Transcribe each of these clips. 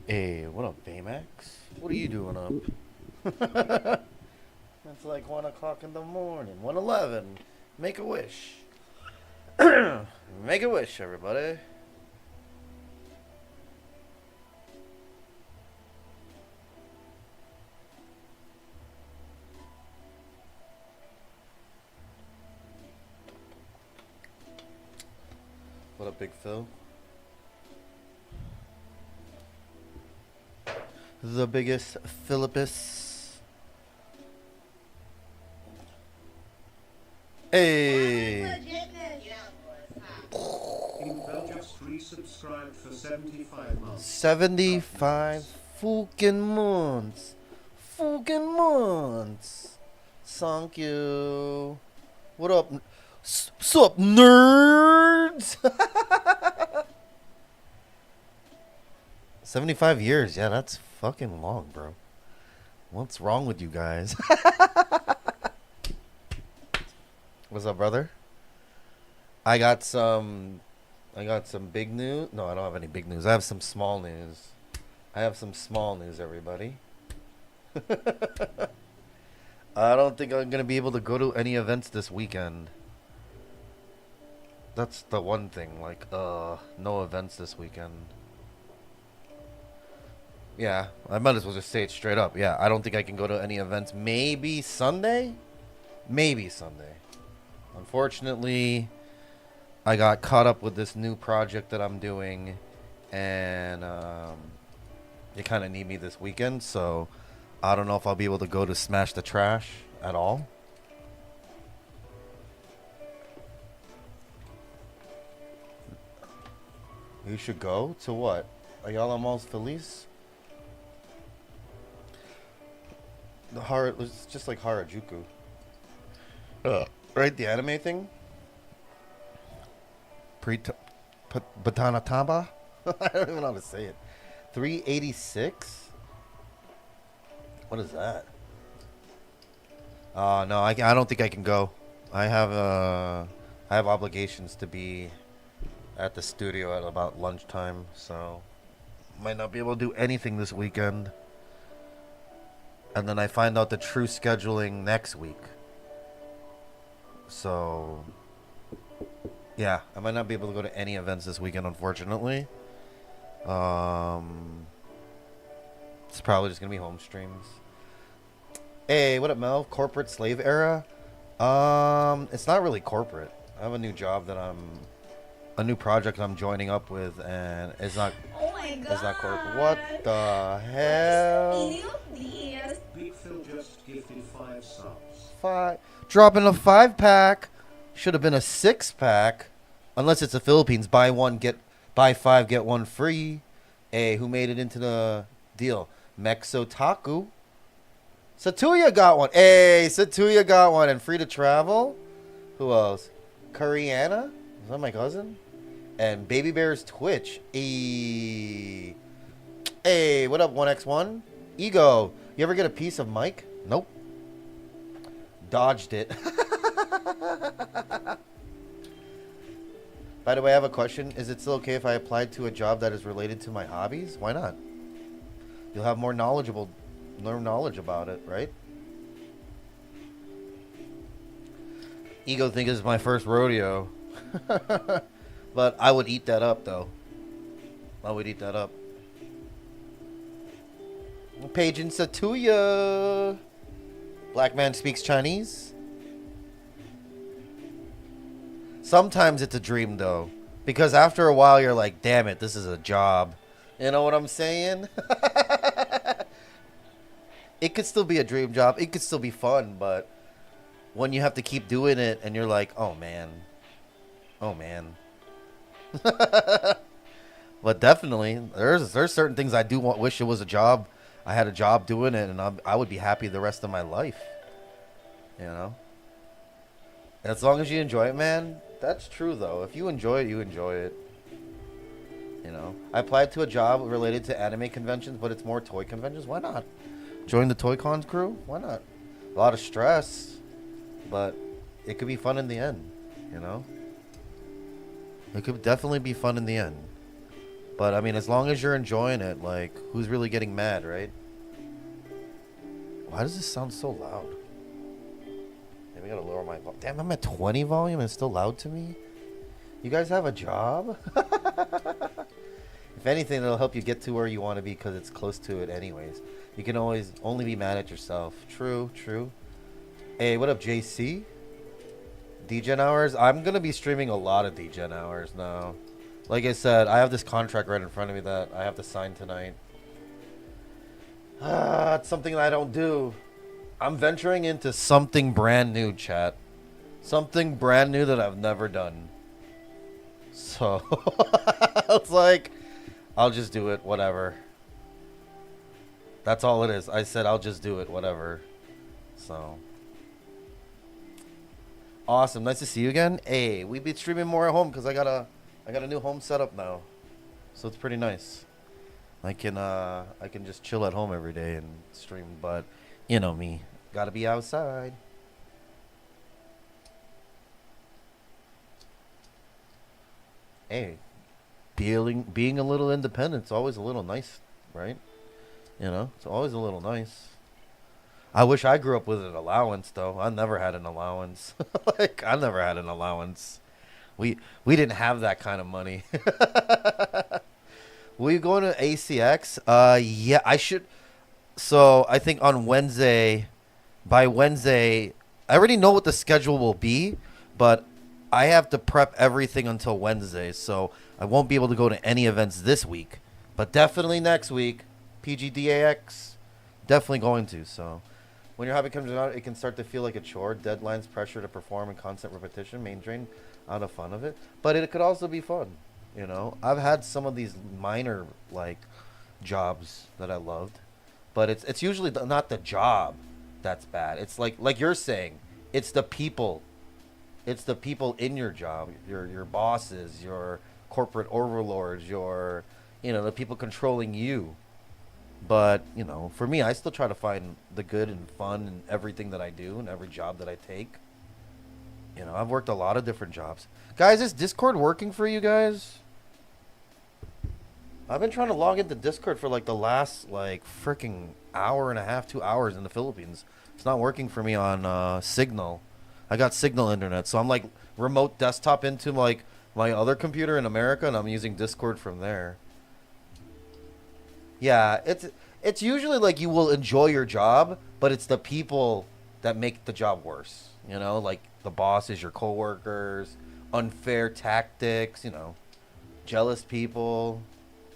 Hey, what up, Baymax? What are you doing up? It's like 1 o'clock in the morning. 1:11. Make a wish. Make a wish, everybody. What up, Big Phil? The biggest Philippus. Hey. Intel just resubscribed for 75 months. 75 fucking months. Fucking months. Thank you. What up? Sup, nerds? 75 years. Yeah, that's fucking long, bro. What's wrong with you guys? What's up, brother? I got some big news. No, I don't have any big news. I have some small news. Everybody. I don't think I'm going to be able to go to any events this weekend. That's the one thing. Like, no events this weekend. Yeah, I might as well just say it straight up. Yeah, I don't think I can go to any events. Maybe Sunday? Maybe Sunday. Unfortunately, I got caught up with this new project that I'm doing, and they kind of need me this weekend, so I don't know if I'll be able to go to Smash the Trash at all. You should go to what? Ayala Malls Feliz? It's just like Harajuku. Right, the anime thing? Batanataba? I don't even know how to say it. 386? What is that? No, I don't think I can go. I have obligations to be at the studio at about lunchtime, so might not be able to do anything this weekend. And then I find out the true scheduling next week. So, yeah, I might not be able to go to any events this weekend, unfortunately. It's probably just gonna be home streams. Hey, what up, Mel? Corporate slave era? It's not really corporate. I have a new job a new project I'm joining up with, and it's not. Oh my god. It's not corporate. What the hell? Big Phil just gifted 5 subs. Dropping a 5-pack. Should have been a 6-pack. Unless it's the Philippines. Buy 5, get 1 free. Hey, who made it into the deal? Mexotaku. Satuya got one. Hey, Satuya got one. And free to travel? Who else? Kariana? Is that my cousin? And Baby Bear's Twitch. Hey, what up, 1x1? Ego. You ever get a piece of Mike? Nope. Dodged it. By the way, I have a question. Is it still okay if I applied to a job that is related to my hobbies? Why not? You'll have more knowledge about it, right? Ego think this is my first rodeo. But I would eat that up, though. I would eat that up. Page in Satuya. Black man speaks Chinese. Sometimes it's a dream, though. Because after a while, you're like, damn it, this is a job. You know what I'm saying? It could still be a dream job. It could still be fun, but when you have to keep doing it and you're like, oh, man. Oh, man. But definitely, there's certain things I do wish it was a job. I had a job doing it, and I would be happy the rest of my life. You know? As long as you enjoy it, man. That's true, though. If you enjoy it, you enjoy it. You know? I applied to a job related to anime conventions, but it's more toy conventions. Why not? Join the Toy Cons crew? Why not? A lot of stress, but it could be fun in the end. You know? It could definitely be fun in the end. But I mean, as long as you're enjoying it, like, who's really getting mad, right? Why does this sound so loud? Maybe I gotta lower my volume. Damn, I'm at 20 volume and it's still loud to me? You guys have a job? If anything, it'll help you get to where you want to be because it's close to it anyways. You can always only be mad at yourself. True, true. Hey, what up, JC? DGen hours? I'm going to be streaming a lot of DGen hours now. Like I said, I have this contract right in front of me that I have to sign tonight. It's something that I don't do. I'm venturing into something brand new, chat. Something brand new that I've never done. So, it's like, I'll just do it, whatever. That's all it is. I said I'll just do it, whatever. So, awesome. Nice to see you again. Hey, we've been streaming more at home because I got a new home setup now. So it's pretty nice. I can just chill at home every day and stream, but you know me, gotta be outside. Hey, being a little independent is always a little nice, right? You know, it's always a little nice. I wish I grew up with an allowance, though. I never had an allowance. Like, I never had an allowance. We didn't have that kind of money. Will you go to ACX? Yeah, I should. So I think on Wednesday, by Wednesday, I already know what the schedule will be, but I have to prep everything until Wednesday, so I won't be able to go to any events this week. But definitely next week, PGDAX, definitely going to. So when your hobby comes out, it can start to feel like a chore. Deadlines, pressure to perform, and constant repetition may drain out of fun of it. But it could also be fun. You know, I've had some of these minor like jobs that I loved, but it's usually not the job that's bad. It's like you're saying, it's the people. It's the people in your job, your bosses, your corporate overlords, the people controlling you. But, you know, for me, I still try to find the good and fun in everything that I do and every job that I take. You know, I've worked a lot of different jobs. Guys, is Discord working for you guys? I've been trying to log into Discord for like the last like freaking hour and a half, 2 hours in the Philippines. It's not working for me on Signal. I got Signal internet, so I'm like remote desktop into like my other computer in America, and I'm using Discord from there. Yeah, it's usually like you will enjoy your job, but it's the people that make the job worse. You know, like the bosses, your coworkers, unfair tactics, you know, jealous people.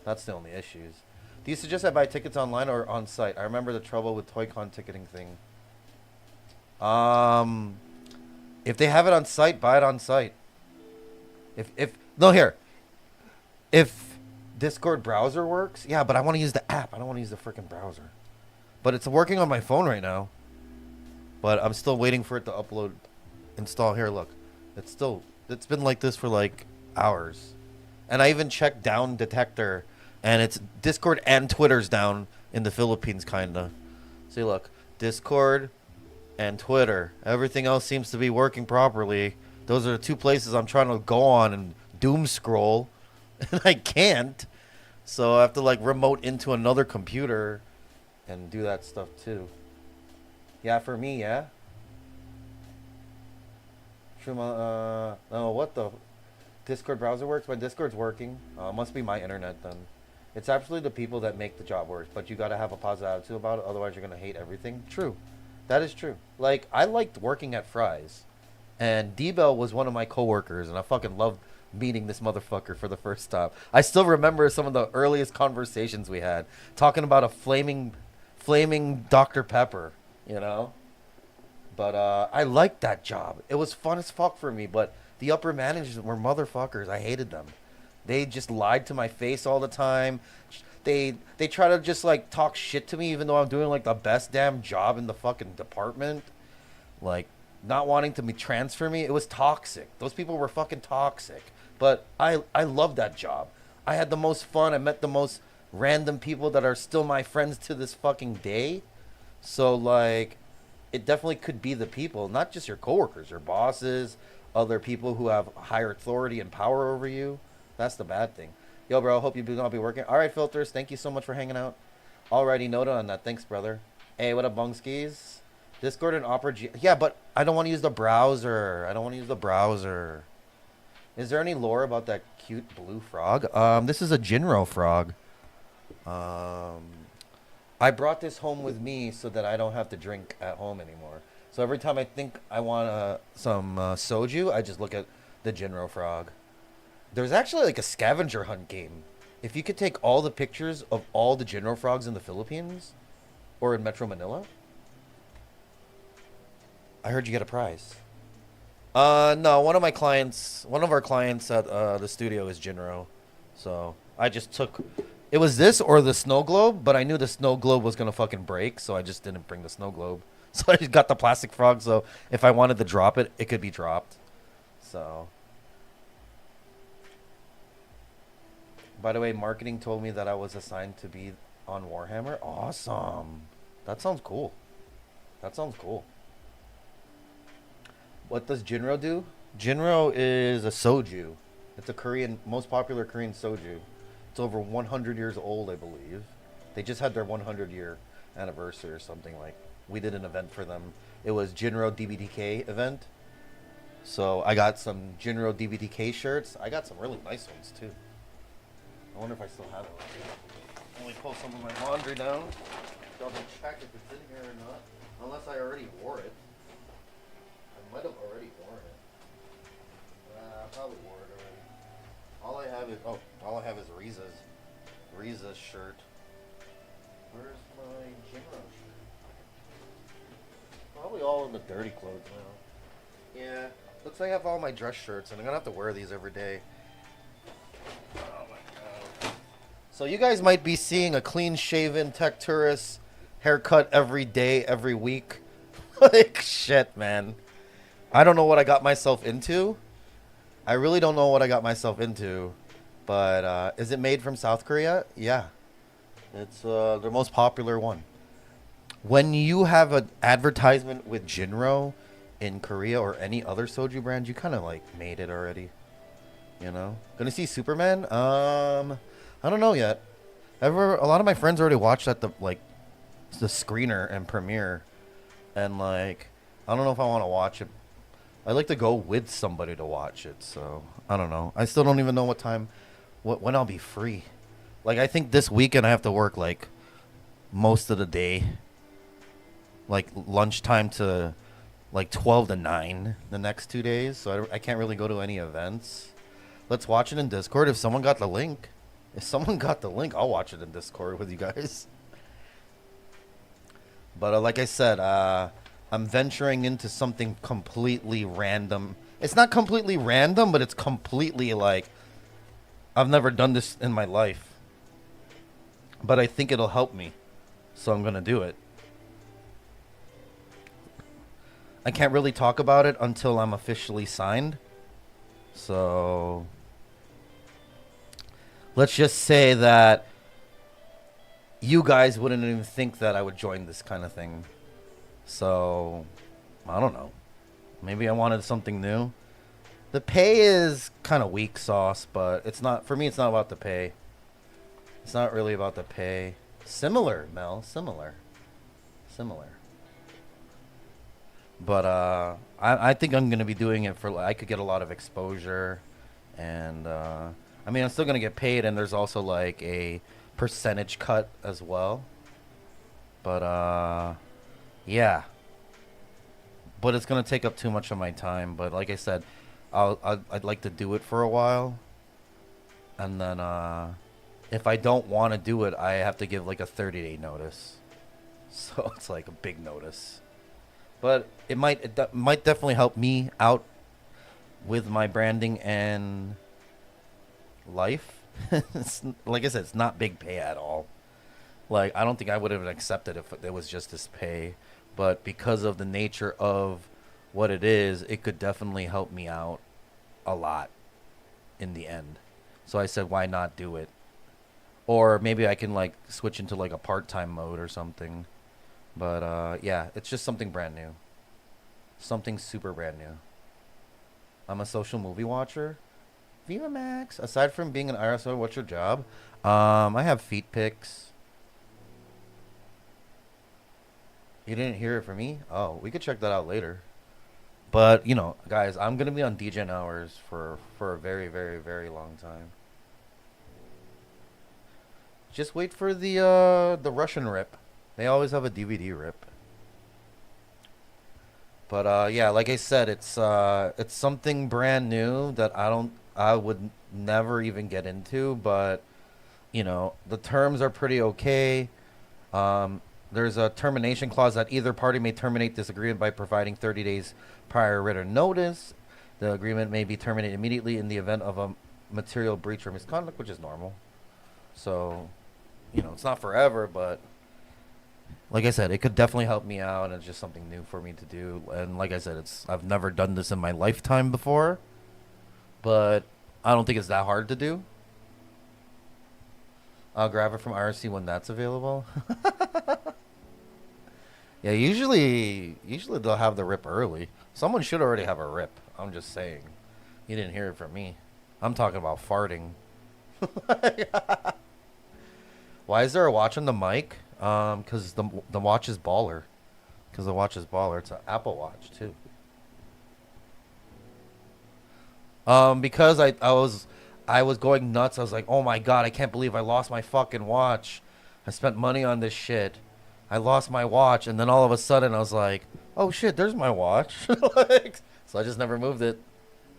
That's the only issues. Do you suggest I buy tickets online or on site? I remember the trouble with ToyCon ticketing thing. If they have it on site, buy it on site. If Discord browser works, yeah, but I want to use the app. I don't want to use the freaking browser. But it's working on my phone right now. But I'm still waiting for it to upload, install. Here, look. It's been like this for like hours. And I even checked down detector, and it's Discord and Twitter's down in the Philippines, kinda. See, look, Discord and Twitter. Everything else seems to be working properly. Those are the two places I'm trying to go on and doom scroll, and I can't. So I have to like remote into another computer and do that stuff too. Yeah, for me, yeah. Oh, what the? Discord browser works? My Discord's working. Must be my internet then. It's actually the people that make the job worse, but you gotta have a positive attitude about it, otherwise you're gonna hate everything. True. That is true. Like, I liked working at Fry's, and D-Bell was one of my coworkers, and I fucking loved meeting this motherfucker for the first time. I still remember some of the earliest conversations we had, talking about a flaming Dr. Pepper, you know? But I liked that job. It was fun as fuck for me, but the upper managers were motherfuckers. I hated them. They just lied to my face all the time. They try to just like talk shit to me even though I'm doing like the best damn job in the fucking department. Like not wanting to transfer me. It was toxic. Those people were fucking toxic. But I loved that job. I had the most fun. I met the most random people that are still my friends to this fucking day. So like it definitely could be the people, not just your coworkers, your bosses, other people who have higher authority and power over you. That's the bad thing. Yo, bro, hope you do not be working. All right, Filters, thank you so much for hanging out. Already noted on that. Thanks, brother. Hey, what up, Bungskis? Discord and Opera G. Yeah, but I don't want to use the browser. I don't want to use the browser. Is there any lore about that cute blue frog? This is a Jinro frog. I brought this home with me so that I don't have to drink at home anymore. So every time I think I want some soju, I just look at the Jinro frog. There's actually like a scavenger hunt game. If you could take all the pictures of all the Jinro frogs in the Philippines or in Metro Manila, I heard you get a prize. No, one of our clients at the studio is Jinro. So I just took, it was this or the snow globe, but I knew the snow globe was gonna fucking break, so I just didn't bring the snow globe. So I just got the plastic frog, so if I wanted to drop it, it could be dropped. So, by the way, marketing told me that I was assigned to be on Warhammer. Awesome. That sounds cool. That sounds cool. What does Jinro do? Jinro is a soju. It's a Korean, most popular Korean soju. It's over 100 years old, I believe. They just had their 100-year anniversary or something. Like, we did an event for them. It was Jinro DBDK event. So I got some Jinro DBDK shirts. I got some really nice ones too. I wonder if I still have it. Let me pull some of my laundry down. Double check if it's in here or not. Unless I already wore it. I might have already worn it. I probably wore it already. All I have is Riza's shirt. Where's my Jinro shirt? Probably all in the dirty clothes now. Yeah, looks like I have all my dress shirts, and I'm gonna have to wear these every day. Oh my god. So you guys might be seeing a clean-shaven Tech Tourist haircut every day, every week. Like, shit, man. I don't know what I got myself into. I really don't know what I got myself into. But, is it made from South Korea? Yeah. It's the most popular one. When you have an advertisement with Jinro in Korea or any other soju brand, you kind of like made it already. You know? Gonna see Superman? I don't know yet. A lot of my friends already watched at the screener and premiere, and like I don't know if I want to watch it. I like to go with somebody to watch it, so I don't know. I still don't even know when I'll be free. Like I think this weekend I have to work like most of the day, like lunchtime to like 12 to 9 the next 2 days, so I can't really go to any events. Let's watch it in Discord if someone got the link. If someone got the link, I'll watch it in Discord with you guys. But like I said, I'm venturing into something completely random. It's not completely random, but it's completely like I've never done this in my life. But I think it'll help me, so I'm going to do it. I can't really talk about it until I'm officially signed. So let's just say that you guys wouldn't even think that I would join this kind of thing. So I don't know. Maybe I wanted something new. The pay is kind of weak sauce, but it's not, for me, it's not about the pay. It's not really about the pay. Similar, Mel. Similar. But I think I'm going to be doing it for, I could get a lot of exposure. And, I mean, I'm still going to get paid, and there's also, like, a percentage cut as well. But, yeah. But it's going to take up too much of my time. But like I said, I'd like to do it for a while. And then, if I don't want to do it, I have to give, like, a 30-day notice. So it's, like, a big notice. But it might definitely help me out with my branding and life. Like I said, it's not big pay at all. Like, I don't think I would have accepted if it was just this pay. But because of the nature of what it is, it could definitely help me out a lot in the end. So I said, why not do it? Or maybe I can, like, switch into, like, a part-time mode or something. But, yeah, it's just something brand new. Something super brand new. I'm a social movie watcher. Viva Max. Aside from being an IRSO, what's your job? I have feet pics. You didn't hear it from me? Oh, we could check that out later. But you know, guys, I'm gonna be on DGen hours for a very, very, very long time. Just wait for the Russian rip. They always have a DVD rip. But yeah, like I said, it's something brand new that I would never even get into. But you know, the terms are pretty okay. There's a termination clause that either party may terminate this agreement by providing 30 days prior written notice. The agreement may be terminated immediately in the event of a material breach or misconduct, which is normal. So, you know, it's not forever, but like I said, it could definitely help me out, and it's just something new for me to do. And like I said, I've never done this in my lifetime before, but I don't think it's that hard to do. I'll grab it from RC when that's available. Yeah, usually they'll have the rip early. Someone should already have a rip. I'm just saying. You didn't hear it from me. I'm talking about farting. Why is there a watch on the mic? Because the watch is baller. Because the watch is baller. It's an Apple Watch too. Because I was going nuts. I was like, oh my god, I can't believe I lost my fucking watch. I spent money on this shit. I lost my watch, and then all of a sudden I was like, oh shit, there's my watch. Like, so I just never moved it.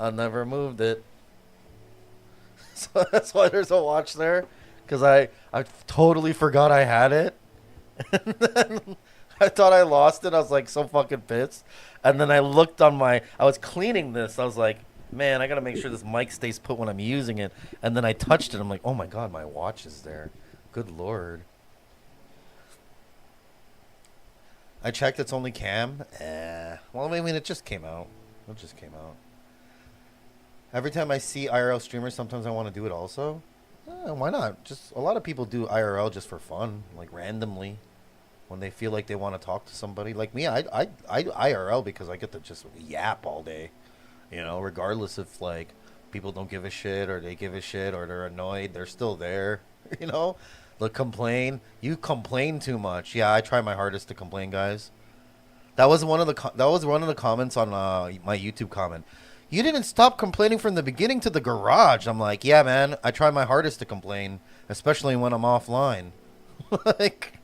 I never moved it. So that's why there's a watch there. Because I totally forgot I had it. And then I thought I lost it. I was like so fucking pissed. And then I looked on I was cleaning this. I was like, man, I got to make sure this mic stays put when I'm using it. And then I touched it. I'm like, oh my God, my watch is there. Good Lord. I checked, it's only cam. Well, I mean, it just came out. It just came out. Every time I see IRL streamers, sometimes I want to do it also. Why not? Just a lot of people do IRL just for fun, like randomly, when they feel like they want to talk to somebody. Like me, I IRL because I get to just yap all day, you know, regardless if like people don't give a shit or they give a shit or they're annoyed, they're still there, you know. They'll complain. You complain too much. Yeah, I try my hardest to complain, guys. That was one of the comments on my YouTube comment. You didn't stop complaining from the beginning to the garage. I'm like, yeah, man. I try my hardest to complain, especially when I'm offline. Like,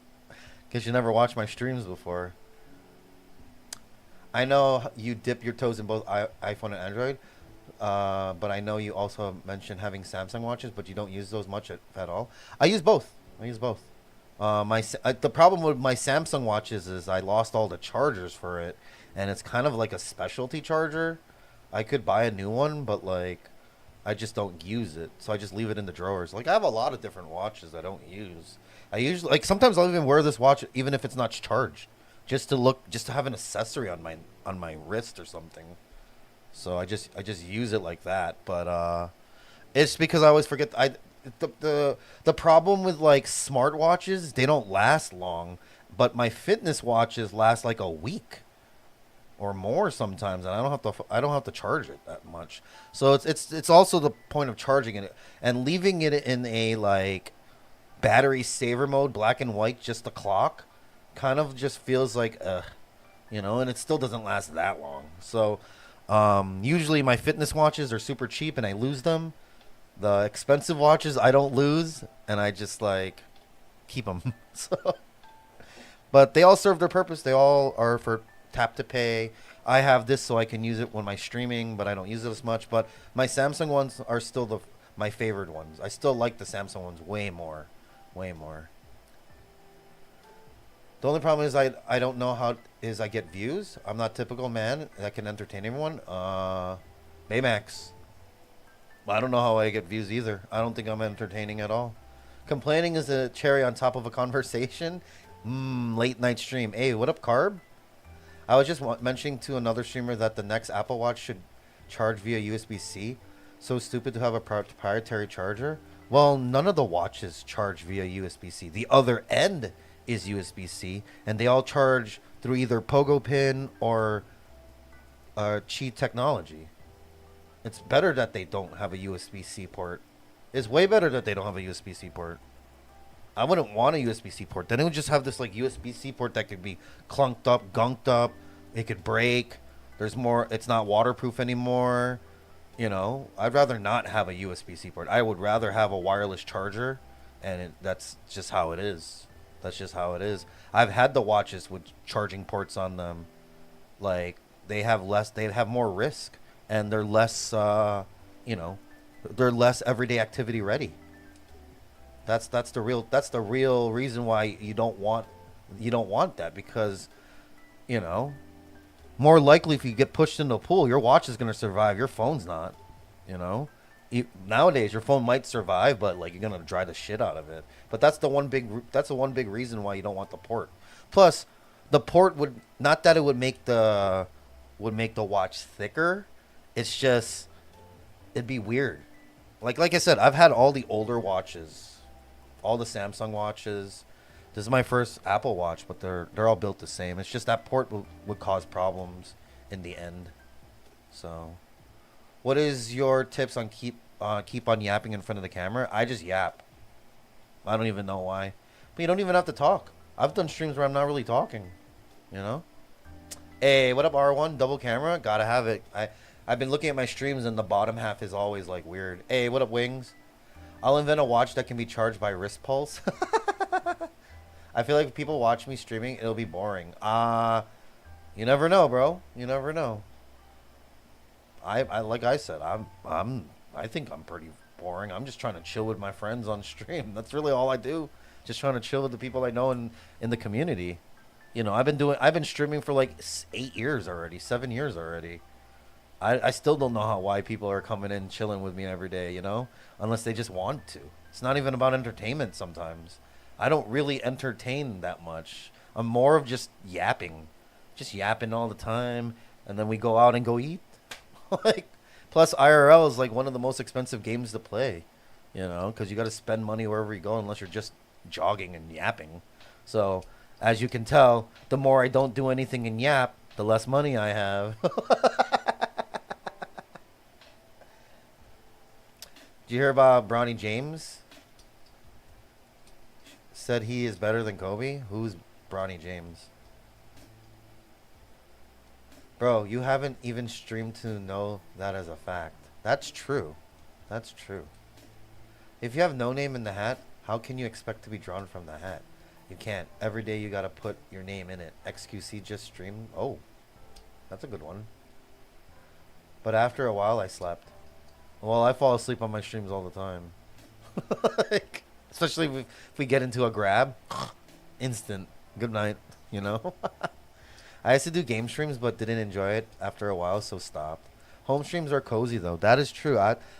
because you never watched my streams before. I know you dip your toes in both iPhone and Android, but I know you also mentioned having Samsung watches, but you don't use those much at all. I use both. The problem with my Samsung watches is I lost all the chargers for it, and it's kind of like a specialty charger. I could buy a new one, but like I just don't use it, so I just leave it in the drawers. Like I have a lot of different watches I don't use. I usually sometimes I'll even wear this watch even if it's not charged, just to have an accessory on my wrist or something. So I just use it like that, but it's because I always forget. The problem with like smartwatches, they don't last long, but my fitness watches last like a week or more sometimes, and I don't have to charge it that much. So it's also the point of charging it and leaving it in a like battery saver mode, black and white, just the clock, kind of just feels like you know, and it still doesn't last that long. So usually my fitness watches are super cheap and I lose them. The expensive watches I don't lose, and I just like keep them. So, but they all serve their purpose. They all are for tap to pay. I have this so I can use it when I'm streaming, but I don't use it as much. But my Samsung ones are still my favorite ones. I still like the Samsung ones way more. The only problem is I don't know how I get views. I'm not typical man that can entertain everyone. Baymax. I don't know how I get views either. I don't think I'm entertaining at all. Complaining is a cherry on top of a conversation. Late night stream. Hey, what up, Carb? I was just mentioning to another streamer that the next Apple Watch should charge via USB-C. So stupid to have a proprietary charger. Well, none of the watches charge via USB-C. The other end is USB-C, and they all charge through either Pogo Pin or Qi technology. It's better that they don't have a USB-C port. It's way better that they don't have a USB-C port. I wouldn't want a USB-C port. Then it would just have this like USB-C port that could be clunked up, gunked up. It could break. There's more. It's not waterproof anymore. You know, I'd rather not have a USB-C port. I would rather have a wireless charger, and that's just how it is. That's just how it is. I've had the watches with charging ports on them. Like they have less. They have more risk, and they're less. You know, they're less everyday activity ready. That's the real reason why you don't want that, because you know, more likely if you get pushed into a pool, your watch is going to survive, your phone's not. You know, nowadays your phone might survive, but like you're going to dry the shit out of it. But that's the one big reason why you don't want the port. Plus the port would not that it would make the watch thicker, it's just it'd be weird. Like I said, I've had all the older watches, all the Samsung watches. This is my first Apple Watch, but they're all built the same. It's just that port would cause problems in the end. So, what is your tips on keep on yapping in front of the camera? I just yap. I don't even know why, but you don't even have to talk. I've done streams where I'm not really talking. You know. Hey, what up, R1? Double camera, gotta have it. I've been looking at my streams and the bottom half is always like weird. Hey, what up, Wings? I'll invent a watch that can be charged by wrist pulse. I feel like if people watch me streaming, it'll be boring. You never know, bro. You never know. I like I said, I think I'm pretty boring. I'm just trying to chill with my friends on stream. That's really all I do. Just trying to chill with the people I know in the community. You know, I've been streaming for like 8 years already, 7 years already. I still don't know why people are coming in chilling with me every day, you know, unless they just want to. It's not even about entertainment sometimes. I don't really entertain that much. I'm more of just yapping all the time, and then we go out and go eat. Like, plus IRL is like one of the most expensive games to play, you know, because you got to spend money wherever you go unless you're just jogging and yapping. So as you can tell, the more I don't do anything and yap, the less money I have. Did you hear about Bronny James? Said he is better than Kobe? Who's Bronny James? Bro, you haven't even streamed to know that as a fact. That's true. That's true. If you have no name in the hat, how can you expect to be drawn from the hat? You can't. Every day you gotta put your name in it. XQC just streamed. Oh, that's a good one. But after a while, I slept. Well, I fall asleep on my streams all the time. Like, especially if we get into a grab. Instant. Good night, you know? I used to do game streams, but didn't enjoy it after a while, so stopped. Home streams are cozy, though. That is true.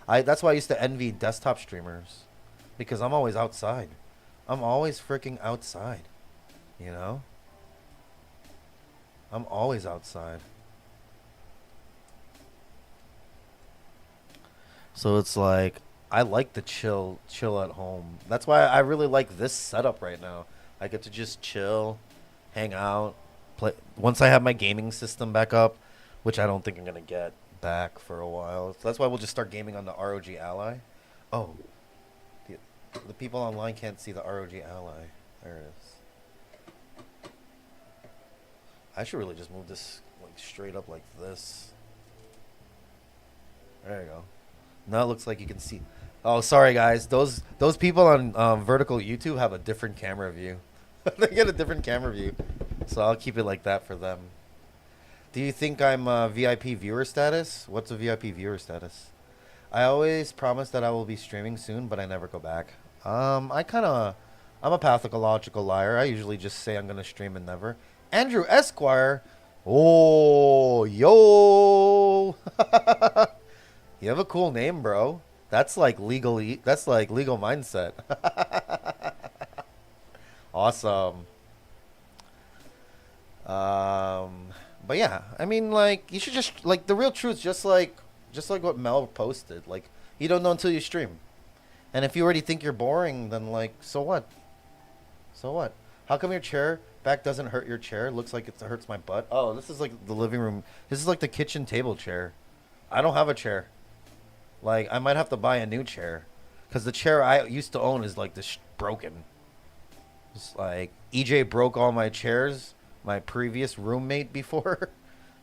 That's why I used to envy desktop streamers. Because I'm always outside. I'm always freaking outside. You know? I'm always outside. So it's like, I like the chill at home. That's why I really like this setup right now. I get to just chill, hang out, play. Once I have my gaming system back up, which I don't think I'm gonna get back for a while. So that's why we'll just start gaming on the ROG Ally. Oh, the people online can't see the ROG Ally. There it is. I should really just move this like straight up like this. There you go. Now it looks like you can see. Oh, sorry guys. Those people on vertical YouTube have a different camera view. They get a different camera view, so I'll keep it like that for them. Do you think I'm VIP viewer status? What's a VIP viewer status? I always promise that I will be streaming soon, but I never go back. I'm a pathological liar. I usually just say I'm gonna stream and never. Andrew Esquire. Oh, yo. You have a cool name, bro. That's like legal. That's like legal mindset. Awesome. But yeah, I mean, like, you should just like the real truth, just like what Mel posted. Like, you don't know until you stream, and if you already think you're boring, then like, so what? So what? How come your chair back doesn't hurt your chair? It looks like it hurts my butt. Oh, this is like the living room. This is like the kitchen table chair. I don't have a chair. Like, I might have to buy a new chair. Because the chair I used to own is, like, broken. It's like, EJ broke all my chairs, my previous roommate before.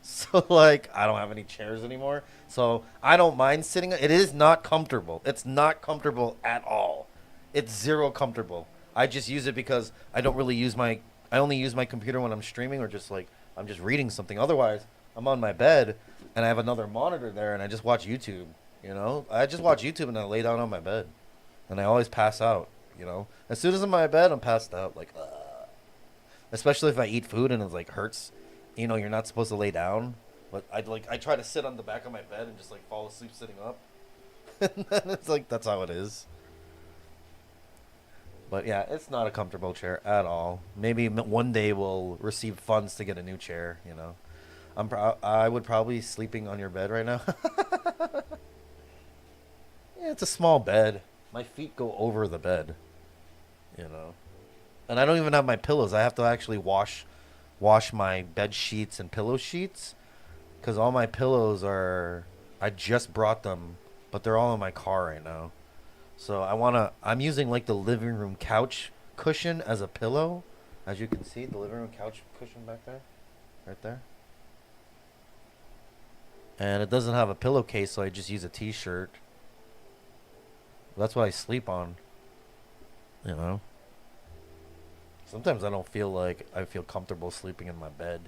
So, like, I don't have any chairs anymore. So, I don't mind sitting. It is not comfortable. It's not comfortable at all. It's zero comfortable. I just use it because I don't really use my. I only use my computer when I'm streaming or just, like, I'm just reading something. Otherwise, I'm on my bed and I have another monitor there and I just watch YouTube. You know? I just watch YouTube and I lay down on my bed. And I always pass out. You know? As soon as I'm in my bed, I'm passed out. Like, especially if I eat food and it, like, hurts. You know, you're not supposed to lay down, but I try to sit on the back of my bed and just like fall asleep sitting up. And then it's like that's how it is. But yeah, it's not a comfortable chair at all. Maybe one day we'll receive funds to get a new chair. You know, I would probably sleeping on your bed right now. Yeah, it's a small bed. My feet go over the bed. You know, and I don't even have my pillows. I have to actually wash my bed sheets and pillow sheets because all my pillows are I just brought them, but they're all in my car right now. So I'm using like the living room couch cushion as a pillow. As you can see, the living room couch cushion back there, right there. And it doesn't have a pillowcase, so I just use a t-shirt. That's what I sleep on. You know. Sometimes I don't feel like I feel comfortable sleeping in my bed.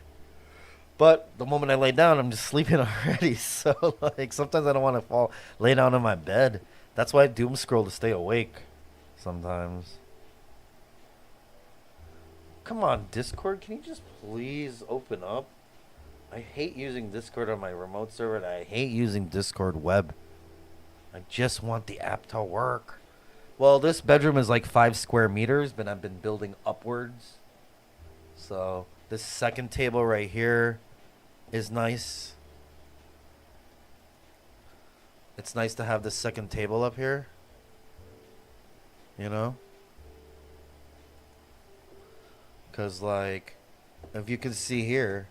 But the moment I lay down, I'm just sleeping already. So, like, sometimes I don't want to lay down in my bed. That's why I doom scroll to stay awake sometimes. Come on, Discord, can you just please open up? I hate using Discord on my remote server, and I hate using Discord web. I just want the app to work. Well, this bedroom is like 5 square meters, but I've been building upwards. So this second table right here is nice. It's nice to have this second table up here. You know? Because, like, if you can see here,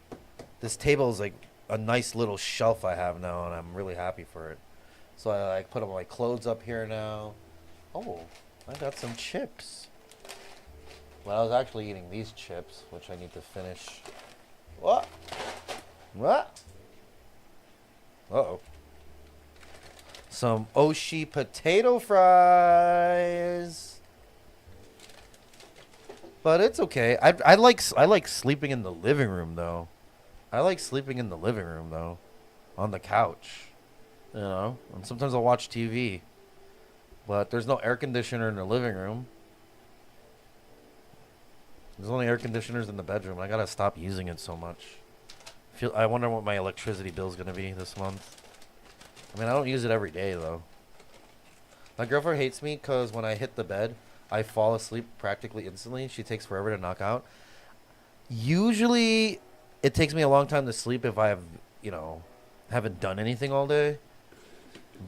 this table is like a nice little shelf I have now, and I'm really happy for it. So I like put all my clothes up here now. Oh, I got some chips. Well, I was actually eating these chips, which I need to finish. What? What? Uh-oh. Some Oshi potato fries. But it's okay. I like sleeping in the living room though. I like sleeping in the living room though, on the couch. You know, and sometimes I'll watch TV. But there's no air conditioner in the living room. There's only air conditioners in the bedroom. I gotta stop using it so much. I wonder what my electricity bill is gonna be this month. I mean, I don't use it every day though. My girlfriend hates me because when I hit the bed, I fall asleep practically instantly. She takes forever to knock out. Usually, it takes me a long time to sleep if I have, haven't done anything all day.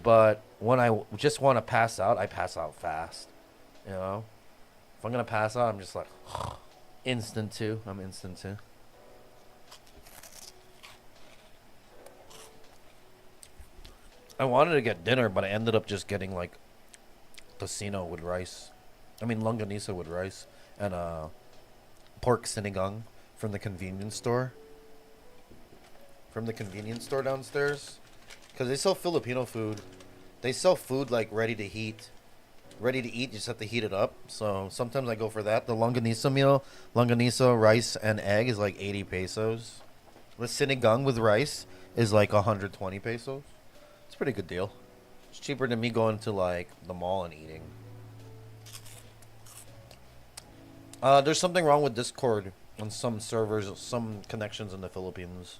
But when I just want to pass out, I pass out fast. You know? If I'm going to pass out, I'm just like, instant too. I'm instant too. I wanted to get dinner, but I ended up just getting like tocino with rice. I mean, longanisa with rice. And pork sinigang from the convenience store. From the convenience store downstairs. Because they sell Filipino food. They sell food like ready to heat. Ready to eat, you just have to heat it up. So sometimes I go for that. The longanisa meal, longanisa, rice, and egg is like 80 pesos. The sinigang with rice is like 120 pesos. It's a pretty good deal. It's cheaper than me going to like the mall and eating. There's something wrong with Discord on some servers, some connections in the Philippines.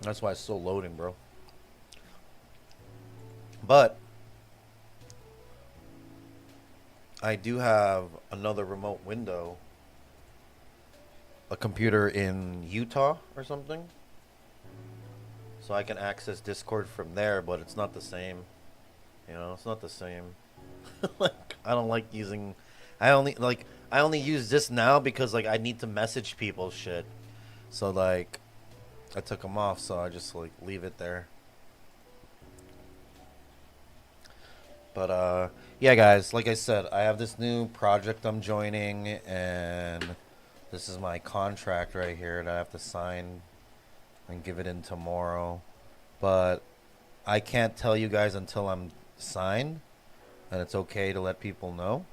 That's why it's still loading, bro. But I do have another remote window, a computer in Utah or something, so I can access Discord from there, but it's not the same. It's not the same. Like, I don't like using, I only use this now because like I need to message people shit. So like I took them off, so I just like leave it there. But yeah, guys, like I said, I have this new project I'm joining, and this is my contract right here that I have to sign and give it in tomorrow. But I can't tell you guys until I'm signed, and it's okay to let people know.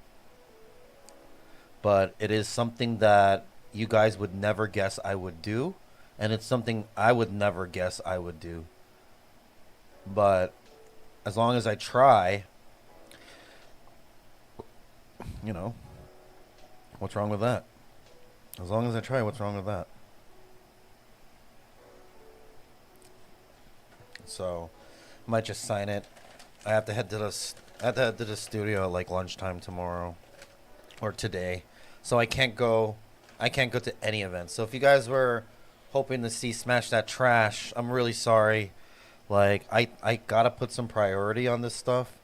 But it is something that you guys would never guess I would do, and it's something I would never guess I would do. But as long as I try, you know, what's wrong with that? As long as I try, what's wrong with that? So, I might just sign it. I have to head to the studio at like lunchtime tomorrow or today. So I can't go to any events. So if you guys were hoping to see Smash That Trash, I'm really sorry. Like I got to put some priority on this stuff.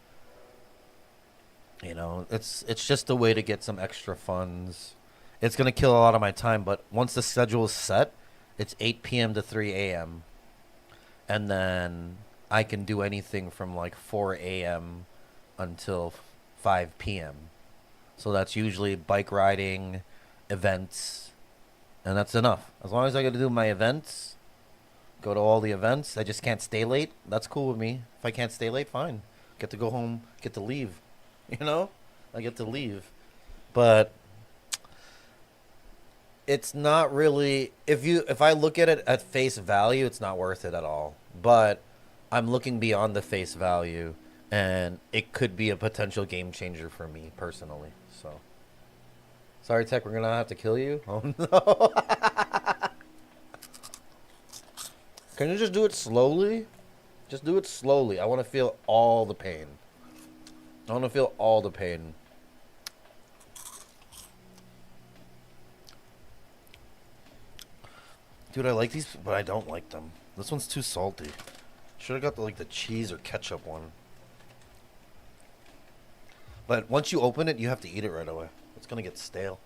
You know, it's just a way to get some extra funds. It's going to kill a lot of my time, but once the schedule is set, it's 8 p.m. to 3 a.m. And then I can do anything from like 4 a.m. until 5 p.m. So that's usually bike riding, events, and that's enough. As long as I get to do my events, go to all the events, I just can't stay late. That's cool with me. If I can't stay late, fine. Get to go home, get to leave. You know? I get to leave. But it's not really, if I look at it at face value, it's not worth it at all. But I'm looking beyond the face value, and it could be a potential game changer for me personally. So sorry, Tech, we're gonna have to kill you. Oh no. Can you just do it slowly? Just do it slowly. I want to feel all the pain. I want to feel all the pain. Dude, I like these, but I don't like them. This one's too salty. Should have got the cheese or ketchup one. But once you open it, you have to eat it right away. It's gonna get stale.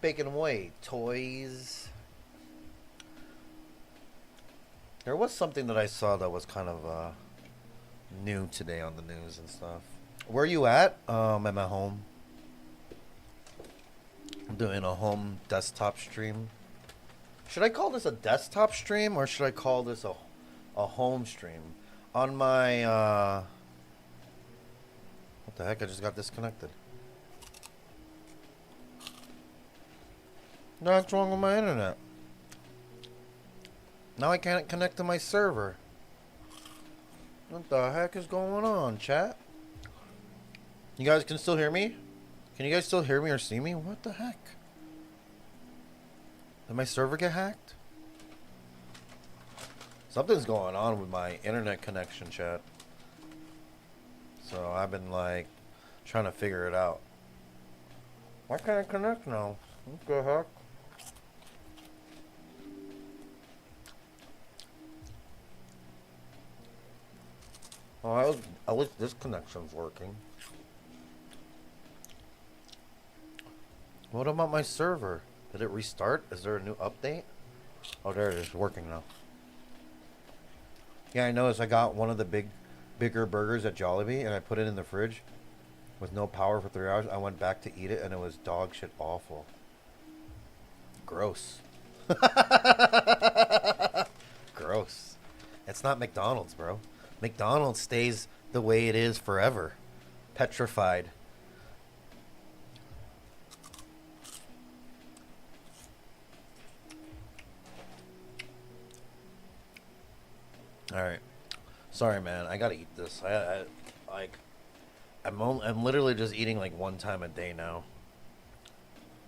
Bacon away, toys. There was something that I saw that was kind of new today on the news and stuff. Where are you at? I'm at home. I'm doing a home desktop stream. Should I call this a desktop stream or should I call this a home stream? On my what the heck? I just got disconnected. What's wrong with my internet? Now I can't connect to my server. What the heck is going on, chat? You guys can still hear me? Can you guys still hear me or see me? What the heck? Did my server get hacked? Something's going on with my internet connection, chat. So I've been trying to figure it out. Why can't I connect now? What the heck? Oh, at least this connection's working. What about my server? Did it restart? Is there a new update? Oh, there it is, working now. Yeah, I noticed I got one of the bigger burgers at Jollibee, and I put it in the fridge with no power for 3 hours. I went back to eat it, and it was dog shit awful. Gross. Gross. It's not McDonald's, bro. McDonald's stays the way it is forever. Petrified. Alright. Sorry, man. I gotta eat this. I'm literally just eating one time a day now.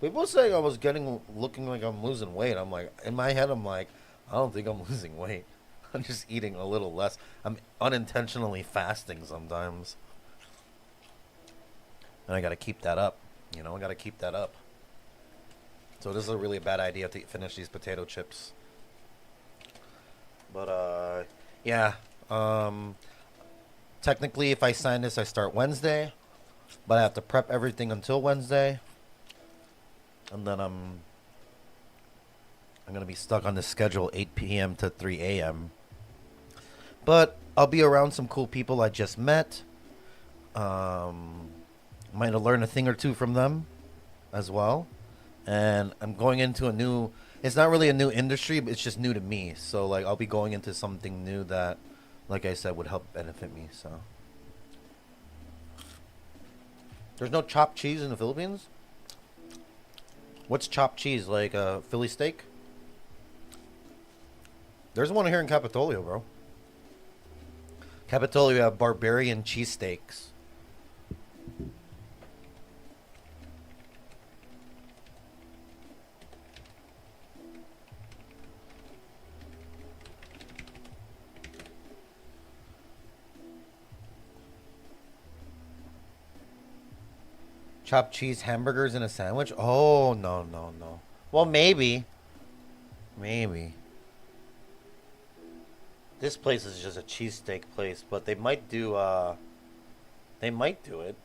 People saying I was looking like I'm losing weight. I'm like, in my head, I'm like, I don't think I'm losing weight. I'm just eating a little less. I'm unintentionally fasting sometimes. And I gotta keep that up. I gotta keep that up. So this is a really bad idea to finish these potato chips. But, yeah. Technically, if I sign this, I start Wednesday. But I have to prep everything until Wednesday. and then I'm gonna be stuck on this schedule 8 p.m. to 3 a.m. But I'll be around some cool people I just met. Might have learned a thing or two from them as well. And I'm going into a new. It's not really a new industry, but it's just new to me. So like I'll be going into something new that, like I said, would help benefit me. So there's no chopped cheese in the Philippines. What's chopped cheese? Like a Philly steak? There's one here in Capitolio, bro. Capitolio have barbarian cheesesteaks. Chopped cheese hamburgers in a sandwich? Oh, no, no, no. Well, maybe. Maybe. This place is just a cheesesteak place, but they might do it.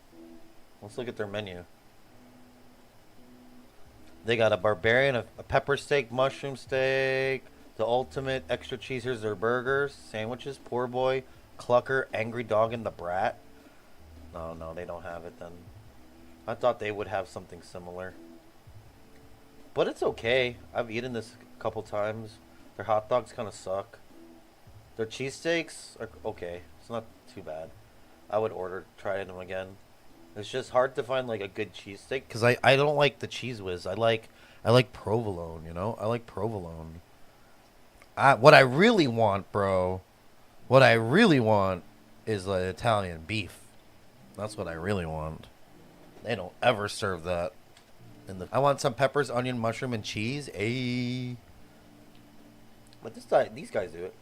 Let's look at their menu. They got a barbarian, a pepper steak, mushroom steak, the ultimate extra cheese. Here's their burgers, sandwiches, poor boy, clucker, angry dog, and the brat. No, no, they don't have it then. I thought they would have something similar. But it's okay. I've eaten this a couple times. Their hot dogs kind of suck. Their cheesesteaks are okay. It's not too bad. I would try them again. It's just hard to find like a good cheesesteak because I don't like the Cheese Whiz. I like provolone. You know, I like provolone. What I really want, bro. What I really want is like Italian beef. That's what I really want. They don't ever serve that. I want some peppers, onion, mushroom, and cheese. Ayy. But these guys do it.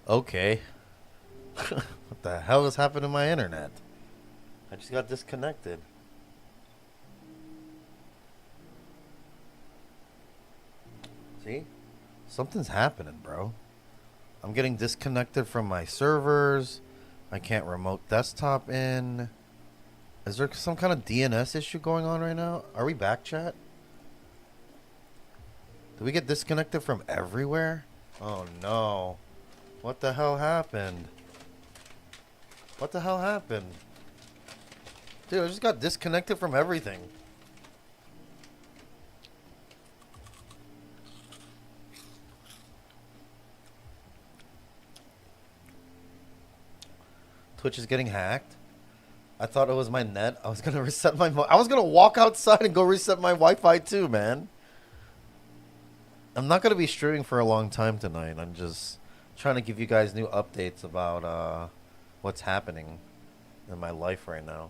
Okay. What the hell has happened to my internet? I just got disconnected. See? Something's happening, bro. I'm getting disconnected from my servers. I can't remote desktop in. Is there some kind of DNS issue going on right now? Are we back, chat? Did we get disconnected from everywhere? Oh no. What the hell happened? What the hell happened? Dude, I just got disconnected from everything. Twitch is getting hacked. I thought it was my net. I was gonna reset my. I was gonna walk outside and go reset my Wi-Fi too, man. I'm not gonna be streaming for a long time tonight. I'm just trying to give you guys new updates about what's happening in my life right now.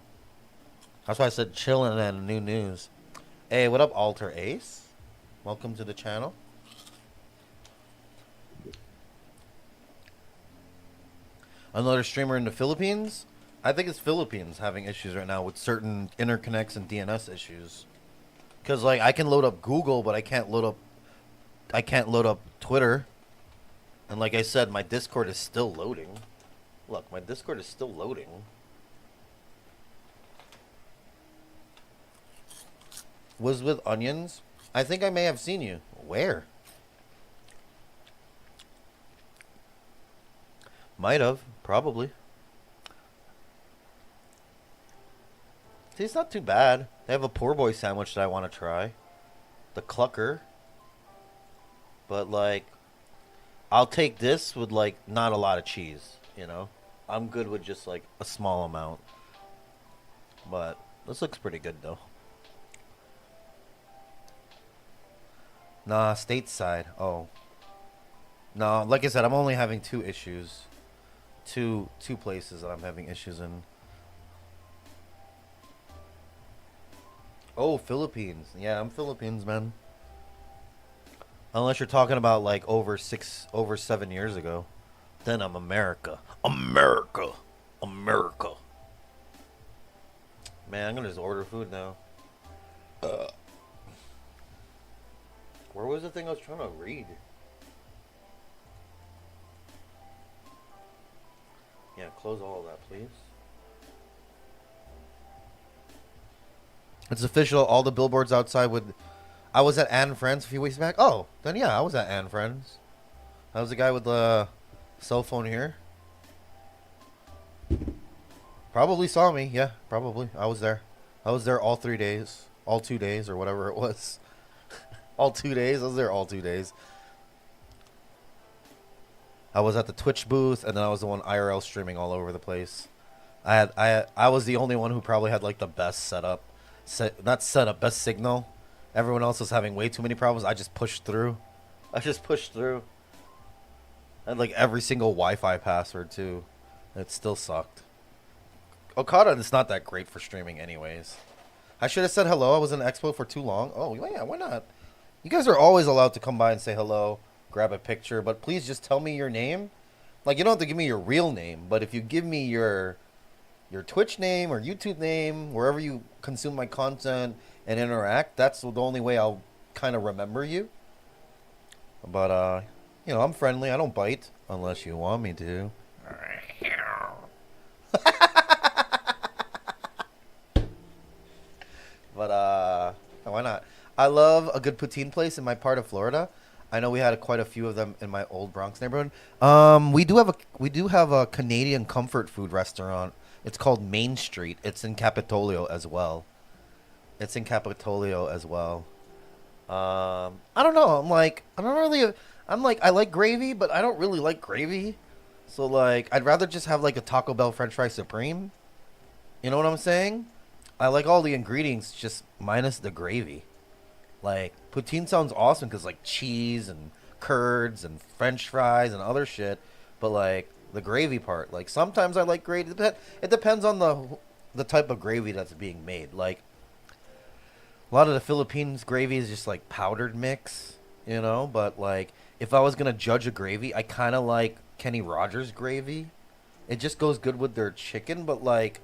That's why I said chilling and new news. Hey, what up, Alter Ace? Welcome to the channel. Another streamer in the Philippines? I think it's Philippines having issues right now with certain interconnects and DNS issues. Cause like I can load up Google, but I can't load up Twitter. And like I said, my Discord is still loading. Look, my Discord is still loading. Was with onions? I think I may have seen you. Where? Might have, probably. See, it's not too bad. They have a poor boy sandwich that I want to try. The clucker. But like, I'll take this with like not a lot of cheese, you know? I'm good with just like a small amount. But this looks pretty good though. Nah, stateside. Oh. No, like I said, I'm only having two issues. Two places that I'm having issues in. Oh, Philippines. Yeah, I'm Philippines, man. Unless you're talking about like over 7 years ago. Then I'm America. America. America. Man, I'm gonna just order food now. Where was the thing I was trying to read? Yeah, close all of that, please. It's official. All the billboards outside with. I was at Anne Friends a few weeks back. Oh, then yeah, I was at Anne Friends. I was the guy with the cell phone here. Probably saw me. Yeah, probably. I was there. I was there all 3 days. All 2 days or whatever it was. All 2 days. I was there all 2 days. I was at the Twitch booth, and then I was the one IRL streaming all over the place. I was the only one who probably had like the best setup, not setup, best signal. Everyone else was having way too many problems. I just pushed through. I just pushed through. I had like every single Wi-Fi password too. It still sucked. Okada is not that great for streaming, anyways. I should have said hello. I was in Expo for too long. Oh yeah, why not? You guys are always allowed to come by and say hello, grab a picture, but please just tell me your name. Like, you don't have to give me your real name, but if you give me your Twitch name or YouTube name, wherever you consume my content and interact, that's the only way I'll kind of remember you. But I'm friendly. I don't bite unless you want me to. But why not? I love a good poutine place in my part of Florida. I know we had quite a few of them in my old Bronx neighborhood. We do have a Canadian comfort food restaurant. It's called Main Street. It's in Capitolio as well. It's in Capitolio as well. I don't know. I don't really. I like gravy, but I don't really like gravy. So like, I'd rather just have like a Taco Bell French fry supreme. You know what I'm saying? I like all the ingredients, just minus the gravy. Like, poutine sounds awesome because like cheese and curds and French fries and other shit. But like the gravy part, like sometimes I like gravy. It depends on the type of gravy that's being made. Like a lot of the Philippines gravy is just like powdered mix, you know. But like if I was gonna judge a gravy, I kind of like Kenny Rogers gravy. It just goes good with their chicken, but like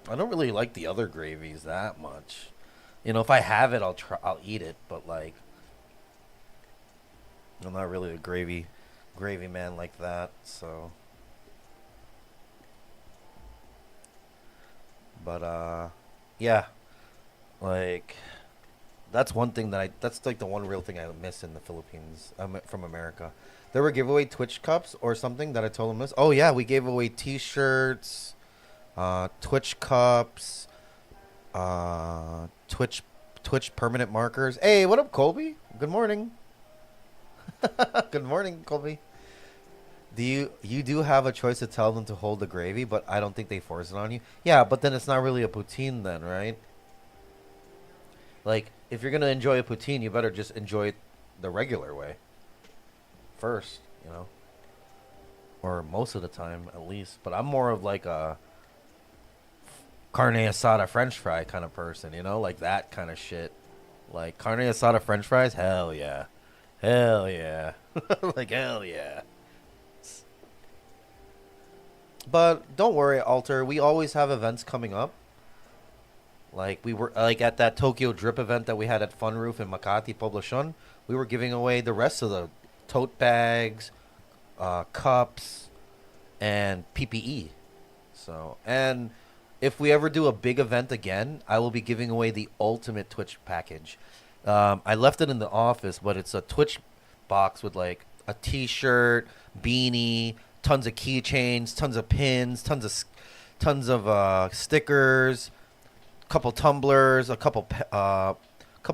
I don't really like the other gravies that much. You know, if I have it, I'll eat it, but like I'm not really a gravy man like that. So, but yeah, like that's one thing that's like the one real thing I miss in the Philippines from America. There were giveaway Twitch cups or something that I told them this. Oh yeah, we gave away T-shirts, Twitch cups, Twitch permanent markers. Hey, what up, Colby? Good morning. Good morning, Colby. You do have a choice to tell them to hold the gravy, but I don't think they force it on you. Yeah, but then it's not really a poutine then, right? Like if you're gonna enjoy a poutine, you better just enjoy it the regular way first, you know, or most of the time at least. But I'm more of like a carne asada French fry kind of person, you know, like that kind of shit. Like carne asada French fries, hell yeah, hell yeah, like hell yeah. But don't worry, Alter. We always have events coming up. Like we were like at that Tokyo Drip event that we had at Fun Roof in Makati, Poblacion. We were giving away the rest of the tote bags, cups, and PPE. So, and if we ever do a big event again, I will be giving away the ultimate Twitch package. I left it in the office, but it's a Twitch box with like a T-shirt, beanie, tons of keychains, tons of pins, tons of stickers, couple tumblers, couple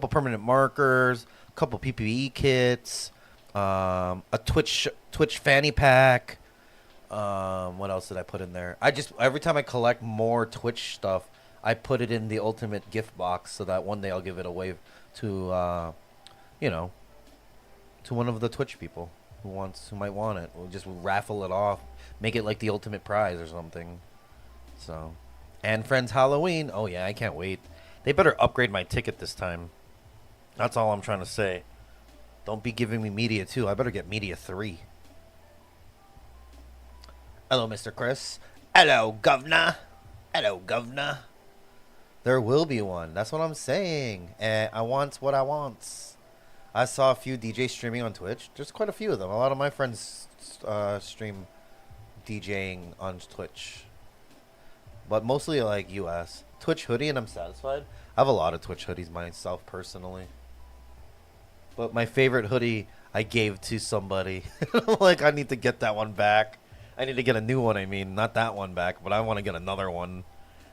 permanent markers, couple PPE kits, a Twitch fanny pack. What else did I put in there? I just every time I collect more Twitch stuff, I put it in the ultimate gift box so that one day I'll give it away to you know, to one of the Twitch people who might want it. We'll just raffle it off, make it like the ultimate prize or something. So, and Friends Halloween. Oh yeah, I can't wait. They better upgrade my ticket this time. That's all I'm trying to say. Don't be giving me Media 2. I better get Media 3. Hello, Mr. Chris. Hello, Governor. Hello, Governor. There will be one. That's what I'm saying. And I want what I want. I saw a few DJs streaming on Twitch. There's quite a few of them. A lot of my friends stream DJing on Twitch. But mostly like US. Twitch hoodie and I'm satisfied. I have a lot of Twitch hoodies myself personally. But my favorite hoodie I gave to somebody. Like I need to get that one back. I need to get a new one, I mean. Not that one back, but I want to get another one.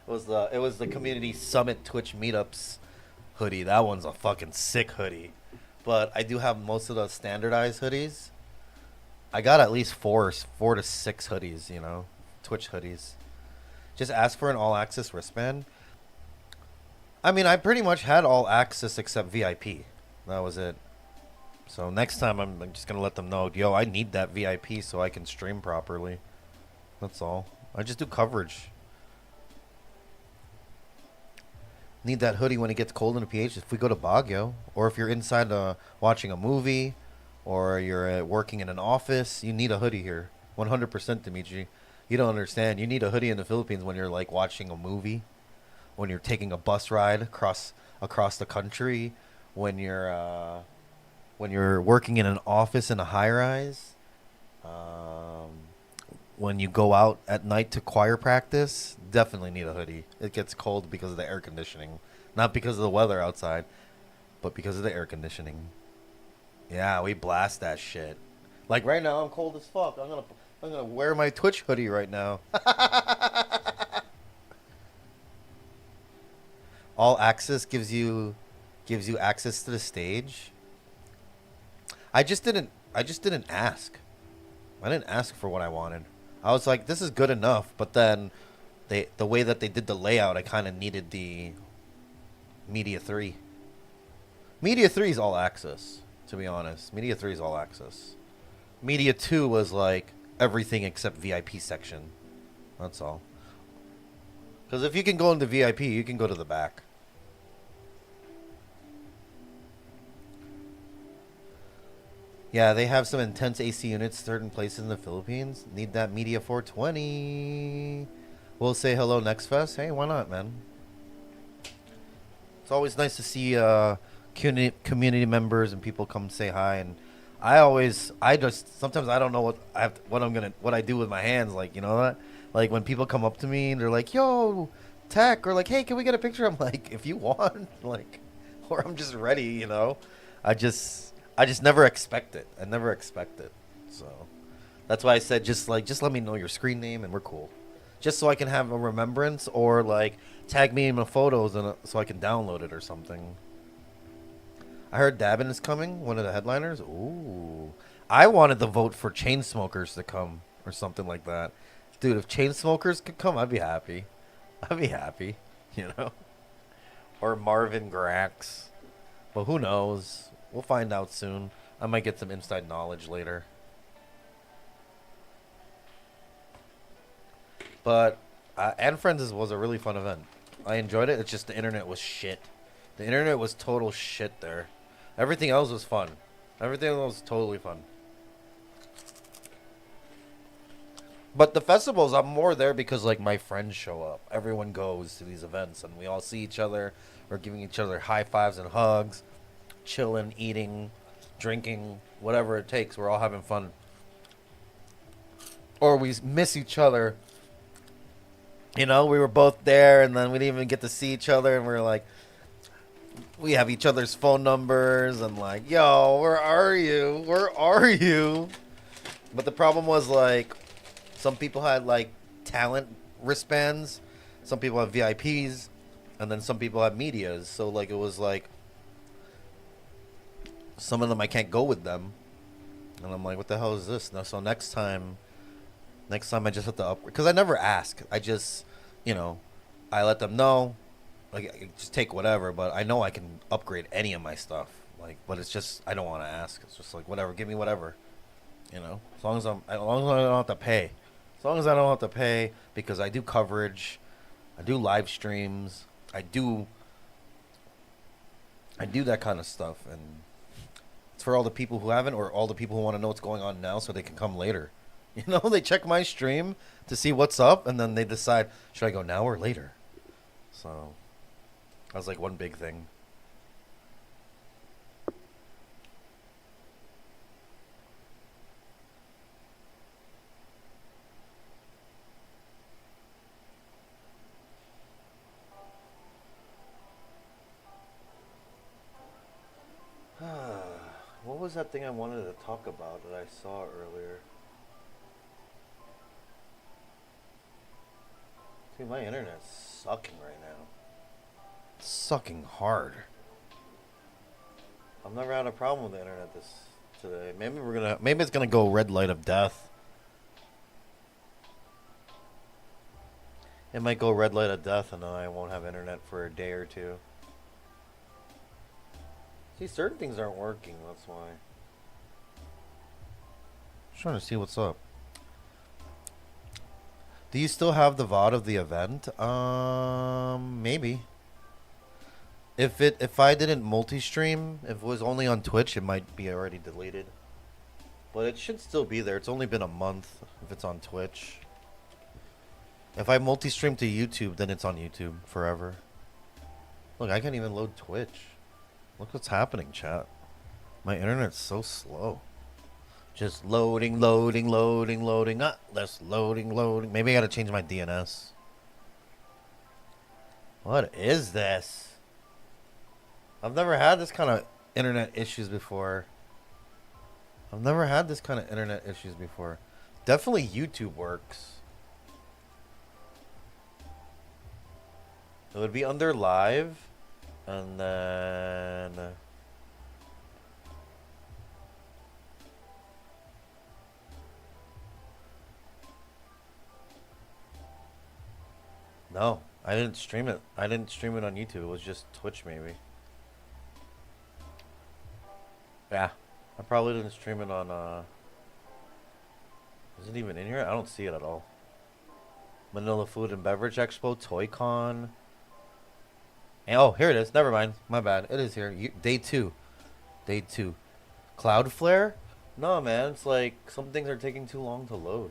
It was the Community Summit Twitch Meetups hoodie. That one's a fucking sick hoodie. But I do have most of the standardized hoodies. I got at least four to six hoodies, you know. Twitch hoodies. Just ask for an all-access wristband. I mean, I pretty much had all access except VIP. That was it. So next time I'm just going to let them know, yo, I need that VIP so I can stream properly. That's all. I just do coverage. Need that hoodie when it gets cold in the PH if we go to Baguio. Or if you're inside watching a movie. Or you're working in an office. You need a hoodie here. 100% Dimitri. You don't understand. You need a hoodie in the Philippines when you're like watching a movie. When you're taking a bus ride across the country. When you're working in an office in a high-rise. When you go out at night to choir practice, definitely need a hoodie. It gets cold because of the air conditioning. Not because of the weather outside, but because of the air conditioning. Yeah, we blast that shit. Like right now, I'm cold as fuck. I'm gonna wear my Twitch hoodie right now. All access gives you access to the stage. I just didn't ask. I didn't ask for what I wanted. I was like, this is good enough, but then the way that they did the layout, I kind of needed the Media 3. Media 3 is all access, to be honest. Media 3 is all access. Media 2 was like everything except VIP section. That's all. Because if you can go into VIP, you can go to the back. Yeah, they have some intense AC units certain places in the Philippines. Need that Media 420. We'll say hello next fest. Hey, why not, man? It's always nice to see community members and people come say hi. And sometimes I don't know what I do with my hands. Like, you know that? Like when people come up to me and they're like, yo, tech, or like, hey, can we get a picture? I'm like, if you want, like, or I'm just ready, you know? I just never expect it. I never expect it. So that's why I said just let me know your screen name and we're cool. Just so I can have a remembrance or like tag me in my photos so I can download it or something. I heard Dabin is coming, one of the headliners. Ooh. I wanted the vote for Chainsmokers to come or something like that. Dude, if Chainsmokers could come, I'd be happy. I'd be happy, you know? Or Marvin Grax. But who knows? We'll find out soon. I might get some inside knowledge later. But and Friends was a really fun event. I enjoyed it. It's just the internet was shit. The internet was total shit there. Everything else was fun. Everything else was totally fun. But the festivals, I'm more there because like my friends show up. Everyone goes to these events and we all see each other. We're giving each other high fives and hugs. Chilling, eating, drinking, whatever it takes. We're all having fun. Or we miss each other. You know, we were both there and then we didn't even get to see each other and we were like, we have each other's phone numbers and like, yo, where are you? Where are you? But the problem was like, some people had like talent wristbands. Some people had VIPs. And then some people had medias. So like, it was like, some of them I can't go with them. And I'm like, what the hell is this? No, so next time I just have to upgrade. Because I never ask. I just, you know, I let them know. Like, I just take whatever. But I know I can upgrade any of my stuff. Like, but it's just, I don't want to ask. It's just like, whatever. Give me whatever. You know? As long as I don't have to pay. As long as I don't have to pay. Because I do coverage. I do live streams. I do I do that kind of stuff, and it's for all the people who haven't, or all the people who want to know what's going on now, so they can come later. You know, they check my stream to see what's up, and then they decide, should I go now or later? So that was like one big thing. What was that thing I wanted to talk about that I saw earlier? Dude, my internet's sucking right now. It's sucking hard. I've never had a problem with the internet today. Maybe it's gonna go red light of death. It might go red light of death, and then I won't have internet for a day or two. See, certain things aren't working, that's why. Just trying to see what's up. Do you still have the VOD of the event? Maybe. If I didn't multi-stream, if it was only on Twitch, it might be already deleted. But it should still be there. It's only been a month if it's on Twitch. If I multi-stream to YouTube, then it's on YouTube forever. Look, I can't even load Twitch. Look what's happening, chat. My internet's so slow. Just loading. Less loading. Maybe I gotta change my DNS. What is this? I've never had this kind of internet issues before. Definitely YouTube works. It would be under live. And then... No, I didn't stream it. I didn't stream it on YouTube. It was just Twitch, maybe. Yeah, I probably didn't stream it on, Is it even in here? I don't see it at all. Manila Food and Beverage Expo, ToyCon. Oh, here it is. Never mind. My bad. It is here. Day 2. Cloudflare? No, man. It's like some things are taking too long to load.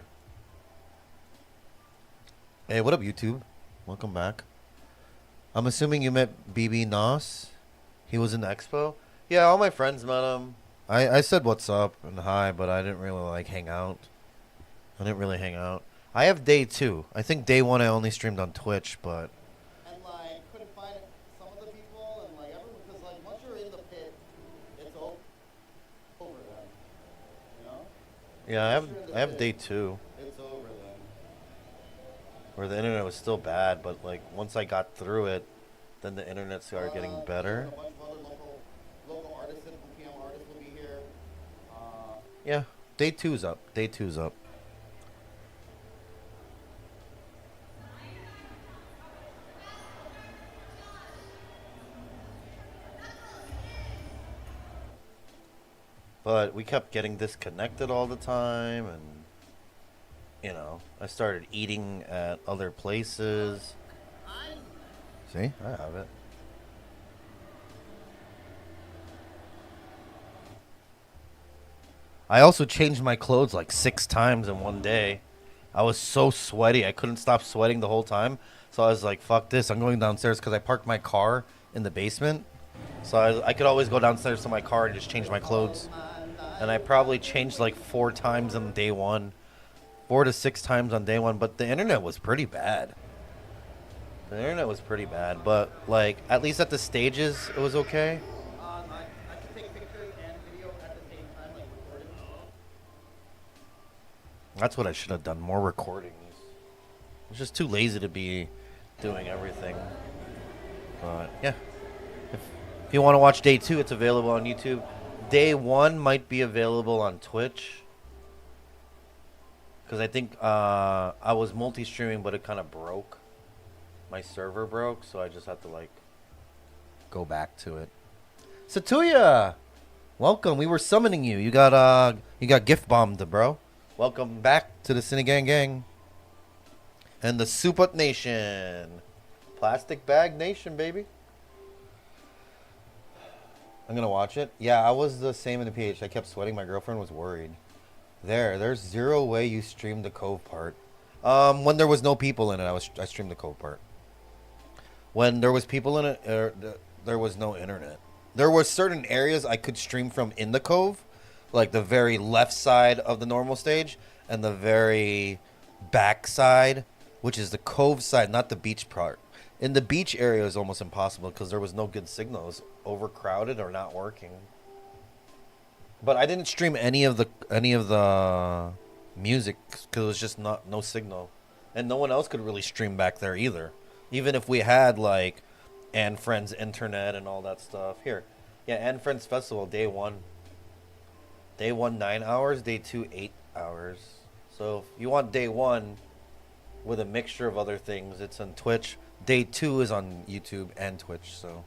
Hey, what up, YouTube? Welcome back. I'm assuming you met BB Nos. He was in the expo. Yeah, all my friends met him. I said what's up and hi, but I didn't really like hang out. I have day 2. I think day 1 I only streamed on Twitch, but... And like couldn't find some of the people and like everyone, because like once you're in the pit, it's over then, you know? Yeah, I have day 2. It's over then. Where the internet was still bad, but like once I got through it, then the internet started getting better. A bunch of other local artists and PM artists will be here. Yeah, day 2's up. But we kept getting disconnected all the time, and, you know, I started eating at other places. See? I have it. I also changed my clothes like 6 times in one day. I was so sweaty. I couldn't stop sweating the whole time. So I was like, fuck this. I'm going downstairs because I parked my car in the basement. So I could always go downstairs to my car and just change my clothes. And I probably changed like 4 times on day 1. 4 to 6 times on day 1. But the internet was pretty bad. But, like, at least at the stages, it was okay. I can take pictures and video at the same time, like recording. That's what I should have done. More recordings. I was just too lazy to be doing everything. But, yeah. If you want to watch day 2, it's available on YouTube. Day 1 might be available on Twitch. Because I think I was multi-streaming, but it kind of broke. My server broke, so I just had to, like, go back to it. Satuya! Welcome. We were summoning you. You got gift bombed, bro. Welcome back to the Cinegang Gang. And the Soup Up Nation. Plastic Bag Nation, baby. I'm gonna watch it. Yeah, I was the same in the PH. I kept sweating. My girlfriend was worried. There's zero way you streamed the Cove part. When there was no people in it, I streamed the Cove part. When there was people in it, there was no internet. There were certain areas I could stream from in the Cove, like the very left side of the normal stage and the very back side, which is the Cove side, not the beach part. In the beach area, it was almost impossible because there was no good signal. It was overcrowded or not working. But I didn't stream any of the music because it was just no signal, and no one else could really stream back there either. Even if we had like and Friends internet and all that stuff. Here, yeah, and Friends Festival day 1. Day 1 9 hours, day 2 8 hours. So if you want day 1 with a mixture of other things, it's on Twitch. Day 2 is on YouTube and Twitch. So.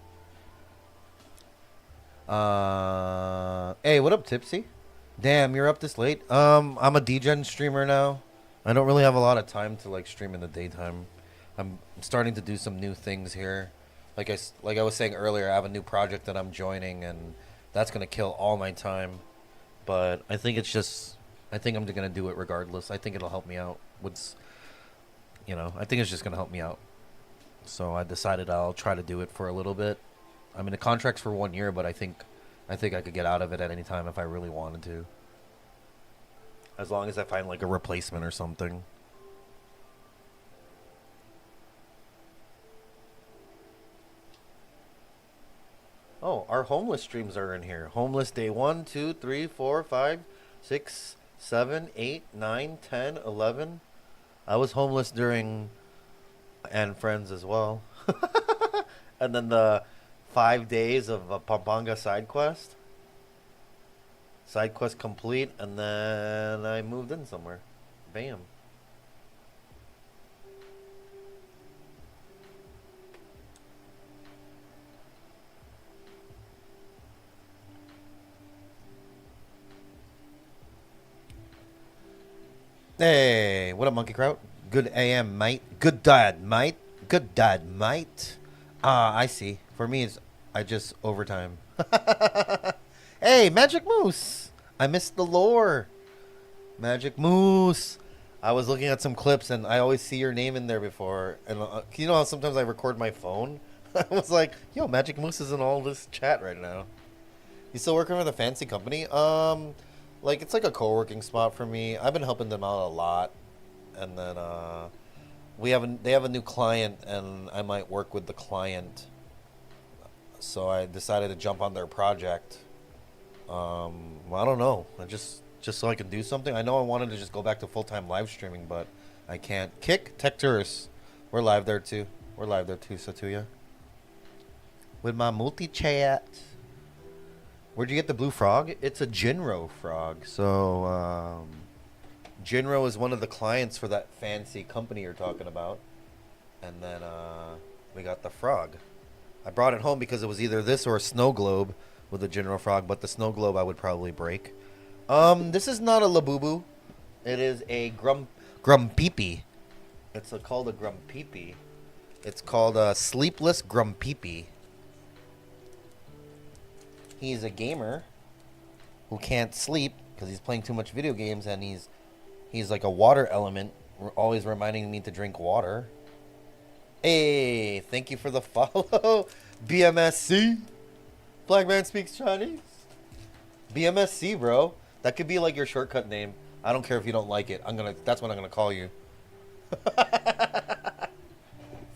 Hey, what up, Tipsy? Damn, you're up this late. I'm a DGen streamer now. I don't really have a lot of time to like stream in the daytime. I'm starting to do some new things here. Like I was saying earlier, I have a new project that I'm joining, and that's gonna kill all my time. But I think I think I'm gonna do it regardless. I think it'll help me out. I think it's just gonna help me out. So I decided I'll try to do it for a little bit. I mean, the contract's for 1 year, but I think I could get out of it at any time if I really wanted to. As long as I find like a replacement or something. Oh, our homeless streams are in here. Homeless day 1, 2, 3, 4, 5, 6, 7, 8, 9, 10, 11. I was homeless during and Friends as well. And then the 5 days of a Pampanga side quest. Side quest complete, and then I moved in somewhere. Bam. Hey, what up, Monkey Kraut? Good AM, mate. Good dad, mate. Good dad, mate. I see. For me, I just overtime. Hey, Magic Moose. I missed the lore. Magic Moose. I was looking at some clips, and I always see your name in there before. And you know how sometimes I record my phone? I was like, yo, Magic Moose is in all this chat right now. You still working with a fancy company? Like, it's like a co-working spot for me. I've been helping them out a lot. And then, they have a new client, and I might work with the client. So I decided to jump on their project. Well, I don't know. Just so I can do something. I know I wanted to just go back to full-time live streaming, but I can't. Kick Tech Tourists. We're live there too. Satuya. With my multi-chat. Where'd you get the blue frog? It's a Jinro frog. So, Jinro is one of the clients for that fancy company you're talking about. And then, we got the frog. I brought it home because it was either this or a snow globe with a Jinro frog, but the snow globe I would probably break. This is not a Labubu. It is a Grumpeepee. It's called a Grumpeepee. It's called a Sleepless Grumpeepee. He's a gamer who can't sleep because he's playing too much video games, and he's like a water element, always reminding me to drink water. Hey, thank you for the follow. BMSC. Black man speaks Chinese. BMSC, bro. That could be like your shortcut name. I don't care if you don't like it. That's what I'm gonna call you.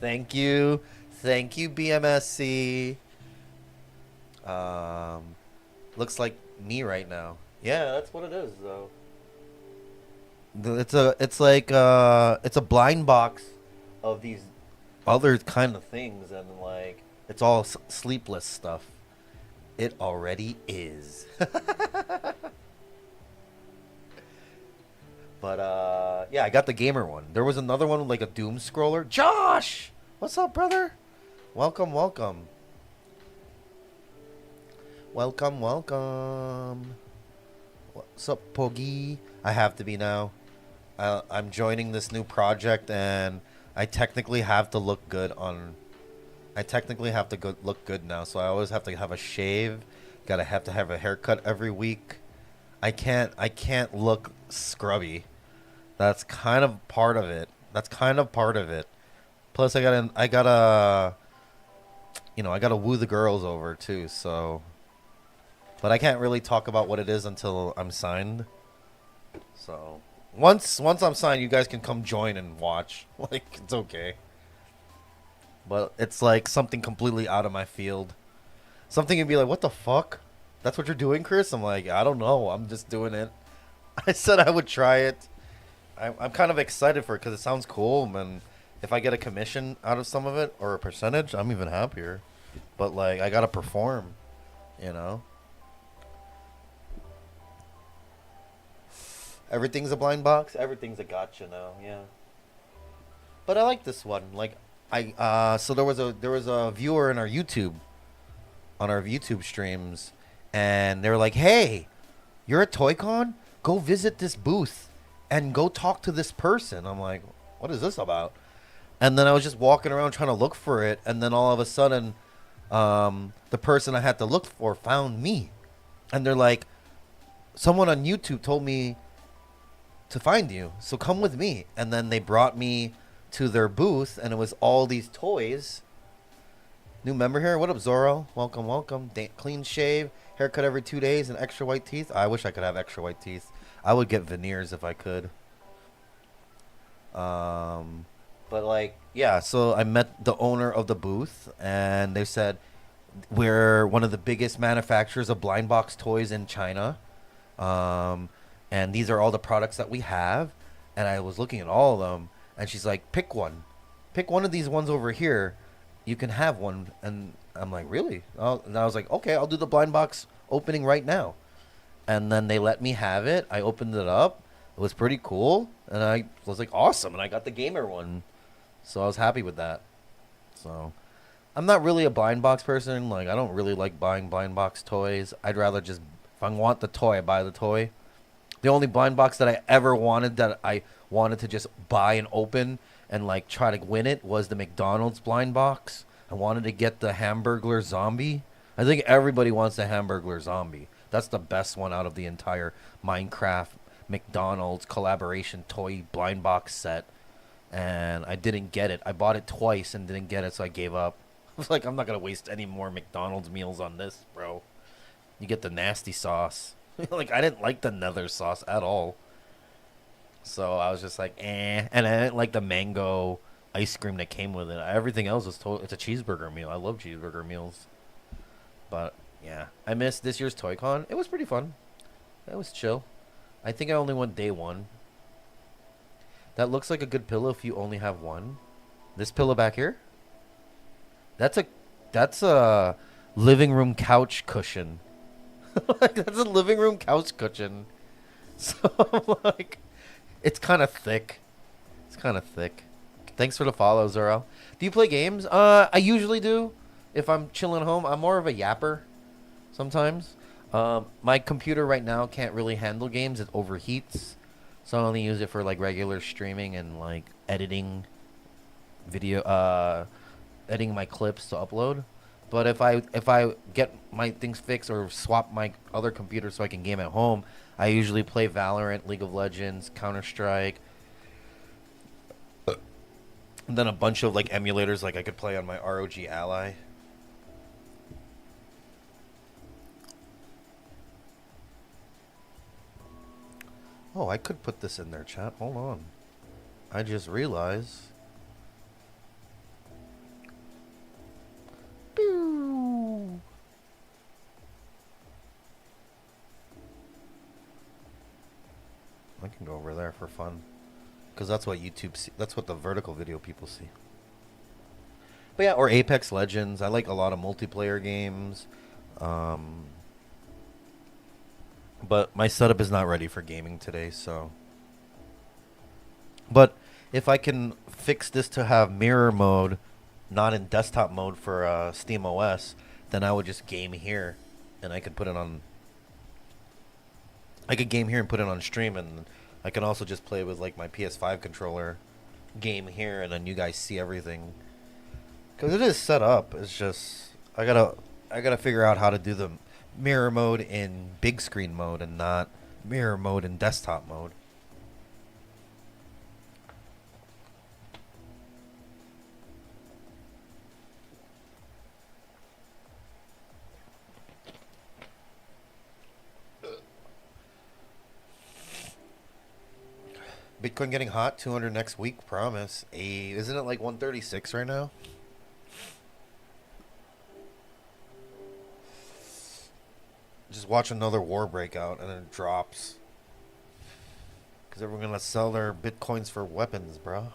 Thank you, BMSC. Looks like me right now. Yeah, that's what it is, though. It's a blind box of these other kind of things, and like it's all sleepless stuff. It already is. But yeah, I got the gamer one. There was another one with like a doom scroller. Josh, what's up, brother? Welcome. Welcome. What's up, Poggy? I have to be now. I'm joining this new project, and I technically have to look good look good now. So I always have to have a shave, Gotta have to have a haircut every week. I can't look scrubby. That's kind of part of it. That's kind of part of it. Plus, I gotta woo the girls over too. So, but I can't really talk about what it is until I'm signed. So, once I'm signed, you guys can come join and watch. Like, it's okay. But it's like something completely out of my field. Something you'd be like, what the fuck? That's what you're doing, Chris? I'm like, I don't know. I'm just doing it. I said I would try it. I'm kind of excited for it because it sounds cool. And if I get a commission out of some of it or a percentage, I'm even happier. But, like, I got to perform, you know? Everything's a blind box? Everything's a gotcha now, yeah. But I like this one. Like, so there was a viewer in our YouTube, on our YouTube streams, and they were like, hey, you're at ToyCon? Go visit this booth and go talk to this person. I'm like, what is this about? And then I was just walking around trying to look for it, and then all of a sudden, the person I had to look for found me. And they're like, someone on YouTube told me to find you, so come with me. And then they brought me to their booth, and it was all these toys. New member here. What up, Zorro? Welcome, welcome. Clean shave, haircut every 2 days, and extra white teeth. I wish I could have extra white teeth. I would get veneers if I could. But like, yeah, so I met the owner of the booth, and they said we're one of the biggest manufacturers of blind box toys in China. And these are all the products that we have. And I was looking at all of them, and she's like, pick one. Pick one of these ones over here. You can have one. And I'm like, really? And I was like, okay, I'll do the blind box opening right now. And then they let me have it. I opened it up. It was pretty cool. And I was like, awesome. And I got the gamer one. So I was happy with that. So I'm not really a blind box person. Like, I don't really like buying blind box toys. I'd rather just, if I want the toy, I buy the toy. The only blind box that I ever wanted, that I wanted to just buy and open and like try to win it, was the McDonald's blind box. I wanted to get the Hamburglar Zombie. I think everybody wants the Hamburglar Zombie. That's the best one out of the entire Minecraft McDonald's collaboration toy blind box set. And I didn't get it. I bought it twice and didn't get it, so I gave up. I was like, I'm not going to waste any more McDonald's meals on this, bro. You get the nasty sauce. Like, I didn't like the nether sauce at all. So I was just like, eh. And I didn't like the mango ice cream that came with it. Everything else was it's a cheeseburger meal. I love cheeseburger meals. But, yeah. I missed this year's ToyCon. It was pretty fun. It was chill. I think I only went day one. That looks like a good pillow if you only have one. This pillow back here? That's a living room couch cushion. Like, that's a living room couch cushion. So, like, it's kind of thick. It's kind of thick. Thanks for the follow, Zoro. Do you play games? I usually do. If I'm chilling home, I'm more of a yapper sometimes. My computer right now can't really handle games. It overheats. So I only use it for, like, regular streaming and, like, editing video, editing my clips to upload. But if I get my things fixed or swap my other computer so I can game at home, I usually play Valorant, League of Legends, Counter-Strike, and then a bunch of like emulators like I could play on my ROG Ally. Oh, I could put this in there, chat. Hold on. I just realized. Pew. I can go over there for fun. Because that's what YouTube see. That's what the vertical video people see. But yeah, or Apex Legends. I like a lot of multiplayer games. But my setup is not ready for gaming today, so. But if I can fix this to have mirror mode, not in desktop mode for SteamOS, then I would just game here, and I could put it on. I could game here and put it on stream, and I can also just play with like my PS5 controller, game here, and then you guys see everything. Cause it is set up. It's just I gotta figure out how to do the mirror mode in big screen mode and not mirror mode in desktop mode. Bitcoin getting hot, 200 next week, promise. Isn't it like 136 right now? Just watch another war break out and then it drops. Because everyone's going to sell their Bitcoins for weapons, bro.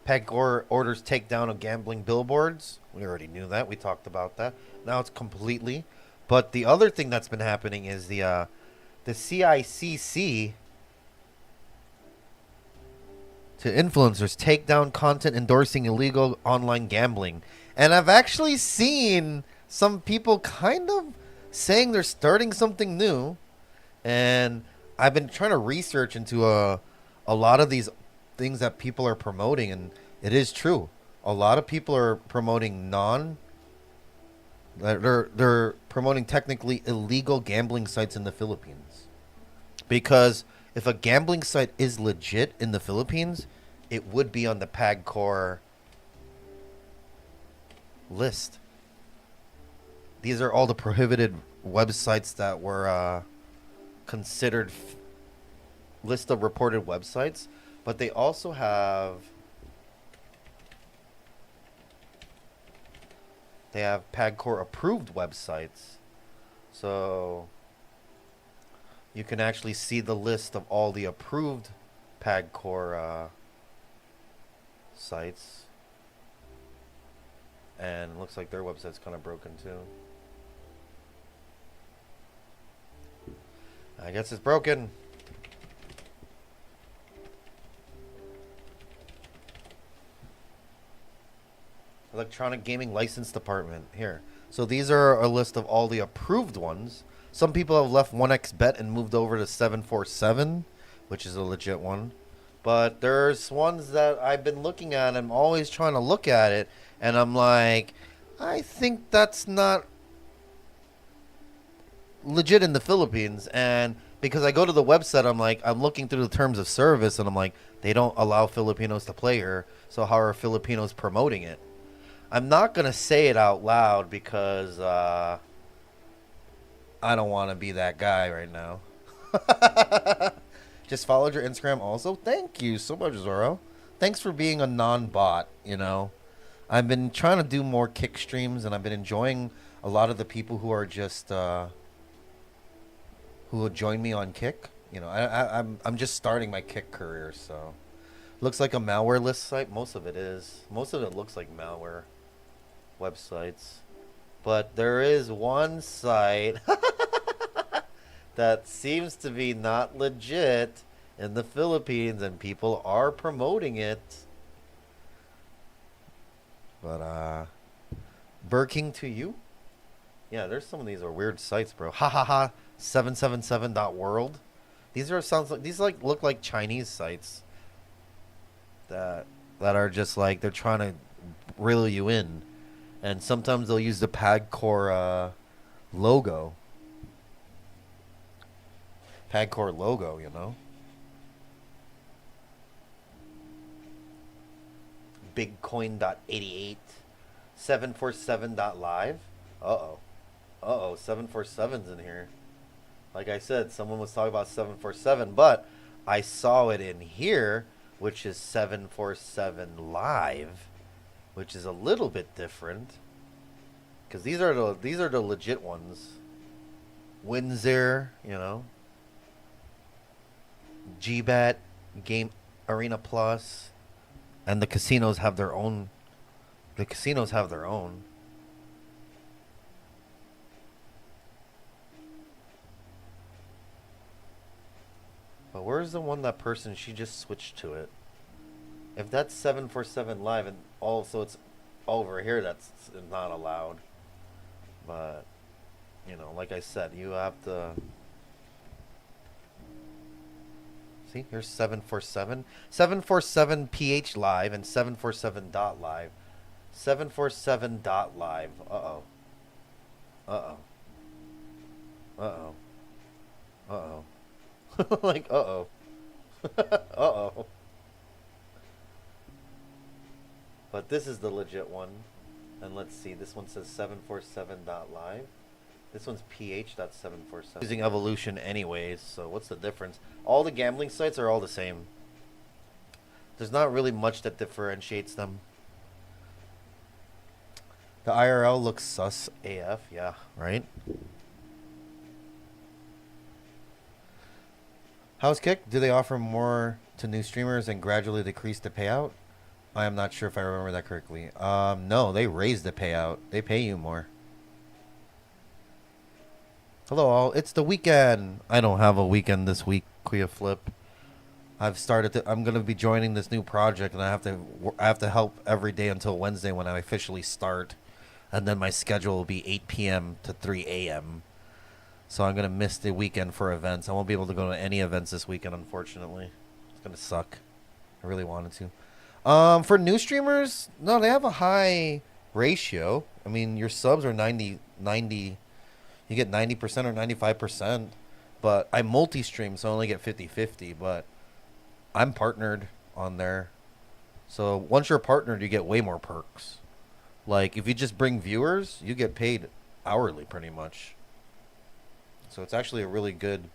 Pagcor orders takedown of gambling billboards. We already knew that. We talked about that. Now it's completely. But the other thing that's been happening is the CICC to influencers take down content endorsing illegal online gambling. And I've actually seen some people kind of saying they're starting something new. And I've been trying to research into a lot of these things that people are promoting, and it is true. A lot of people are promoting they're promoting technically illegal gambling sites in the Philippines. Because if a gambling site is legit in the Philippines, it would be on the Pagcor list. These are all the prohibited websites that were considered list of reported websites, but they also have Pagcor approved websites. So you can actually see the list of all the approved Pagcor sites. And it looks like their website's kind of broken too. I guess it's broken. Electronic Gaming License Department. Here. So these are a list of all the approved ones. Some people have left 1xBet and moved over to 747, which is a legit one. But there's ones that I've been looking at. I'm always trying to look at it. And I'm like, I think that's not legit in the Philippines. And because I go to the website, I'm like, I'm looking through the terms of service. And I'm like, they don't allow Filipinos to play here. So how are Filipinos promoting it? I'm not going to say it out loud because I don't want to be that guy right now. Just followed your Instagram also. Thank you so much, Zoro. Thanks for being a non-bot, you know. I've been trying to do more Kick streams, and I've been enjoying a lot of the people who are just who will join me on Kick. You know, I'm just starting my Kick career, so looks like a malware list site. Most of it is. Most of it looks like malware websites, but there is one site that seems to be not legit in the Philippines, and people are promoting it. But Burking to you? Yeah, there's some of these are weird sites, bro. Ha ha ha 777.world. These look like Chinese sites that are just like they're trying to reel you in. And sometimes they'll use the Pagcor logo. Pagcor logo, you know. Bigcoin.88. 747.live. Uh-oh. Uh-oh, 747's in here. Like I said, someone was talking about 747, but I saw it in here, which is 747 Live, which is a little bit different. Because these are the legit ones. Windsor, you know. GBet, Game Arena Plus, and the casinos have their own. The casinos have their own. But where's the one that person, she just switched to it? If that's 747 Live and also it's over here, that's not allowed. But, you know, like I said, you have to... See, here's 747. 747 PH Live and 747.live. 747.live. Uh-oh. Uh-oh. Uh-oh. Uh-oh. Like, uh-oh. Uh-oh. But this is the legit one. And let's see. This one says 747.live. This one's ph.747. Using Evolution anyways, so what's the difference? All the gambling sites are all the same. There's not really much that differentiates them. The IRL looks sus AF, yeah, right? How's Kick? Do they offer more to new streamers and gradually decrease the payout? I am not sure if I remember that correctly. No, they raise the payout. They pay you more. Hello all, it's the weekend. I don't have a weekend this week, Quia Flip. I'm gonna be joining this new project, and I have to help every day until Wednesday when I officially start, and then my schedule will be 8 p.m. to 3 a.m. So I'm gonna miss the weekend for events. I won't be able to go to any events this weekend, unfortunately. It's gonna suck. I really wanted to. For new streamers, no, they have a high ratio. I mean, your subs are 90. You get 90% or 95%, but I multi-stream, so I only get 50-50, but I'm partnered on there. So once you're partnered, you get way more perks. Like, if you just bring viewers, you get paid hourly pretty much. So it's actually a really good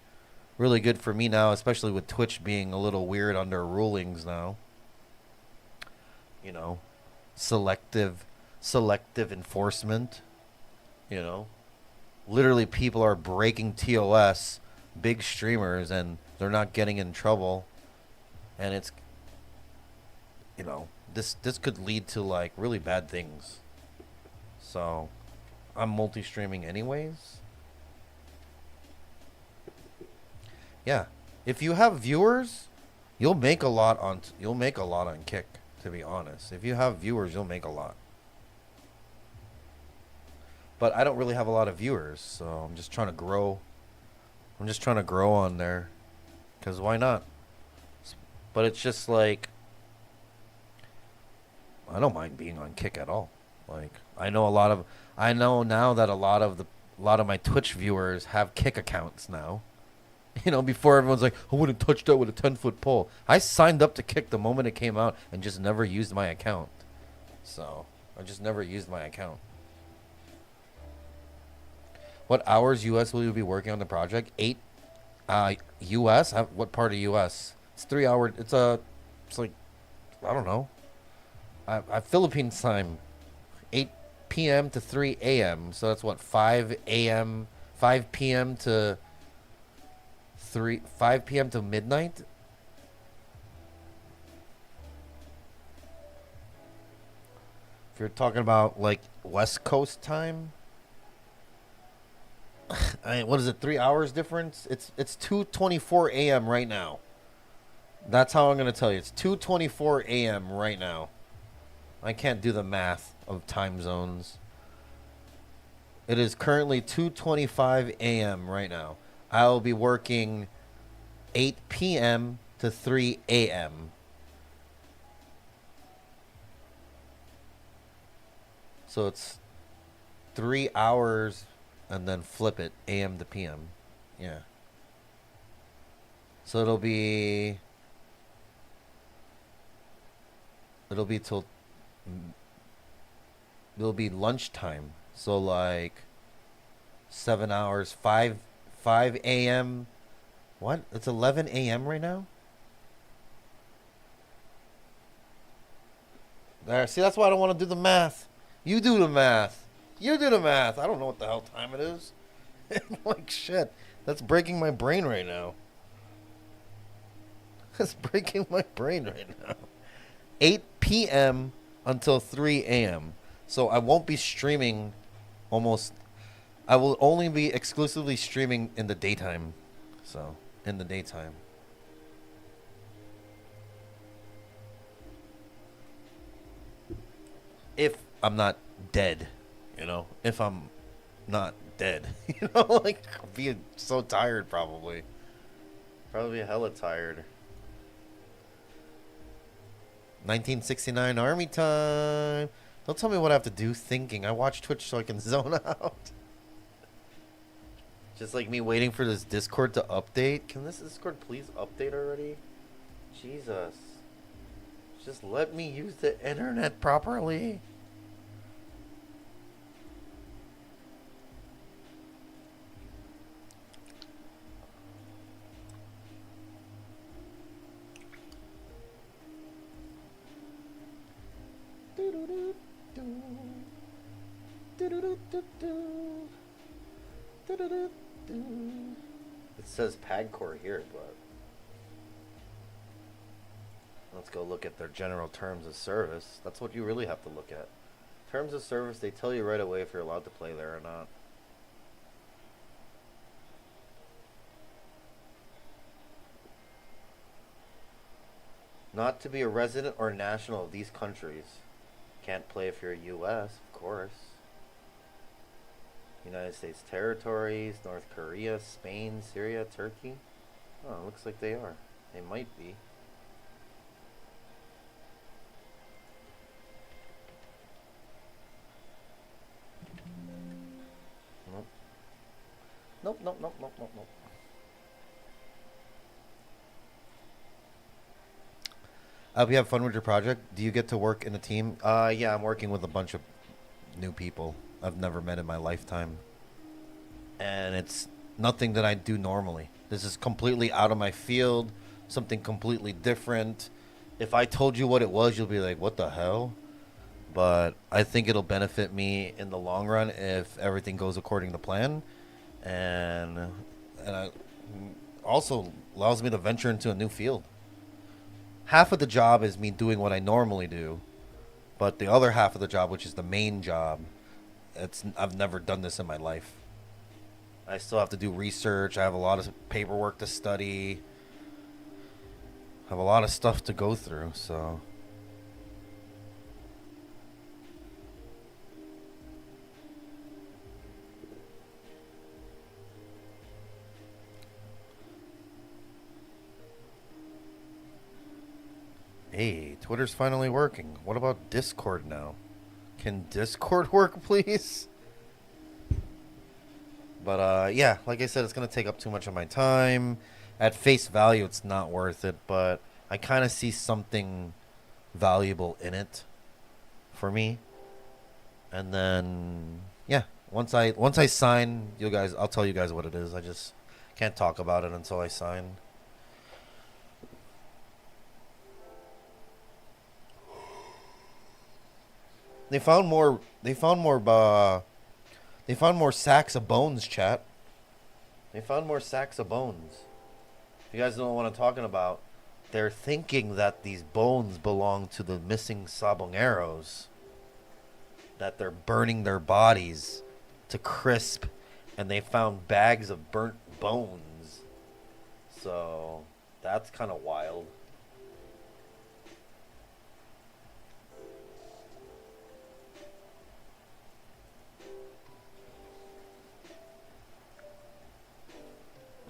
for me now, especially with Twitch being a little weird under rulings now. You know, selective enforcement, you know. Literally, people are breaking TOS, big streamers, and they're not getting in trouble. And it's, you know, this could lead to, like, really bad things. So, I'm multi-streaming anyways. Yeah. If you have viewers, you'll make a lot on Kick, to be honest. If you have viewers, you'll make a lot. But I don't really have a lot of viewers, so I'm just trying to grow. I'm just trying to grow on there, because why not? But it's just like, I don't mind being on Kick at all. Like, I know now that a lot of my Twitch viewers have Kick accounts now. You know, before everyone's like, I wouldn't touch that with a 10-foot pole. I signed up to Kick the moment it came out and just never used my account. So, I just never used my account. What hours US will you be working on the project? 8 US? What part of US? It's 3 hour. It's like, I don't know. Philippines time. 8 p.m. to 3 a.m. So that's what, 5 a.m. 5 p.m. to 5 p.m. to midnight? If you're talking about like West Coast time, what is it? 3 hours difference? It's 2:24 a.m. right now. That's how I'm gonna tell you. It's 2:24 a.m. right now. I can't do the math of time zones. It is currently 2:25 a.m. right now. I'll be working 8 p.m. to 3 a.m. So it's 3 hours and then flip it a.m. to p.m. Yeah. So it'll be lunchtime. So like 7 hours, 5 a.m. What? It's 11 a.m. right now? There, see, that's why I don't want to do the math. You do the math. You do the math. I don't know what the hell time it is. Like, shit. That's breaking my brain right now. That's breaking my brain right now. 8 p.m. until 3 a.m. So I won't be streaming I will only be exclusively streaming in the daytime. So, in the daytime. If I'm not dead, you know? If I'm not dead. You know, like, I'll be so tired probably. Probably hella tired. 1969 Army time. Don't tell me what I have to do thinking. I watch Twitch so I can zone out. Just like me waiting for this Discord to update. Can this Discord please update already? Jesus. Just let me use the internet properly. It says Pagcor here, but let's go look at their general terms of service. That's what you really have to look at. Terms of service, they tell you right away if you're allowed to play there or not. Not to be a resident or national of these countries. Can't play if you're a U.S., of course. United States territories, North Korea, Spain, Syria, Turkey. Oh, looks like they are. They might be. Nope. Nope, nope, nope, nope, nope, nope. Hope you have fun with your project. Do you get to work in a team? Yeah, I'm working with a bunch of new people I've never met in my lifetime. And it's nothing that I do normally. This is completely out of my field, something completely different. If I told you what it was, you'll be like, what the hell? But I think it'll benefit me in the long run if everything goes according to plan. And I also allows me to venture into a new field. Half of the job is me doing what I normally do, but the other half of the job, which is the main job, I've never done this in my life. I still have to do research. I have a lot of paperwork to study. I have a lot of stuff to go through, so. Hey, Twitter's finally working. What about Discord now? Can Discord work, please? But, yeah, like I said, it's going to take up too much of my time. At face value, it's not worth it, but I kind of see something valuable in it for me. And then, yeah, once I sign, I'll tell you guys what it is. I just can't talk about it until I sign. They found more sacks of bones, chat. They found more sacks of bones. If you guys don't know what I'm talking about, they're thinking that these bones belong to the missing Sabongeros. That they're burning their bodies to crisp, and they found bags of burnt bones. So, that's kind of wild.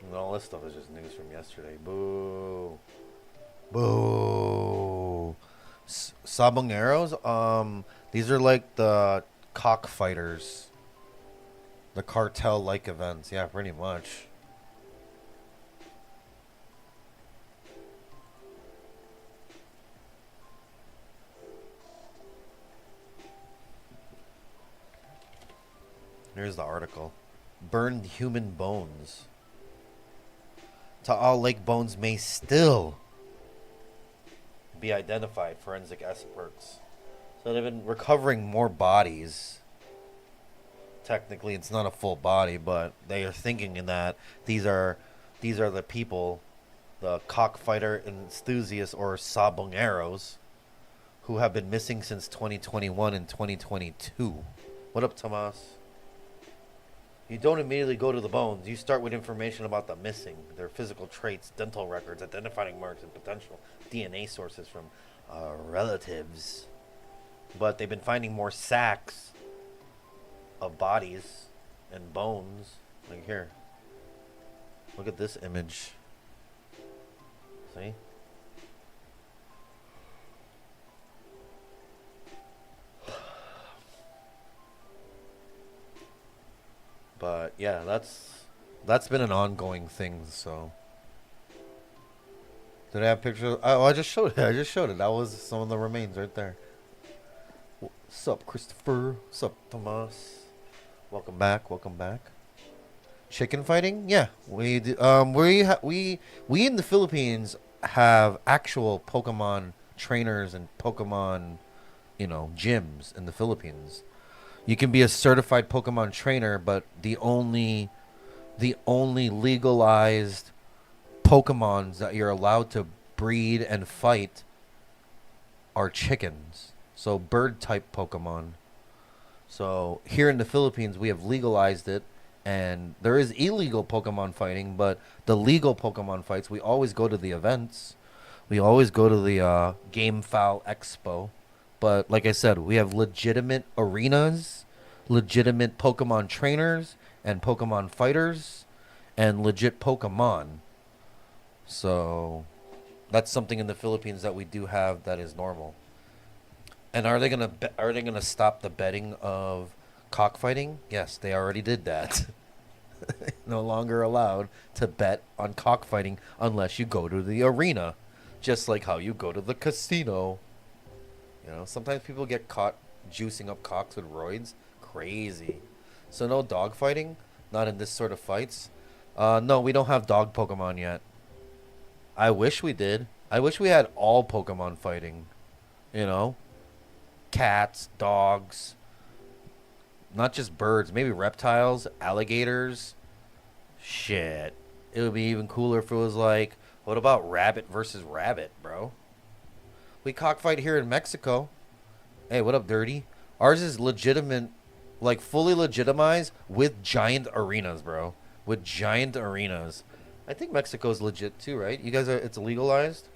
And all this stuff is just news from yesterday. Boo. Boo. Sabongeros? These are like the cockfighters. The cartel-like events. Yeah, pretty much. Here's the article. Burned human bones. Taal Lake bones may still be identified, forensic experts. So they've been recovering more bodies. Technically, it's not a full body, but they are thinking in that these are the people, the cockfighter enthusiasts or Sabongeros, who have been missing since 2021 and 2022. What up, Tomas? You don't immediately go to the bones. You start with information about the missing, their physical traits, dental records, identifying marks, and potential DNA sources from relatives. But they've been finding more sacks of bodies and bones. Like here. Look at this image. See? But yeah, that's That's been an ongoing thing. So, did I have pictures? Oh, I just showed it. I just showed it. That was some of the remains right there. What's up, Christopher? What's up, Tomas? Welcome back. Welcome back. Chicken fighting? Yeah, we in the Philippines have actual Pokemon trainers and Pokemon, gyms in the Philippines. You can be a certified Pokemon trainer, but the only legalized Pokemons that you're allowed to breed and fight are chickens. So bird type Pokemon. So here in the Philippines, we have legalized it, and there is illegal Pokemon fighting, but the legal Pokemon fights, we always go to the events. We always go to the Game Foul Expo. But like I said, we have legitimate arenas, legitimate Pokemon trainers, and Pokemon fighters, and legit Pokemon. So that's something in the Philippines that we do have that is normal. And are they gonna stop the betting of cockfighting? Yes, they already did that. No longer allowed to bet on cockfighting unless you go to the arena, just like how you go to the casino. Sometimes people get caught juicing up cocks with roids. Crazy. So no dog fighting, not in this sort of fights. No, we don't have dog Pokemon yet. I wish we did. I wish we had all Pokemon fighting. Cats, dogs, not just birds, maybe reptiles, alligators. Shit. It would be even cooler if it was like, what about rabbit versus rabbit, bro? We cockfight here in Mexico. Hey, what up, Dirty? Ours is legitimate, like fully legitimized with giant arenas, bro. With giant arenas. I think Mexico's legit too, right? You guys it's legalized?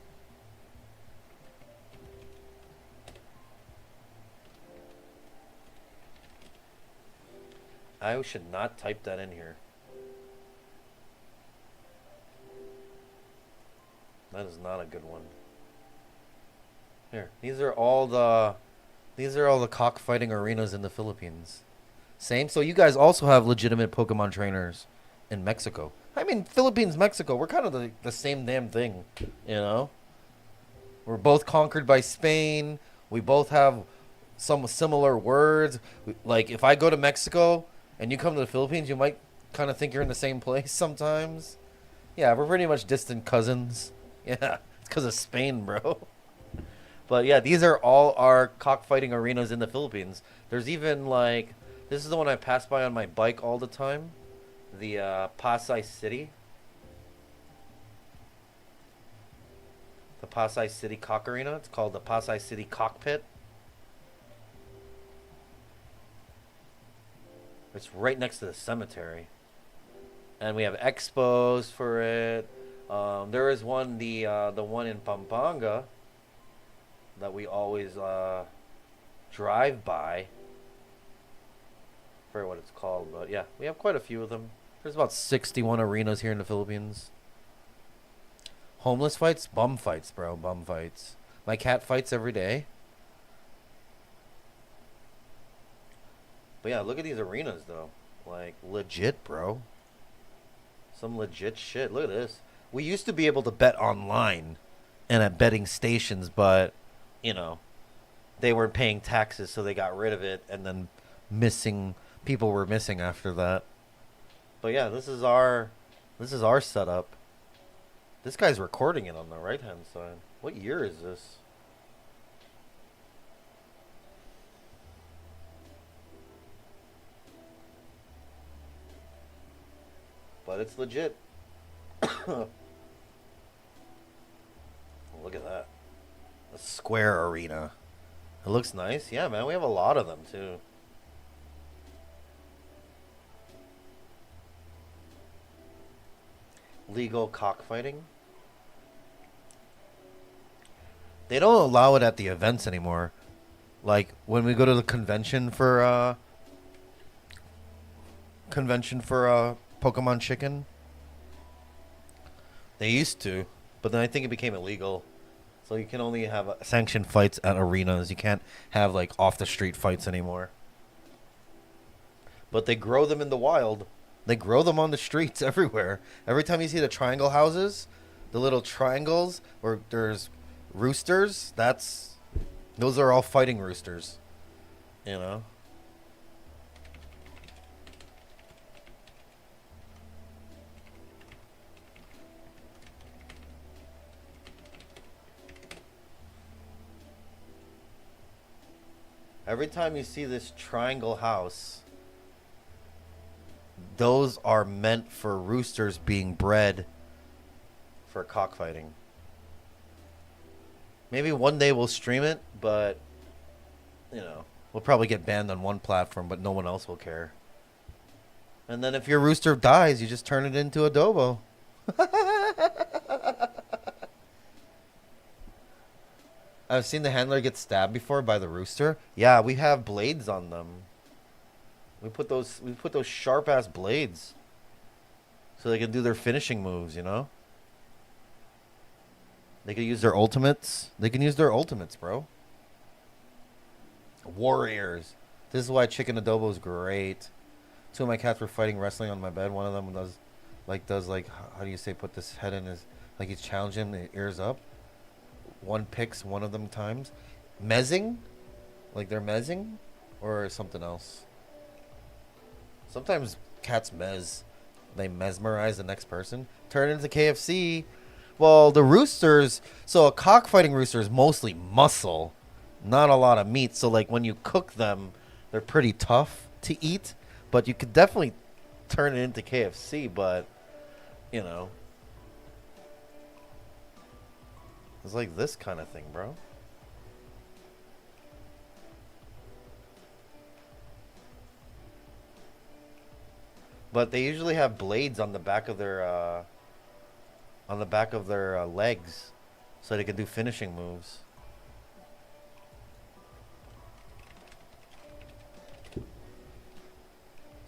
I should not type that in here. That is not a good one. Here, these are all the cockfighting arenas in the Philippines. Same. So you guys also have legitimate Pokemon trainers in Mexico. I mean, Philippines, Mexico, we're kind of the same damn thing, We're both conquered by Spain. We both have some similar words. Like, if I go to Mexico and you come to the Philippines, you might kind of think you're in the same place sometimes. Yeah, we're pretty much distant cousins. Yeah, it's because of Spain, bro. But yeah, these are all our cockfighting arenas in the Philippines. There's even like, this is the one I pass by on my bike all the time. The Pasay City. The Pasay City Cock Arena. It's called the Pasay City Cockpit. It's right next to the cemetery. And we have expos for it. There is one, the one in Pampanga that we always drive by. I forget what it's called, but yeah, we have quite a few of them. There's about 61 arenas here in the Philippines. Homeless fights? Bum fights, bro. Bum fights. My cat fights every day. But yeah, look at these arenas, though. Like, legit, bro. Some legit shit. Look at this. We used to be able to bet online and at betting stations, but, they weren't paying taxes, so they got rid of it, and then people were missing after that. But yeah, this is our setup. This guy's recording it on the right-hand side. What year is this? But it's legit. Look at that. A square arena. It looks nice. Yeah, man, we have a lot of them, too. Legal cockfighting. They don't allow it at the events anymore. Like when we go to the convention for Pokemon Chicken. They used to, but then I think it became illegal. So you can only have sanctioned fights at arenas. You can't have like off the street fights anymore. But they grow them in the wild. They grow them on the streets everywhere. Every time you see the triangle houses, the little triangles where there's roosters, those are all fighting roosters. You know? Every time you see this triangle house, those are meant for roosters being bred for cockfighting. Maybe one day we'll stream it, but, you know, we'll probably get banned on one platform, but no one else will care. And then if your rooster dies, you just turn it into adobo. I've seen the handler get stabbed before by the rooster. Yeah, we have blades on them. We put those sharp ass blades so they can do their finishing moves, you know? They can use their ultimates. They can use their ultimates, bro. Warriors. This is why chicken adobo is great. Two of my cats were fighting wrestling on my bed. One of them does how do you say, put this head in his, like he's challenging him, the ears up. One picks one of them times. Mezzing? Like they're mezzing? Or something else. Sometimes cats they mesmerize the next person. Turn into KFC. Well, the roosters, so a cockfighting rooster is mostly muscle, not a lot of meat. So like when you cook them, they're pretty tough to eat. But you could definitely turn it into KFC, but, you know. It's like this kind of thing, bro. But they usually have blades on the back of their legs, so they can do finishing moves.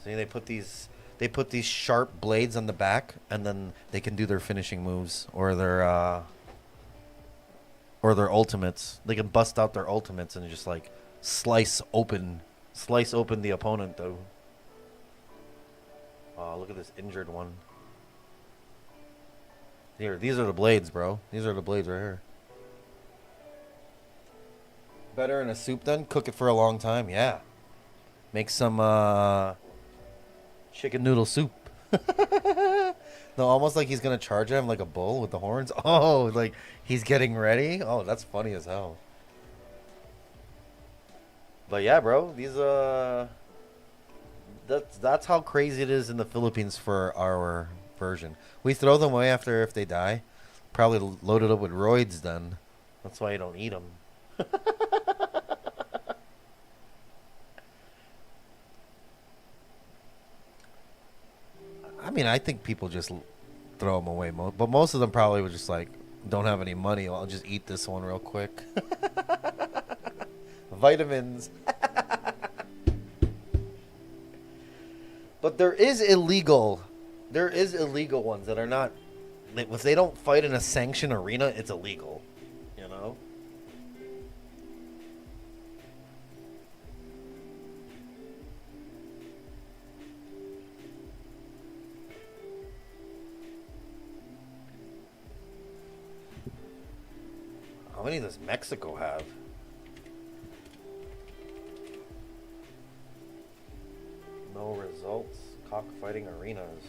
See, they put these sharp blades on the back, and then they can do their finishing moves or their ultimates. They can bust out their ultimates and just like slice open the opponent, though. Oh, look at this injured one. Here, these are the blades, bro. These are the blades right here. Better in a soup then? Cook it for a long time, yeah. Make some chicken noodle soup. No, almost like he's gonna charge him like a bull with the horns. Oh, like he's getting ready. Oh, that's funny as hell. But yeah, bro, these that's how crazy it is in the Philippines for our version. We throw them away after if they die. Probably loaded up with roids then. That's why you don't eat them. I mean, I think people just throw them away. But most of them probably were just like, don't have any money. I'll just eat this one real quick. Vitamins. But there is illegal ones that are not. If they don't fight in a sanctioned arena, it's illegal. You know? How many does Mexico have? No results. Cockfighting arenas.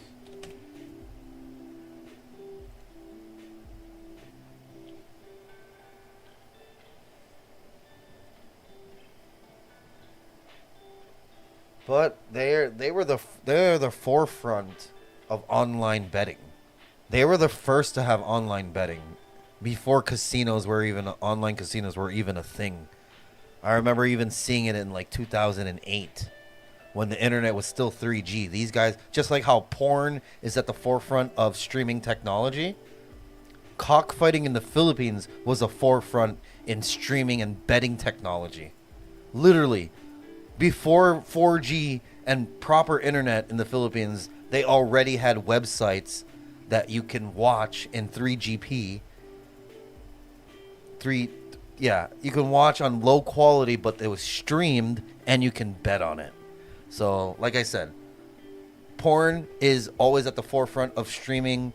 But they're the forefront of online betting. They were the first to have online betting before online casinos were even a thing. I remember even seeing it in like 2008 when the internet was still 3G. These guys, just like how porn is at the forefront of streaming technology, cockfighting in the Philippines was a forefront in streaming and betting technology. Literally, before 4G and proper internet in the Philippines, they already had websites that you can watch in 3GP. You can watch on low quality, but it was streamed and you can bet on it. So, like I said, porn is always at the forefront of streaming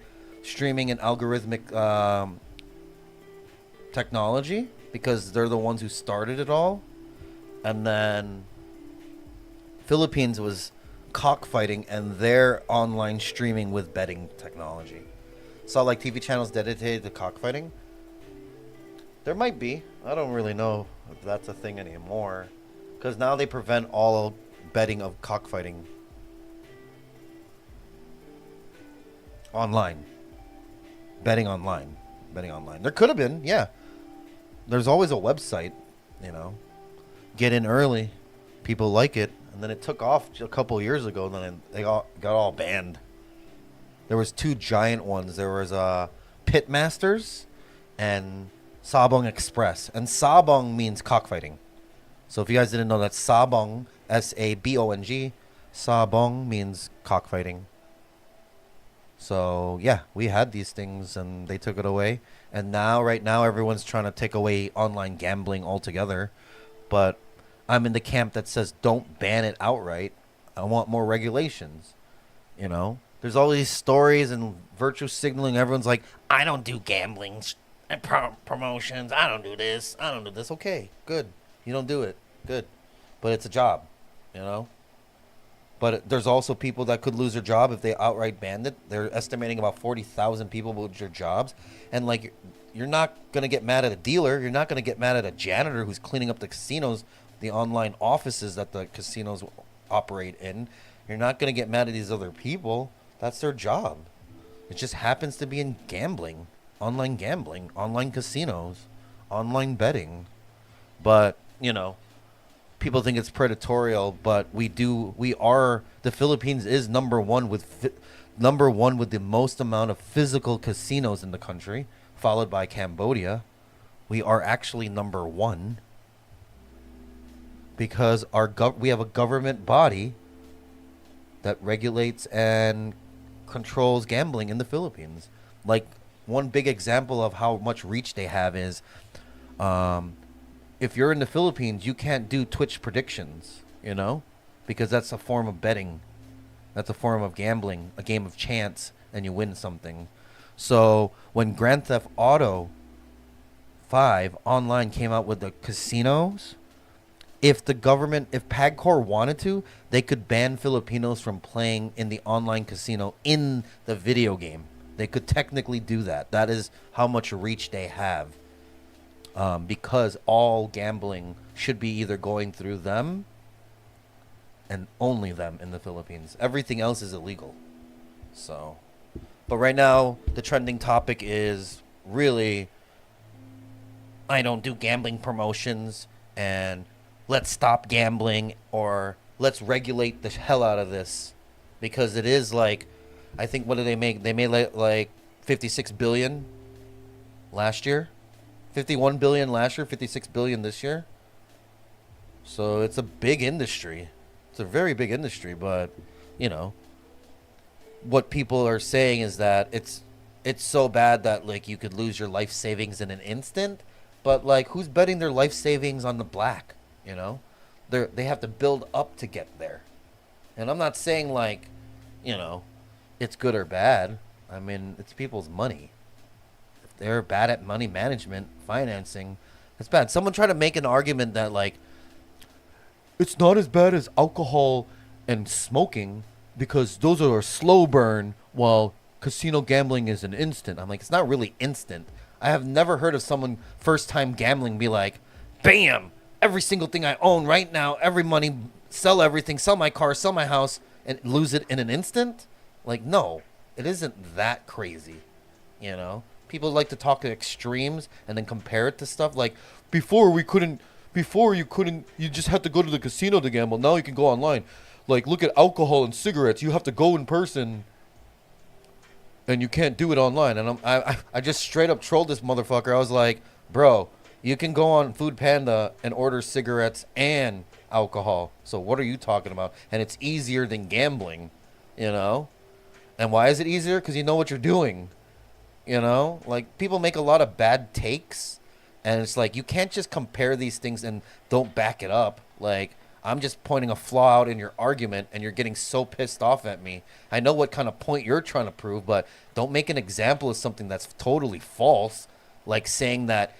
and algorithmic technology because they're the ones who started it all. And then Philippines was cockfighting and their online streaming with betting technology. Saw like TV channels dedicated to cockfighting. There might be. I don't really know if that's a thing anymore. Because now they prevent all betting of cockfighting online. Betting online. There could have been, yeah. There's always a website, you know. Get in early. People like it. And then it took off a couple years ago. And then they got all banned. There was 2 giant ones. There was Pitmasters and Sabong Express. And Sabong means cockfighting. So if you guys didn't know, that's Sabong, S-A-B-O-N-G. Sabong means cockfighting. So yeah, we had these things and they took it away. And now, right now, everyone's trying to take away online gambling altogether. But I'm in the camp that says don't ban it outright. I want more regulations, you know? There's all these stories and virtue signaling. Everyone's like, I don't do gambling and promotions. I don't do this. I don't do this. Okay, good. You don't do it. Good. But it's a job, you know? But there's also people that could lose their job if they outright banned it. They're estimating about 40,000 people will lose their jobs. And, like, you're not going to get mad at a dealer. You're not going to get mad at a janitor who's cleaning up the casinos, the online offices that the casinos operate in. You're not going to get mad at these other people. That's their job. It just happens to be in gambling, online casinos, online betting. But, you know, people think it's predatorial, but the Philippines is number one with the most amount of physical casinos in the country, followed by Cambodia. We are actually number 1 because we have a government body that regulates and controls gambling in the Philippines. Like, one big example of how much reach they have is if you're in the Philippines, you can't do Twitch predictions, you know, because that's a form of betting. That's a form of gambling, a game of chance, and you win something. So when Grand Theft Auto 5 online came out with the casinos, if PAGCOR wanted to, they could ban Filipinos from playing in the online casino in the video game. They could technically do that. That is how much reach they have. Because all gambling should be either going through them and only them in the Philippines. Everything else is illegal. So, but right now, the trending topic is really, I don't do gambling promotions, and let's stop gambling, or let's regulate the hell out of this. Because it is like, I think, what did they make? They made like 56 billion last year. 51 billion last year, 56 billion this year. So it's a big industry. It's a very big industry, but, you know, what people are saying is that it's so bad that, like, you could lose your life savings in an instant, but, like, who's betting their life savings on the black, you know? They have to build up to get there. And I'm not saying, like, you know, it's good or bad. I mean, it's people's money. They're bad at money management, financing. It's bad. Someone tried to make an argument that, like, it's not as bad as alcohol and smoking because those are a slow burn while casino gambling is an instant. I'm like, it's not really instant. I have never heard of someone first time gambling be like, bam, every single thing I own right now, every money, sell everything, sell my car, sell my house, and lose it in an instant. Like, no, it isn't that crazy, you know? People like to talk to extremes and then compare it to stuff like before you couldn't, you just had to go to the casino to gamble. Now you can go online. Like, look at alcohol and cigarettes. You have to go in person and you can't do it online. And I just straight up trolled this motherfucker. I was like, bro, you can go on Food Panda and order cigarettes and alcohol. So what are you talking about? And it's easier than gambling, you know? And why is it easier? Because you know what you're doing. You know, like, people make a lot of bad takes, and it's like, you can't just compare these things and don't back it up. Like, I'm just pointing a flaw out in your argument, and you're getting so pissed off at me. I know what kind of point you're trying to prove, but don't make an example of something that's totally false, like saying that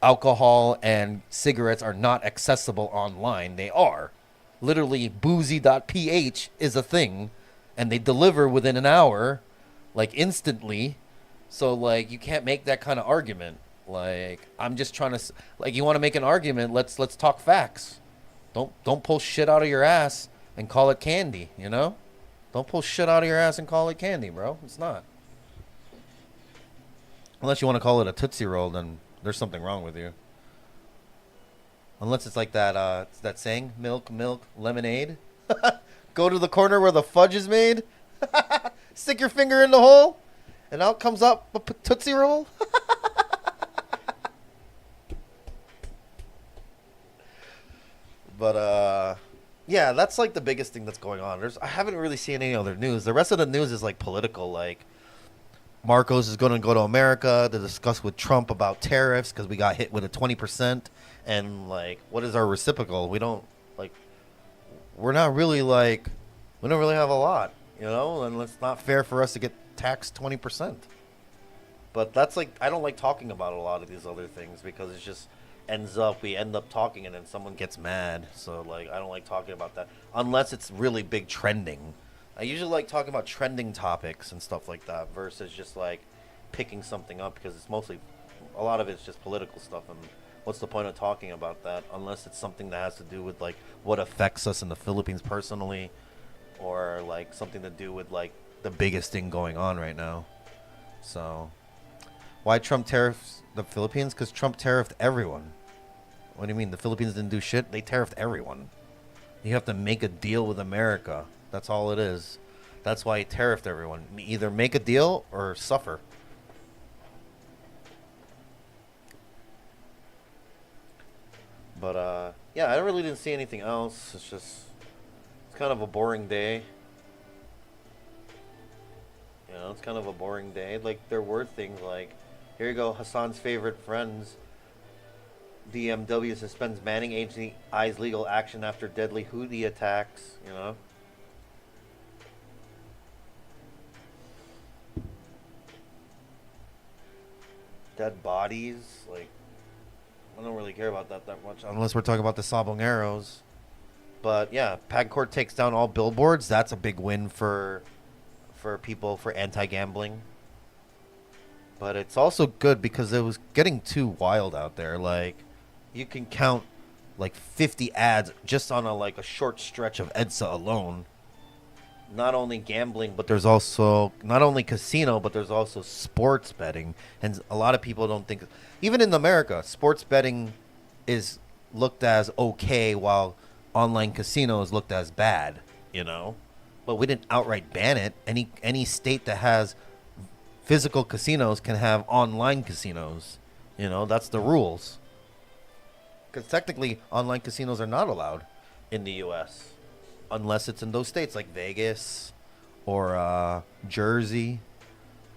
alcohol and cigarettes are not accessible online. They are. Literally, boozy.ph is a thing, and they deliver within an hour, like instantly. So, like, you can't make that kind of argument. Like, I'm just trying to, like, you want to make an argument? Let's talk facts. Don't pull shit out of your ass and call it candy. You know? Don't pull shit out of your ass and call it candy, bro. It's not. Unless you want to call it a Tootsie Roll, then there's something wrong with you. Unless it's like that saying, milk, lemonade. Go to the corner where the fudge is made. Stick your finger in the hole, and out comes up a Tootsie Roll. But yeah, that's like the biggest thing that's going on. I haven't really seen any other news. The rest of the news is like political. Like Marcos is going to go to America to discuss with Trump about tariffs because we got hit with a 20%. And like, what is our reciprocal? We don't like. We're not really like. We don't really have a lot, you know, and it's not fair for us to get taxed 20%. But that's like, I don't like talking about a lot of these other things because it's just we end up talking and then someone gets mad. So like, I don't like talking about that unless it's really big trending. I usually like talking about trending topics and stuff like that versus just like picking something up because it's mostly, a lot of it's just political stuff, and what's the point of talking about that unless it's something that has to do with like what affects us in the Philippines personally, or like something to do with like the biggest thing going on right now. So why Trump tariffs the Philippines? Because Trump tariffed everyone. What do you mean? The Philippines didn't do shit? They tariffed everyone. You have to make a deal with America. That's all it is. That's why he tariffed everyone. Either make a deal or suffer. But yeah, I really didn't see anything else. It's kind of a boring day. You know, it's kind of a boring day. Like, there were things like, here you go, Hassan's favorite friends. DMW suspends Manning agency eyes legal action after deadly Houthi attacks, you know. Dead bodies, like, I don't really care about that much unless we're talking about the Sabongeros. But yeah, PAGCORT takes down all billboards. That's a big win for people, for anti-gambling. But it's also good because it was getting too wild out there. Like, you can count like 50 ads just on a short stretch of EDSA alone. Not only gambling, but there's also not only casino, but there's also sports betting. And a lot of people don't think, even in America, sports betting is looked as okay while online casino is looked as bad, you know. But we didn't outright ban it. Any state that has physical casinos can have online casinos. You know, that's the rules. Because technically, online casinos are not allowed in the U.S. unless it's in those states like Vegas or Jersey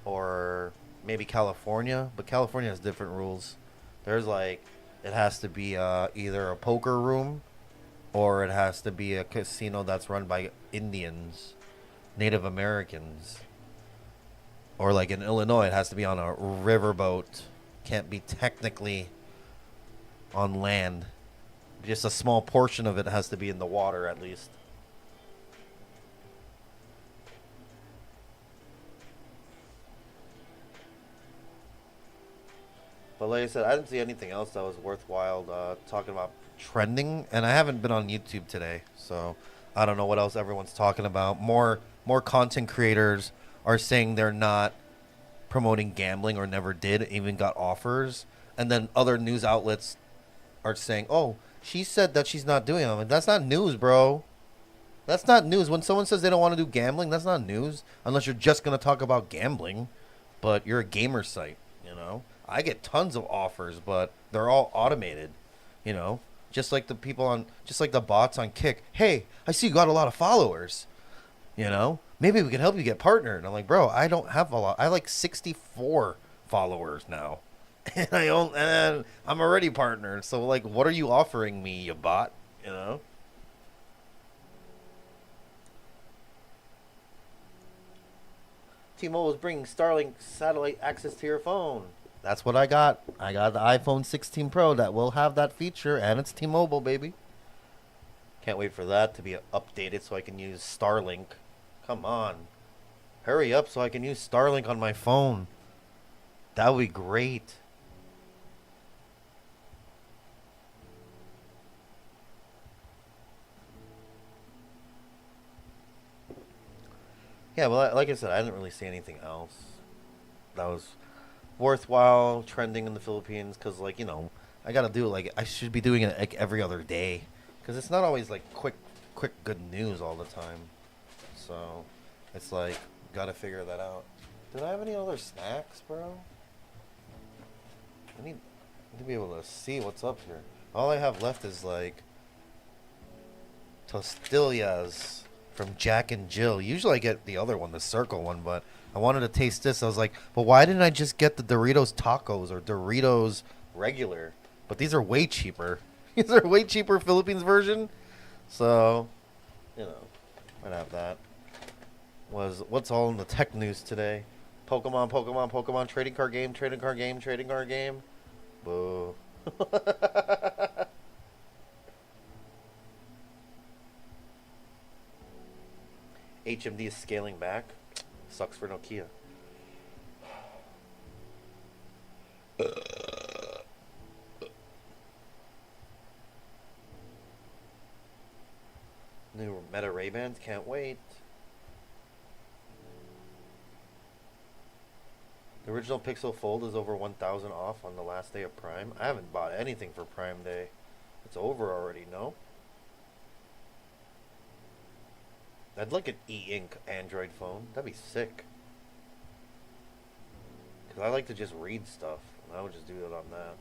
or maybe California. But California has different rules. There's like, it has to be either a poker room or it has to be a casino that's run by Indians, Native Americans. Or like in Illinois, it has to be on a riverboat. Can't be technically on land. Just a small portion of it has to be in the water at least. But like I said, I didn't see anything else that was worthwhile talking about trending. And I haven't been on YouTube today, so I don't know what else everyone's talking about. More content creators are saying they're not promoting gambling or never did, even got offers. And then other news outlets are saying, oh, she said that she's not doing it. I'm like, that's not news, bro. That's not news. When someone says they don't want to do gambling, that's not news. Unless you're just going to talk about gambling. But you're a gamer site, you know. I get tons of offers, but they're all automated, you know. Just like the bots on Kick. Hey, I see you got a lot of followers, you know. Maybe we can help you get partnered. I'm like, bro, I don't have a lot. I have like 64 followers now. And I'm already partnered. So like, what are you offering me, you bot? You know? T-Mobile is bringing Starlink satellite access to your phone. That's what I got. I got the iPhone 16 Pro that will have that feature, and it's T-Mobile, baby. Can't wait for that to be updated so I can use Starlink. Come on. Hurry up so I can use Starlink on my phone. That would be great. Yeah, well, like I said, I didn't really see anything else that was worthwhile trending in the Philippines because, like, you know, I gotta do it. Like, I should be doing it like every other day because it's not always like quick good news all the time. So it's like gotta figure that out. Did I have any other snacks, bro? I need to be able to see what's up here. All I have left is like Tostillas from Jack and Jill. Usually I get the other one, the circle one, but I wanted to taste this. I was like, but why didn't I just get the Doritos tacos or Doritos regular? But these are way cheaper. These are way cheaper Philippines version. So, you know, might have that. What's all in the tech news today? Pokemon, trading card game. Boo. HMD is scaling back. Sucks for Nokia. New Meta Ray-Bans, can't wait. The original Pixel Fold is over 1,000 off on the last day of Prime. I haven't bought anything for Prime Day. It's over already, no? I'd like an e-ink Android phone. That'd be sick. Because I like to just read stuff. And I would just do it on that.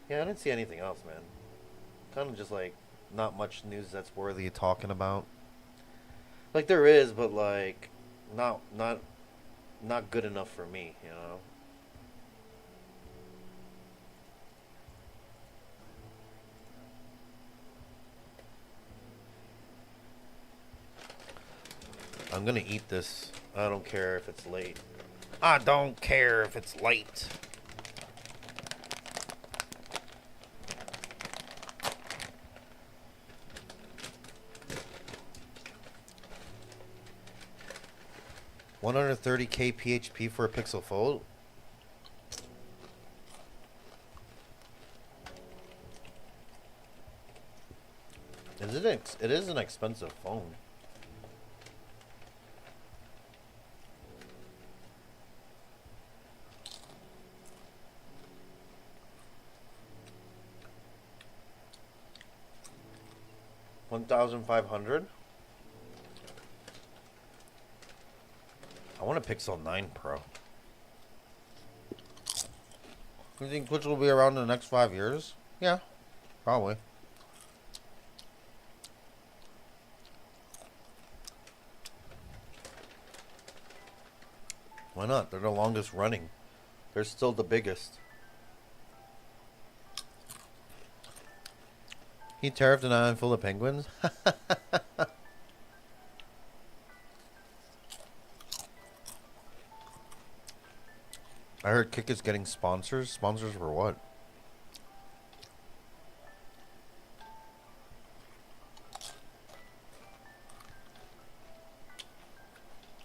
Yeah, I didn't see anything else, man. Kind of just like, not much news that's worthy of talking about. Like, there is, but like, not good enough for me, you know? I'm gonna eat this. I don't care if it's late. I don't care if it's late. $130K PHP for a Pixel Fold. It is an expensive phone. $1,500. I want a Pixel 9 Pro. You think which will be around in the next 5 years? Yeah, probably. Why not? They're the longest running. They're still the biggest. He tariffed an island full of penguins? I heard Kick is getting sponsors. Sponsors for what?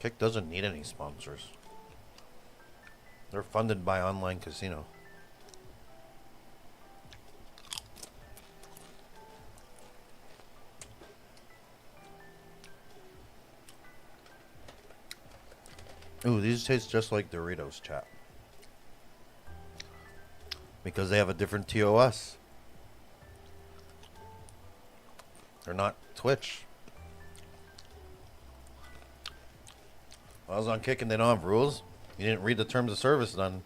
Kick doesn't need any sponsors. They're funded by online casino. Ooh, these taste just like Doritos, chat. Because they have a different TOS. They're not Twitch. I was on Kick and they don't have rules. You didn't read the terms of service then.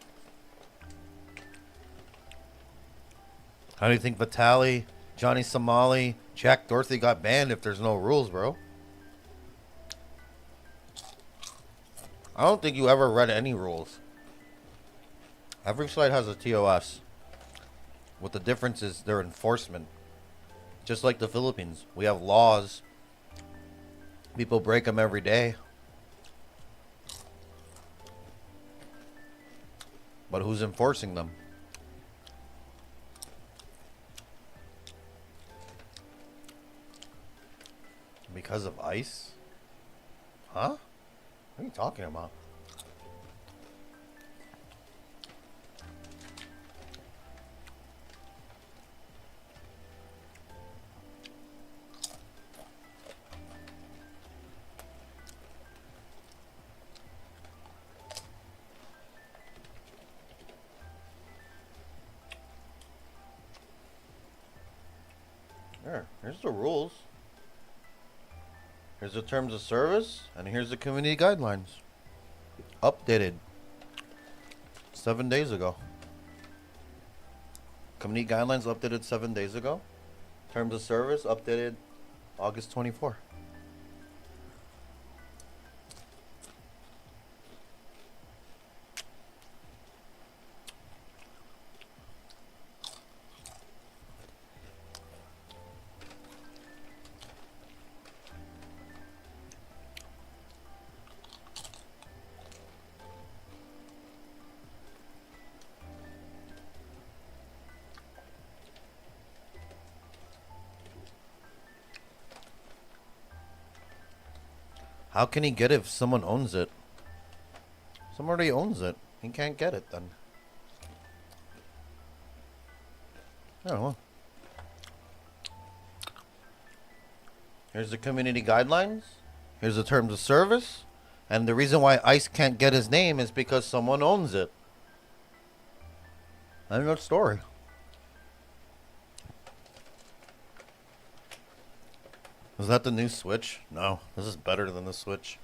How do you think Vitaly, Johnny Somali, Jack Dorsey got banned if there's no rules, bro? I don't think you ever read any rules. Every site has a TOS. What the difference is their enforcement. Just like the Philippines. We have laws. People break them every day. But who's enforcing them? Because of ice? Huh? What are you talking about? Here's the rules. Here's the terms of service, and here's the community guidelines. Updated 7 days ago. Community guidelines updated 7 days ago. Terms of service updated August 24. How can he get it if someone owns it? Someone already owns it. He can't get it then. I don't know. Here's the community guidelines. Here's the terms of service. And the reason why ICE can't get his name is because someone owns it. I don't know the story. Was that the new Switch? No, this is better than the Switch.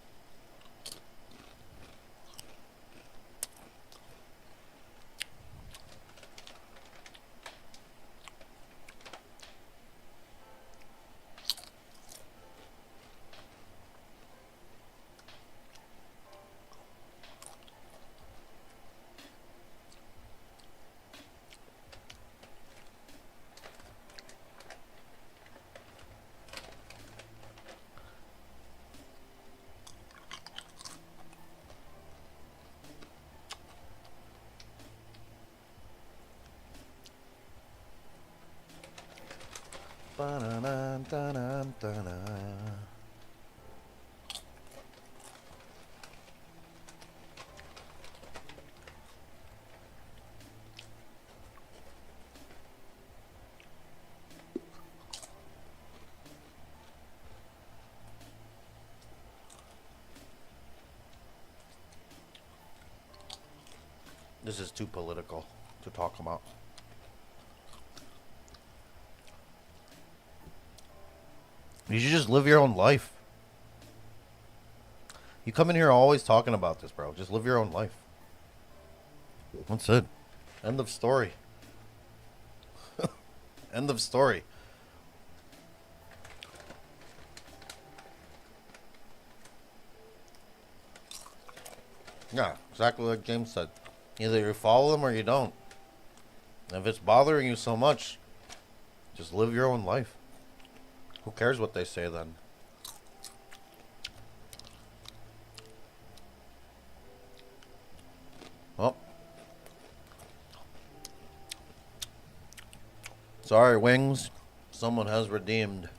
Ba-na-na-na-na-na. This is too political to talk about. You should just live your own life. You come in here always talking about this, bro. Just live your own life. That's it. End of story. End of story. Yeah, exactly like James said. Either you follow them or you don't. If it's bothering you so much, just live your own life. Who cares what they say then? Well. Sorry, Wings. Someone has redeemed.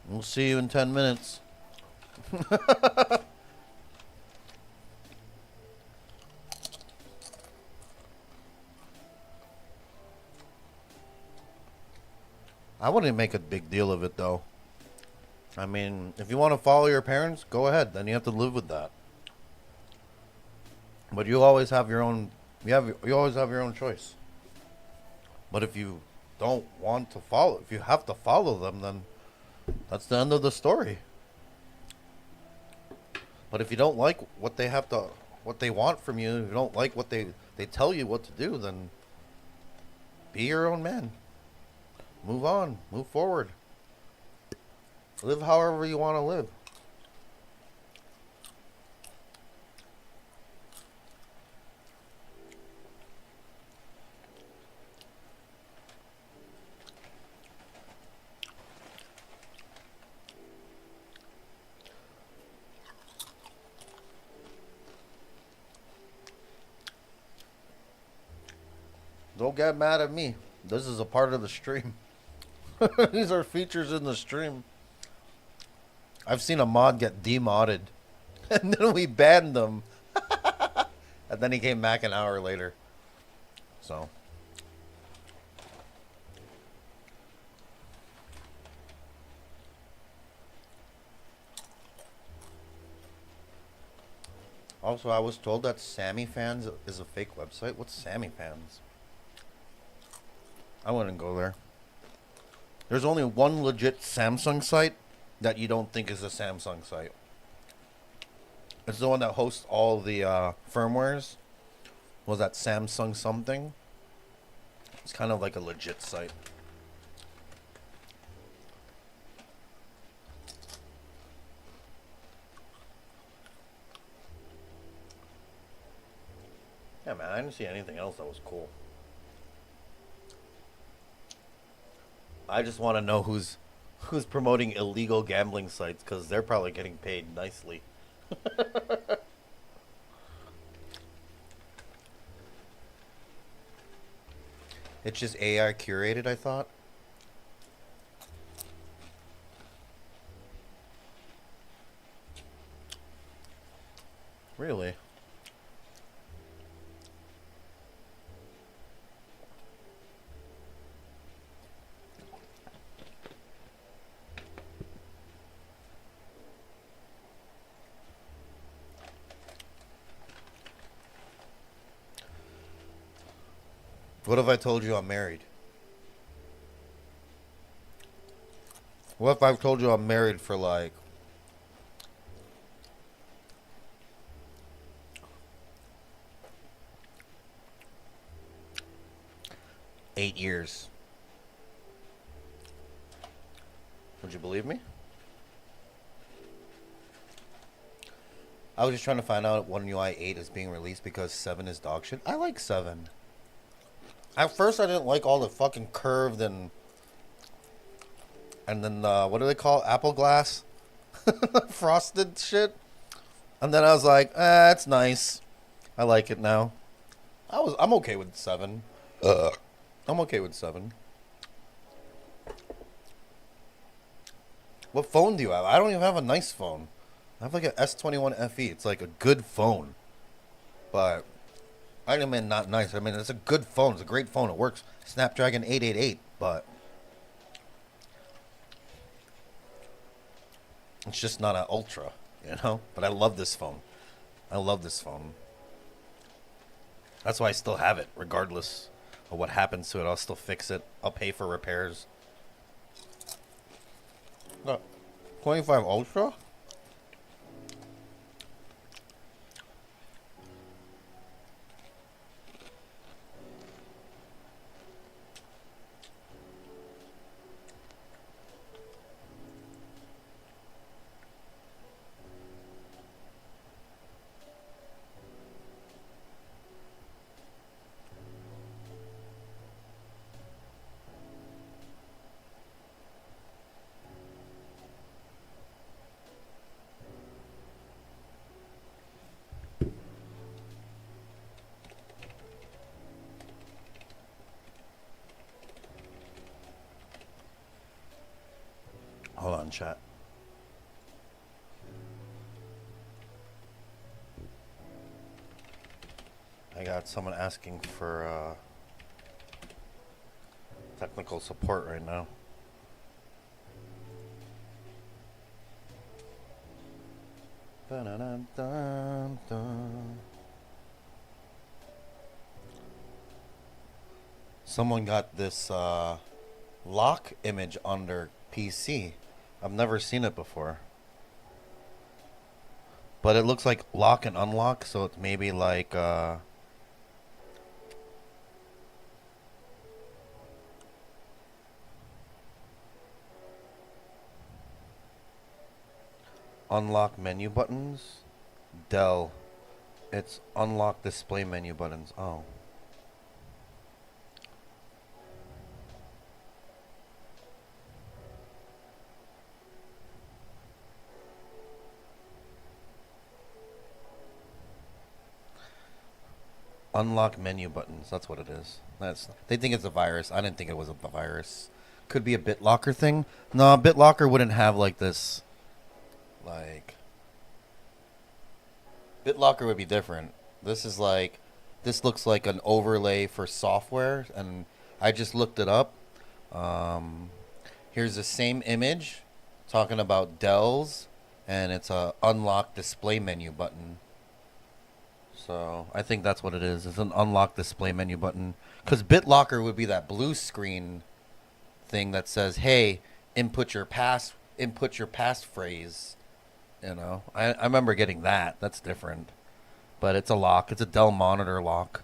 We'll see you in 10 minutes. I wouldn't make a big deal of it, though. I mean, if you want to follow your parents, go ahead. Then you have to live with that. But you always have your own. You always have your own choice. But if you don't want to follow, if you have to follow them, then that's the end of the story. But if you don't like what they have to, what they want from you, if you don't like what they tell you what to do, then be your own man. Move on. Move forward. Live however you want to live. Don't get mad at me. This is a part of the stream. These are features in the stream. I've seen a mod get demodded. And then we banned them. And then he came back an hour later. So. Also, I was told that Sammy Fans is a fake website. What's Sammy Fans? I wouldn't go there. There's only one legit Samsung site that you don't think is a Samsung site. It's the one that hosts all the firmwares. Was that Samsung something? It's kind of like a legit site. Yeah, man, I didn't see anything else that was cool. I just want to know who's promoting illegal gambling sites, because they're probably getting paid nicely. It's just AI curated, I thought. Really? What if I told you I'm married? What if I told you I'm married for like 8 years? Would you believe me? I was just trying to find out when UI 8 is being released because 7 is dog shit. I like 7. At first, I didn't like all the fucking curved and then what do they call it? Apple glass, frosted shit. And then I was like, it's nice. I like it now. I'm okay with 7. I'm okay with 7. What phone do you have? I don't even have a nice phone. I have like an S21 FE. It's like a good phone, but. I mean, not nice. I mean, it's a good phone. It's a great phone. It works. Snapdragon 888, but it's just not an ultra, you know? But I love this phone. I love this phone. That's why I still have it, regardless of what happens to it. I'll still fix it. I'll pay for repairs. Look, 25 Ultra? Hold on, chat. I got someone asking for technical support right now. Ba-da-dum-dum-dum. Someone got this lock image on their PC. I've never seen it before. But it looks like lock and unlock, so it's maybe like unlock menu buttons. Dell. It's unlock display menu buttons. Oh. Unlock menu buttons. That's what it is. They think it's a virus. I didn't think it was a virus. Could be a BitLocker thing. No, BitLocker wouldn't have like this. Like BitLocker would be different. This looks like an overlay for software, and I just looked it up. Um, Here's the same image talking about Dell's, and it's a unlock display menu button. So I think that's what it is. It's an unlock display menu button. Because BitLocker would be that blue screen thing that says, "Hey, input your passphrase." I remember getting that. That's different. But it's a lock. It's a Dell monitor lock.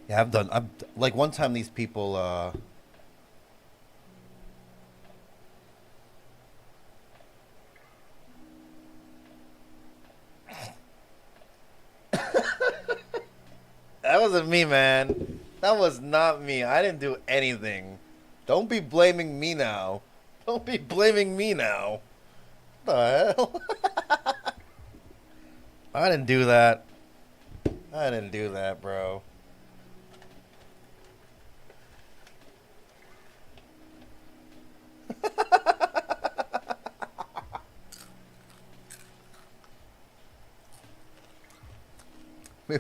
Yeah, I've like one time these people that wasn't me, man. That was not me. I didn't do anything. Don't be blaming me now. Don't be blaming me now. What the hell? I didn't do that. I didn't do that, bro.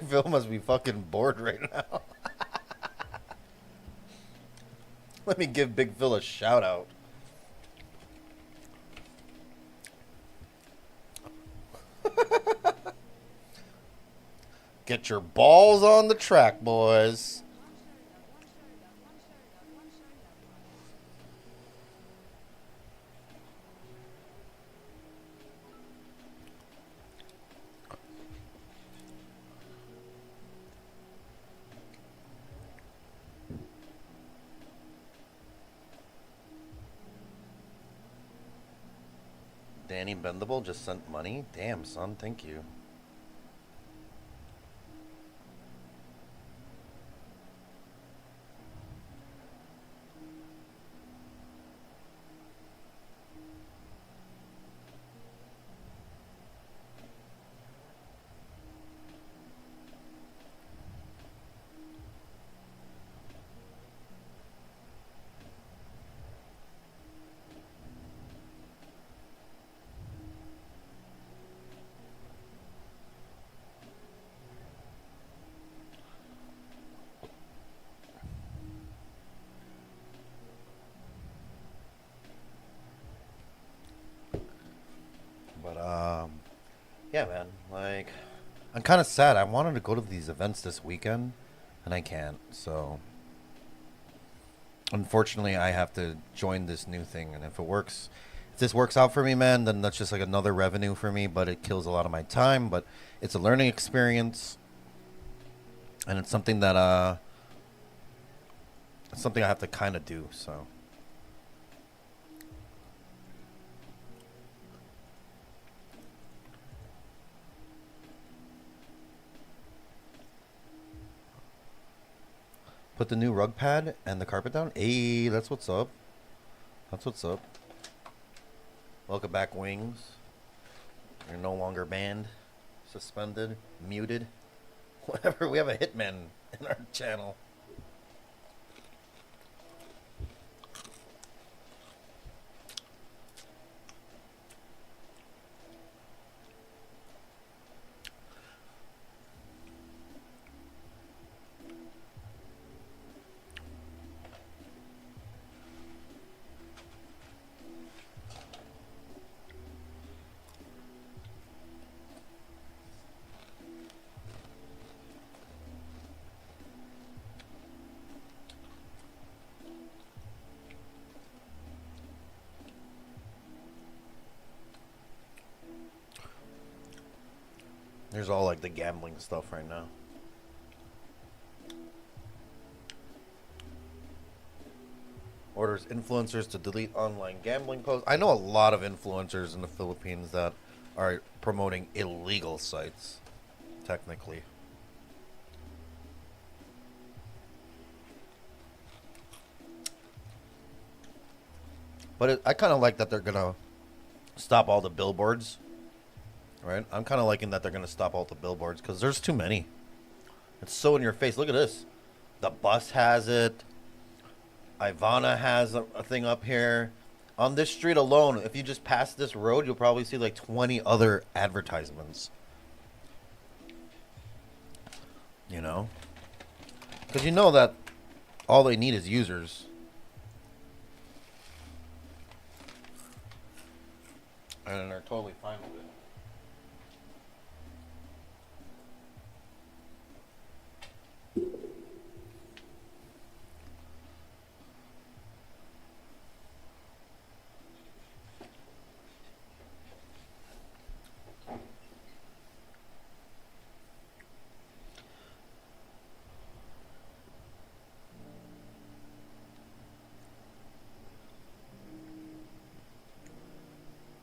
Phil must be fucking bored right now. Let me give Big Phil a shout out. Get your balls on the track, boys. Danny Bendable just sent money? Damn, son, thank you. But yeah, man. Like, I'm kind of sad. I wanted to go to these events this weekend, and I can't. So, unfortunately, I have to join this new thing. And if this works out for me, man, then that's just like another revenue for me. But it kills a lot of my time. But it's a learning experience, and it's something that it's something I have to kind of do. So. Put the new rug pad and the carpet down. Hey, that's what's up. That's what's up. Welcome back, Wings. You're no longer banned, suspended, muted. Whatever. We have a hitman in our channel. There's all like the gambling stuff right now. Orders influencers to delete online gambling posts. I know a lot of influencers in the Philippines that are promoting illegal sites, technically. But I kind of like that they're going to stop all the billboards, right? I'm kind of liking that they're going to stop all the billboards because there's too many. It's so in your face. Look at this. The bus has it. Ivana has a thing up here. On this street alone, if you just pass this road, you'll probably see like 20 other advertisements. You know? Because you know that all they need is users. And they're totally fine with it.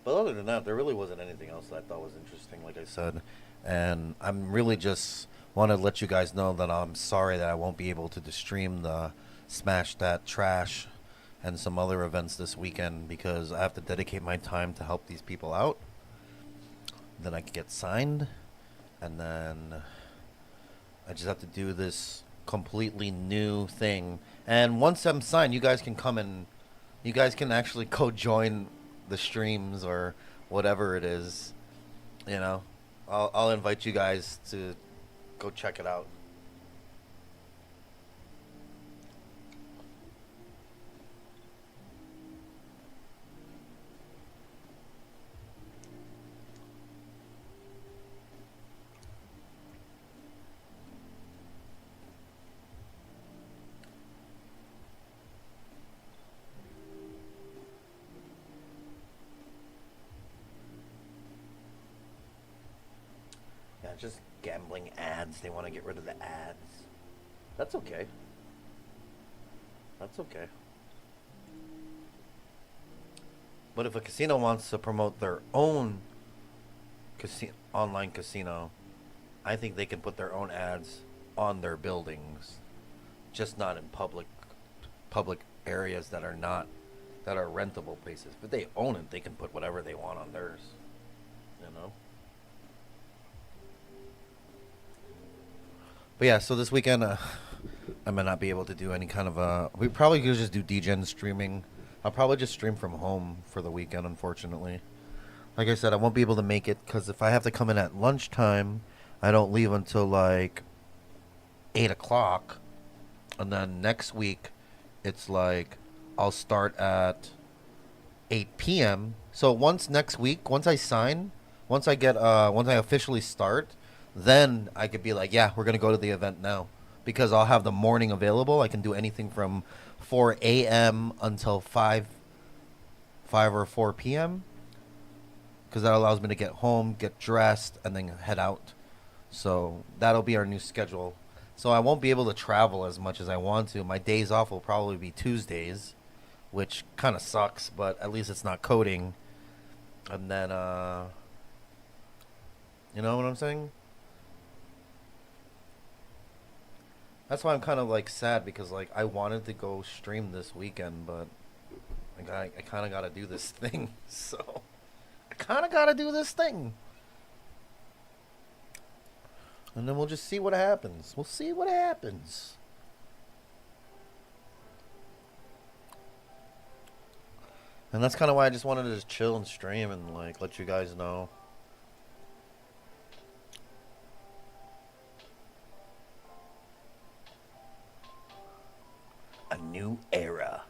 But other than that, there really wasn't anything else that I thought was interesting, like I said. And I'm really just want to let you guys know that I'm sorry that I won't be able to stream the Smash That Trash and some other events this weekend because I have to dedicate my time to help these people out. Then I can get signed. And then I just have to do this completely new thing. And once I'm signed, you guys can come and you guys can actually go join the streams or whatever it is. You know, I'll invite you guys to go check it out. Yeah, just gambling ads. They want to get rid of the ads. That's okay. That's okay. But if a casino wants to promote their own online casino, I think they can put their own ads on their buildings, just not in public areas that are not that are rentable places. If they own it, they can put whatever they want on theirs. You know. But yeah, so this weekend I might not be able to do any kind of we probably could just do DGen streaming. I'll probably just stream from home for the weekend, unfortunately. Like I said, I won't be able to make it because if I have to come in at lunchtime, I don't leave until like 8 o'clock. And then next week, it's like I'll start at 8 p.m. So once next week, once I sign, once I officially start, then I could be like, yeah, we're going to go to the event now. Because I'll have the morning available. I can do anything from 4 a.m. until 5 or 4 p.m. Because that allows me to get home, get dressed, and then head out. So that'll be our new schedule. So I won't be able to travel as much as I want to. My days off will probably be Tuesdays, which kind of sucks, but at least it's not coding. And then, you know what I'm saying? That's why I'm kind of like sad because like I wanted to go stream this weekend, but I kind of got to do this thing. So I kind of got to do this thing. And then we'll just see what happens. We'll see what happens. And that's kind of why I just wanted to just chill and stream and like let you guys know. A new era.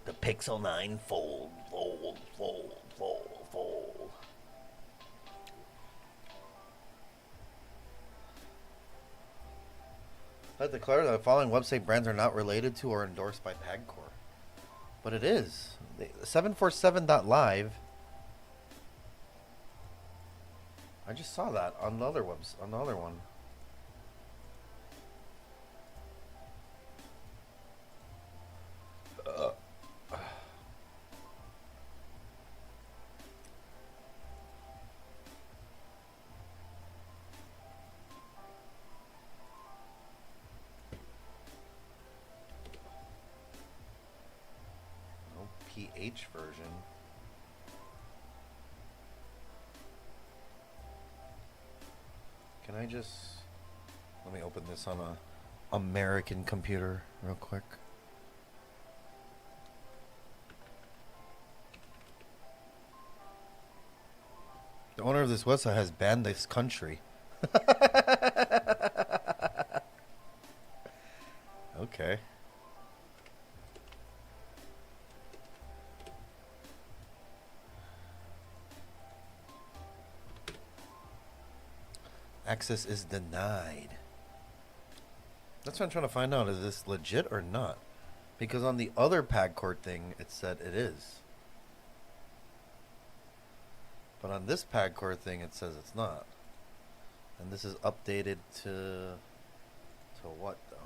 The Pixel 9 Fold. I declare that the following website brands are not related to or endorsed by PAGCOR. But it is. 747.live. I just saw that on the other on the other one. No PH version. Can I just let me open this on a American computer real quick. The owner of this website has banned this country. Okay. Access is denied. That's what I'm trying to find out. Is this legit or not? Because on the other Pagcord thing, it said it is. But on this Pagcord thing, it says it's not. And this is updated to what, though?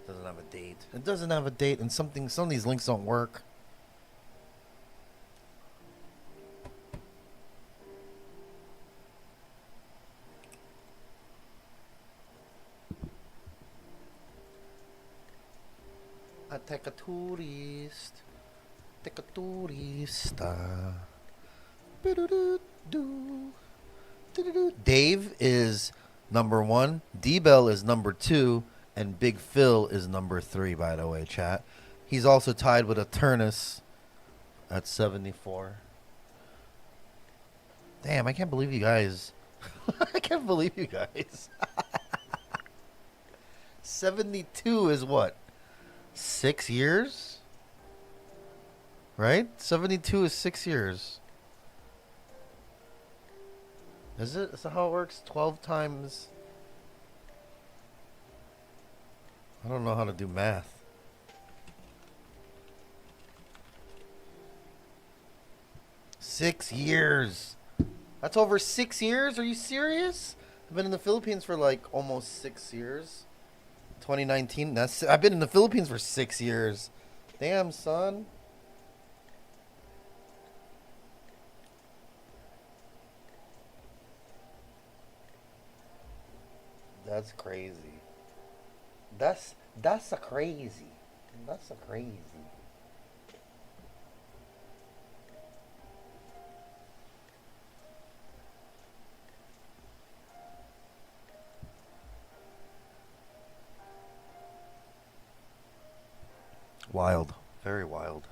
Doesn't have a date. It doesn't have a date, and some of these links don't work. I take a tourist. Take a tourista. Dave is number 1. D-Bell is number 2. And Big Phil is number 3, by the way, chat. He's also tied with Eternus at 74. Damn, I can't believe you guys. I can't believe you guys. 72 is what? 6 years? Right? 72 is 6 years. Is it? Is that how it works? 12 times... I don't know how to do math. 6 years. That's over 6 years? Are you serious? I've been in the Philippines for like almost 6 years. 2019. I've been in the Philippines for 6 years. Damn, son. That's crazy. That's a crazy. That's a crazy. Wild. Very wild.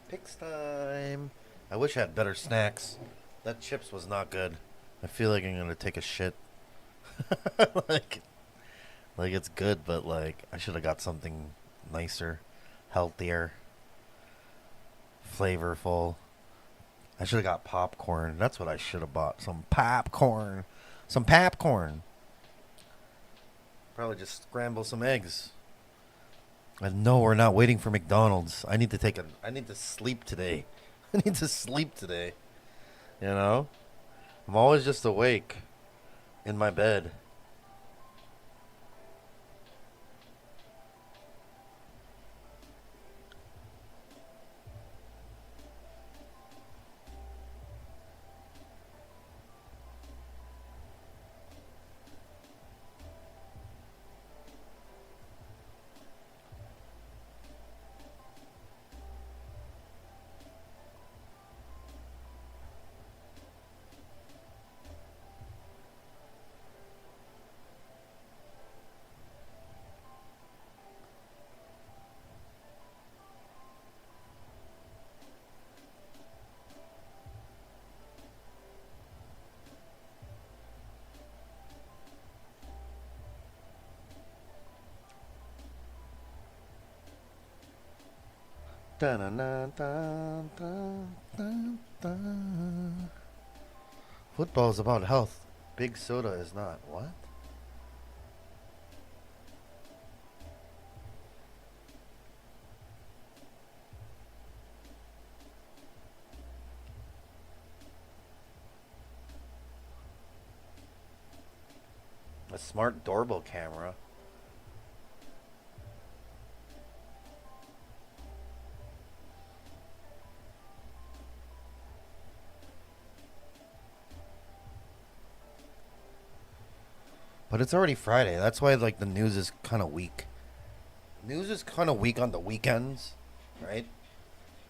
Picks time. I wish I had better snacks. That chips was not good. I feel like I'm gonna take a shit. like it's good, but like I should have got something nicer, healthier, flavorful. I should have got popcorn. That's what I should have bought. Some popcorn. Some popcorn. Probably just scramble some eggs. And no, we're not waiting for McDonald's. I need to sleep today. I need to sleep today. You know? I'm always just awake in my bed. Dun-dun-dun-dun-dun-dun. Football is about health. Big soda is not. What? A smart doorbell camera. But it's already Friday. That's why like the news is kind of weak. News is kind of weak on the weekends, right?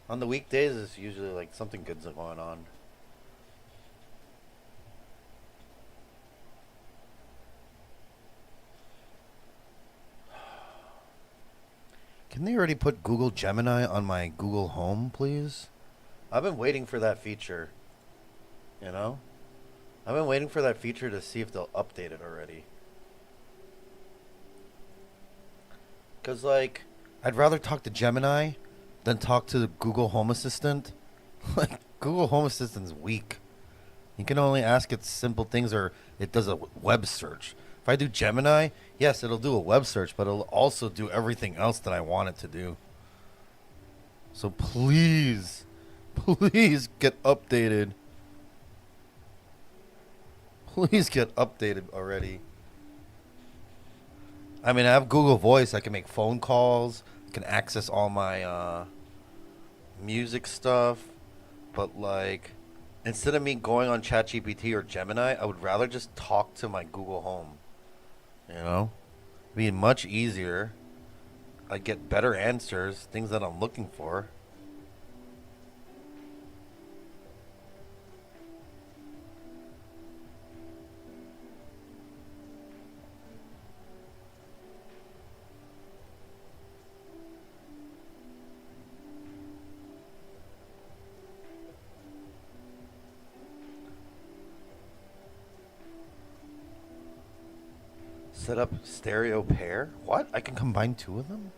On the weekdays, it's usually like something good's going on. Can they already put Google Gemini on my Google Home, please? I've been waiting for that feature. You know? I've been waiting for that feature to see if they'll update it already. Because, like, I'd rather talk to Gemini than talk to the Google Home Assistant. Like, Google Home Assistant's weak. You can only ask it simple things or it does a web search. If I do Gemini, yes, it'll do a web search, but it'll also do everything else that I want it to do. So please, please get updated. Please get updated already. I mean, I have Google Voice. I can make phone calls. I can access all my music stuff. But, like, instead of me going on ChatGPT or Gemini, I would rather just talk to my Google Home. You know? It'd be much easier. I'd get better answers, things that I'm looking for. Set up stereo pair? What? I can combine two of them?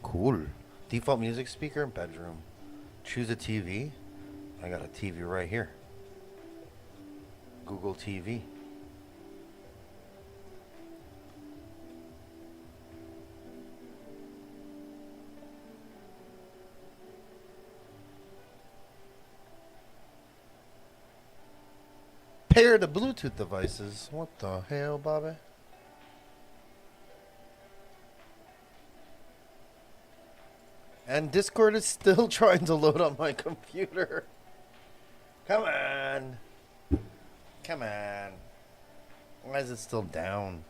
Cool. Default music speaker, bedroom. Choose a TV. I got a TV right here. Google TV. Pair the Bluetooth devices. What the hell, Bobby? And Discord is still trying to load on my computer. Come on. Come on. Why is it still down?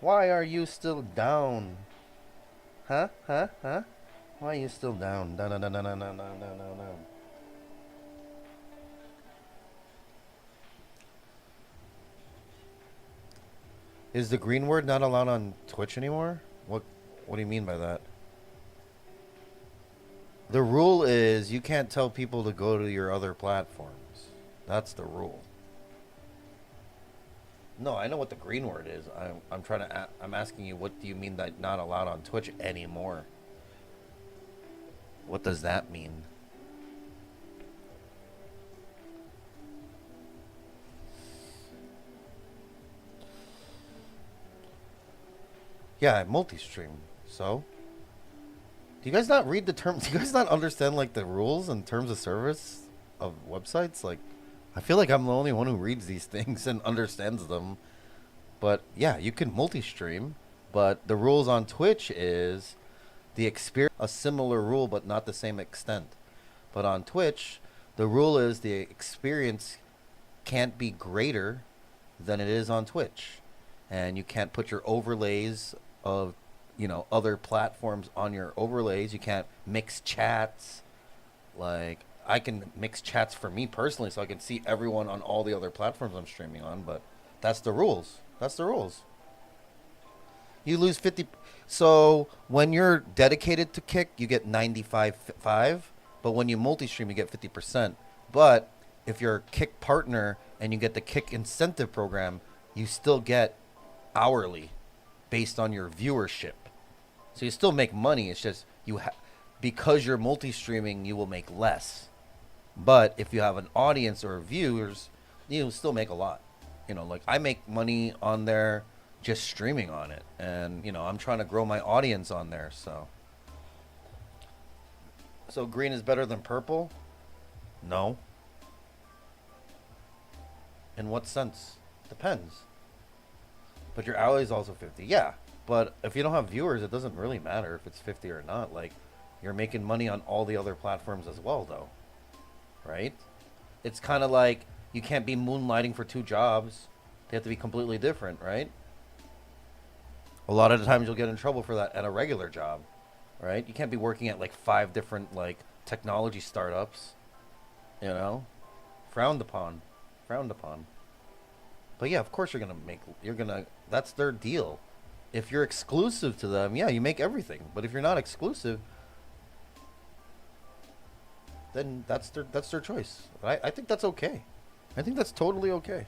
Why are you still down? Huh? Huh? Huh? Why are you still down? No, no, no, no, no, no, no, no, no, no. Is the green word not allowed on Twitch anymore? What do you mean by that? The rule is you can't tell people to go to your other platforms. That's the rule. No, I know what the green word is. I'm trying to. I'm asking you, what do you mean that not allowed on Twitch anymore? What does that mean? Yeah, I multi-stream. So. Do you guys not read the terms? Do you guys not understand like the rules and terms of service of websites? Like, I feel like I'm the only one who reads these things and understands them. But yeah, you can multi-stream, but the rules on Twitch is the experience a similar rule but not the same extent. But on Twitch, the rule is the experience can't be greater than it is on Twitch, and you can't put your overlays of other platforms on your overlays. You can't mix chats. Like, I can mix chats for me personally so I can see everyone on all the other platforms I'm streaming on, but that's the rules. That's the rules. You lose 50. So when you're dedicated to Kick, you get 95.5, but when you multi-stream, you get 50%. But if you're a Kick partner and you get the Kick incentive program, you still get hourly based on your viewership. So you still make money. It's just because you're multi-streaming, you will make less. But if you have an audience or viewers, you still make a lot. Like I make money on there just streaming on it, and I'm trying to grow my audience on there. So green is better than purple? No. In what sense? Depends. But your hourly is also 50. Yeah. But if you don't have viewers, it doesn't really matter if it's 50 or not. Like, you're making money on all the other platforms as well, though. Right? It's kind of like you can't be moonlighting for two jobs. They have to be completely different, right? A lot of the times you'll get in trouble for that at a regular job, right? You can't be working at like 5 different like technology startups, frowned upon. But yeah, of course that's their deal. If you're exclusive to them, yeah, you make everything. But if you're not exclusive, then that's their choice. I think that's okay. I think that's totally okay.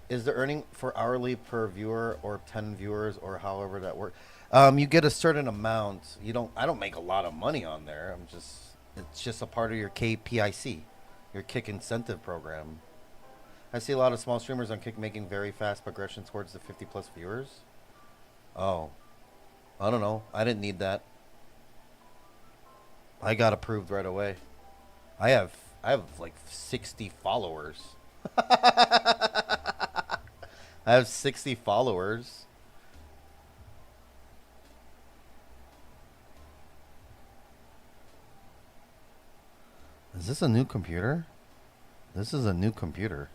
Is the earning for hourly per viewer or 10 viewers or however that works? You get a certain amount. I don't make a lot of money on there. It's just a part of your KPIC, your Kick incentive program. I see a lot of small streamers on Kick making very fast progression towards the 50 plus viewers. Oh, I don't know. I didn't need that. I got approved right away. I have like 60 followers. I have 60 followers. Is this a new computer? This is a new computer.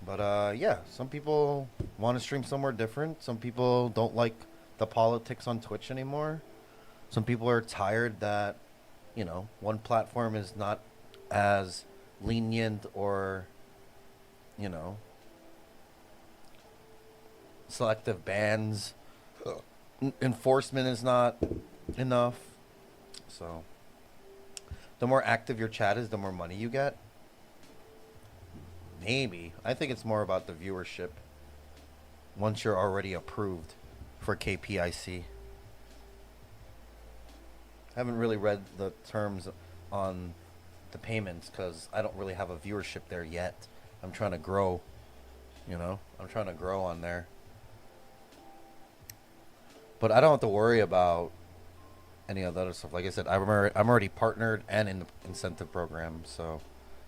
But yeah, some people want to stream somewhere different. Some people don't like the politics on Twitch anymore. Some people are tired that, one platform is not as lenient or, selective bans. Enforcement is not enough. So, the more active your chat is, the more money you get. Maybe. I think it's more about the viewership once you're already approved for KPIC. I haven't really read the terms on the payments because I don't really have a viewership there yet. I'm trying to grow, I'm trying to grow on there. But I don't have to worry about any of the other stuff. Like I said, I'm already partnered and in the incentive program, so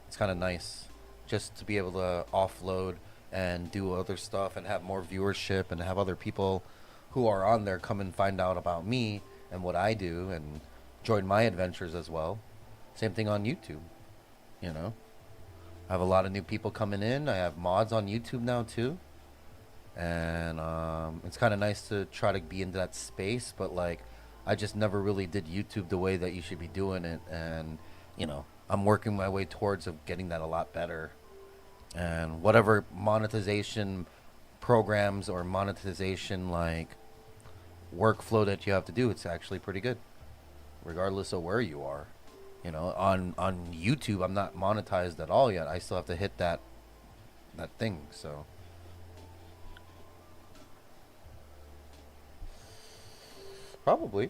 it's kind of nice just to be able to offload and do other stuff and have more viewership and have other people who are on there come and find out about me and what I do and join my adventures as well. Same thing on YouTube, I have a lot of new people coming in. I have mods on YouTube now too. And it's kind of nice to try to be into that space, but like I just never really did YouTube the way that you should be doing it. And, I'm working my way towards of getting that a lot better. And whatever monetization programs or monetization like workflow that you have to do, it's actually pretty good, regardless of where you are. On YouTube, I'm not monetized at all yet. I still have to hit that thing. So probably,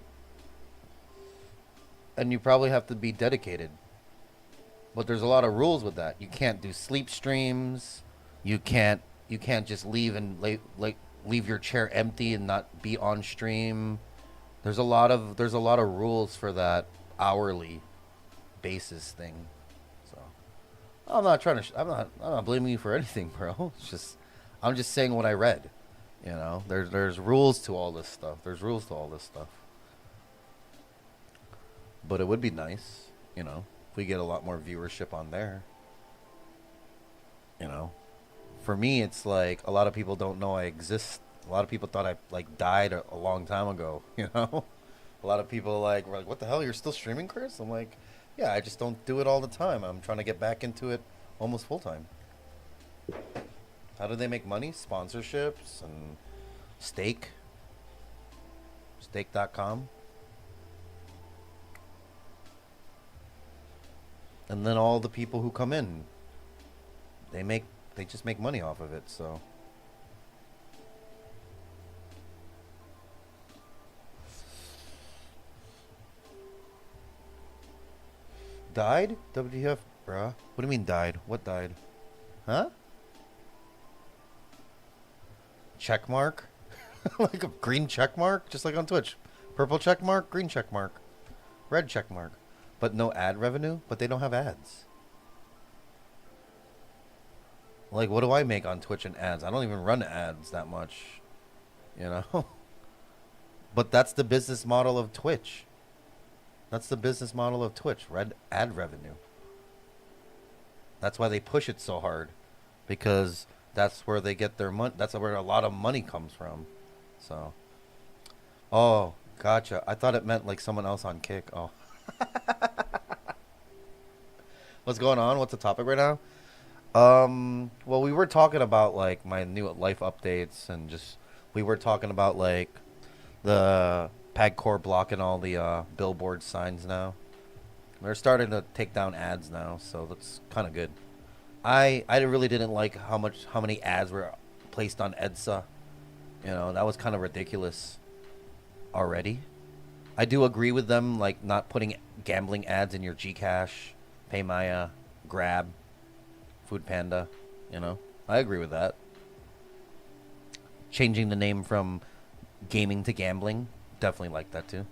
and you probably have to be dedicated. But there's a lot of rules with that. You can't do sleep streams. You can't just leave and leave your chair empty and not be on stream. There's a lot of rules for that hourly basis thing. So I'm not blaming you for anything, bro. It's just I'm just saying what I read. There's rules to all this stuff. But it would be nice, we get a lot more viewership on there. For me, it's like a lot of people don't know I exist. A lot of people thought I like died a long time ago. A lot of people were like, "What the hell? You're still streaming, Chris?" I'm like, "Yeah, I just don't do it all the time. I'm trying to get back into it almost full time." How do they make money? Sponsorships and stake. Stake.com. And then all the people who come in, they just make money off of it, so. Died? WTF, bruh? What do you mean died? What died? Huh? Check mark? Like a green check mark? Just like on Twitch. Purple check mark, green check mark, red check mark. But no ad revenue? But they don't have ads. Like, what do I make on Twitch in ads? I don't even run ads that much. You know? But that's the business model of Twitch. That's the business model of Twitch. Red ad revenue. That's why they push it so hard. Because that's where they get their money. That's where a lot of money comes from. So. Oh, gotcha. I thought it meant like someone else on Kick. Oh. What's going on? What's the topic right now? Well, we were talking about like my new life updates and just we were talking about like the PagCore blocking all the billboard signs now. They're starting to take down ads now, so that's kind of good. I really didn't like how many ads were placed on EDSA. You know, that was kind of ridiculous already. I do agree with them, like not putting gambling ads in your Gcash, PayMaya, Grab, Food Panda. You know, I agree with that. Changing the name from gaming to gambling, definitely like that too.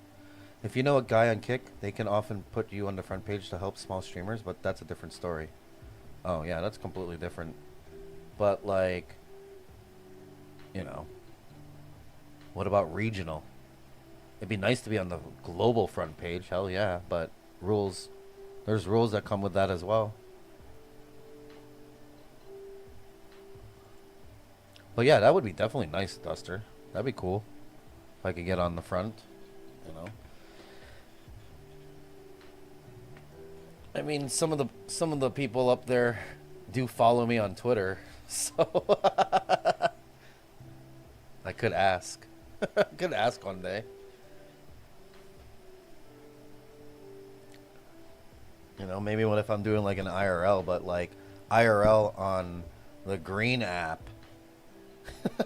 If you know a guy on Kick, they can often put you on the front page to help small streamers, but that's a different story. Oh yeah, that's completely different. But like, you know, what about regional? It'd be nice to be on the global front page, hell yeah, but rules, there's rules that come with that as well. But yeah, that would be definitely nice, Duster. That'd be cool if I could get on the front, you know. I mean, some of the people up there do follow me on Twitter, so I could ask. I could ask one day. You know, maybe what if I'm doing like an IRL, but like IRL on the Green app.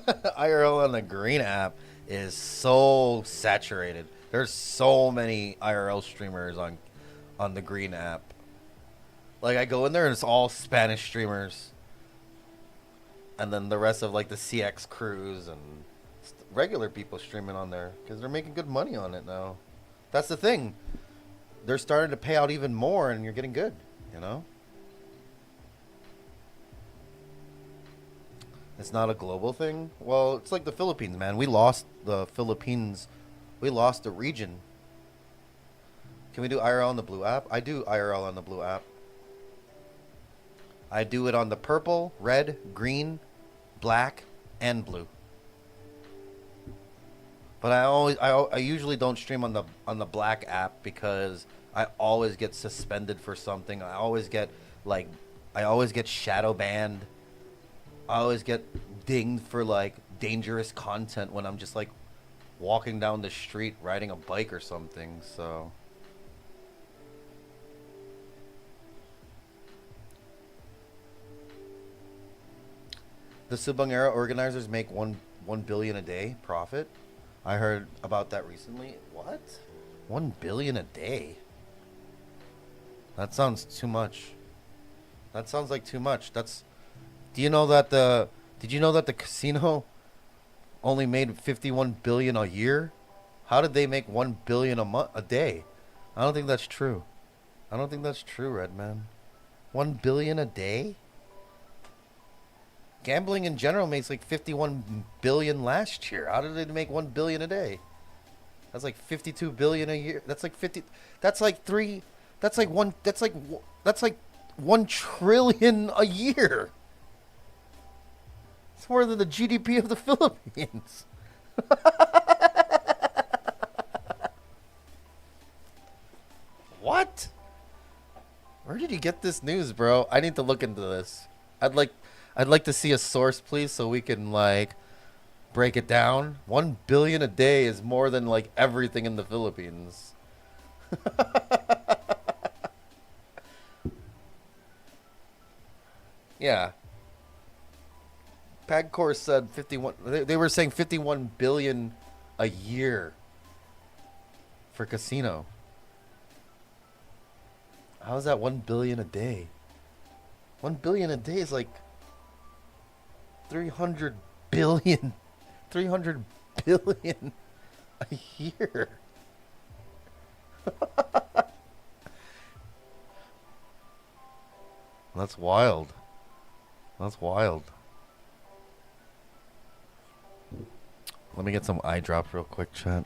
IRL on the Green app is so saturated. There's so many IRL streamers on the Green app. Like I go in there and it's all Spanish streamers. And then the rest of like the CX crews and regular people streaming on there because they're making good money on it now. That's the thing. They're starting to pay out even more and you're getting good, you know? It's not a global thing. Well, it's like the Philippines, man. We lost the Philippines. We lost the region. Can we do IRL on the blue app? I do IRL on the blue app. I do it on the purple, red, green, black, and blue. But I usually don't stream on the black app because I always get suspended for something. I always get shadow banned. I always get dinged for like dangerous content when I'm just like walking down the street riding a bike or something. So the Subang Era organizers make 1 billion a day profit. I heard about that recently. What? 1 billion a day? That sounds too much. That sounds like too much. Did you know that the casino only made 51 billion a year? How did they make 1 billion a day? I don't think that's true. I don't think that's true, Redman. 1 billion a day? Gambling in general makes like 51 billion last year. How did they make 1 billion a day? That's like 52 billion a year. That's like 50. That's like 3. That's like 1. That's like 1 trillion a year. It's more than the GDP of the Philippines. What? Where did you get this news, bro? I need to look into this. I'd like to see a source, please, so we can like break it down. 1 billion a day is more than like everything in the Philippines. Yeah. Pagcor said 51. They were saying 51 billion a year for casino. How's that 1 billion a day? 1 billion a day is like 300 billion. 300 billion a year. That's wild. That's wild. Let me get some eye drops real quick, chat.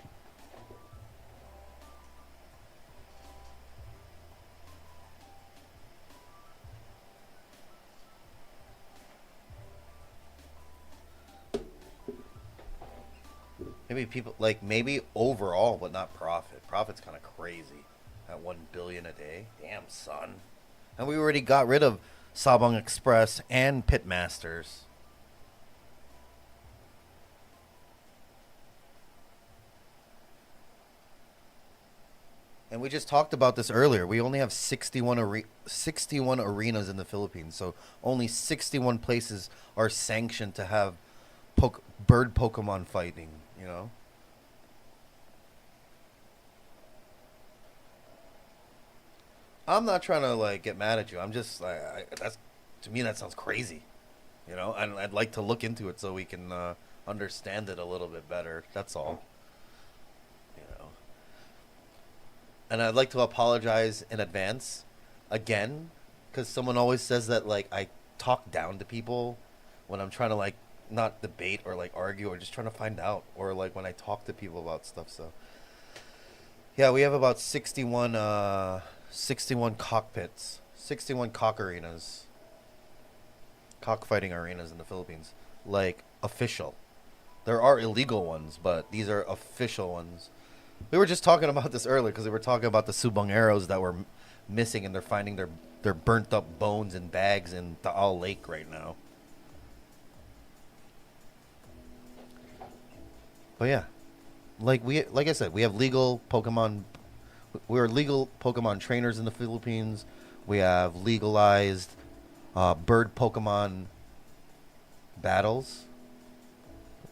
Maybe people like maybe overall, but not profit. Profit's kind of crazy at 1 billion a day. Damn, son. And we already got rid of Sabang Express and Pitmasters. And we just talked about this earlier. We only have 61 arenas in the Philippines, so only 61 places are sanctioned to have bird Pokemon fighting. You know. I'm not trying to like get mad at you. I'm just like that's to me that sounds crazy. You know, and I'd like to look into it so we can understand it a little bit better. That's all. You know. And I'd like to apologize in advance again because someone always says that like I talk down to people when I'm trying to like not debate or like argue or just trying to find out or like when I talk to people about stuff. So yeah, we have about 61 cockpits, 61 cock arenas, cockfighting arenas in the Philippines, like official. There are illegal ones, but these are official ones. We were just talking about this earlier because we were talking about the Subang arrows that were missing, and they're finding their burnt up bones in bags in Taal Lake right now. But yeah, like I said, we have legal Pokemon. We're legal Pokemon trainers in the Philippines. We have legalized bird Pokemon battles,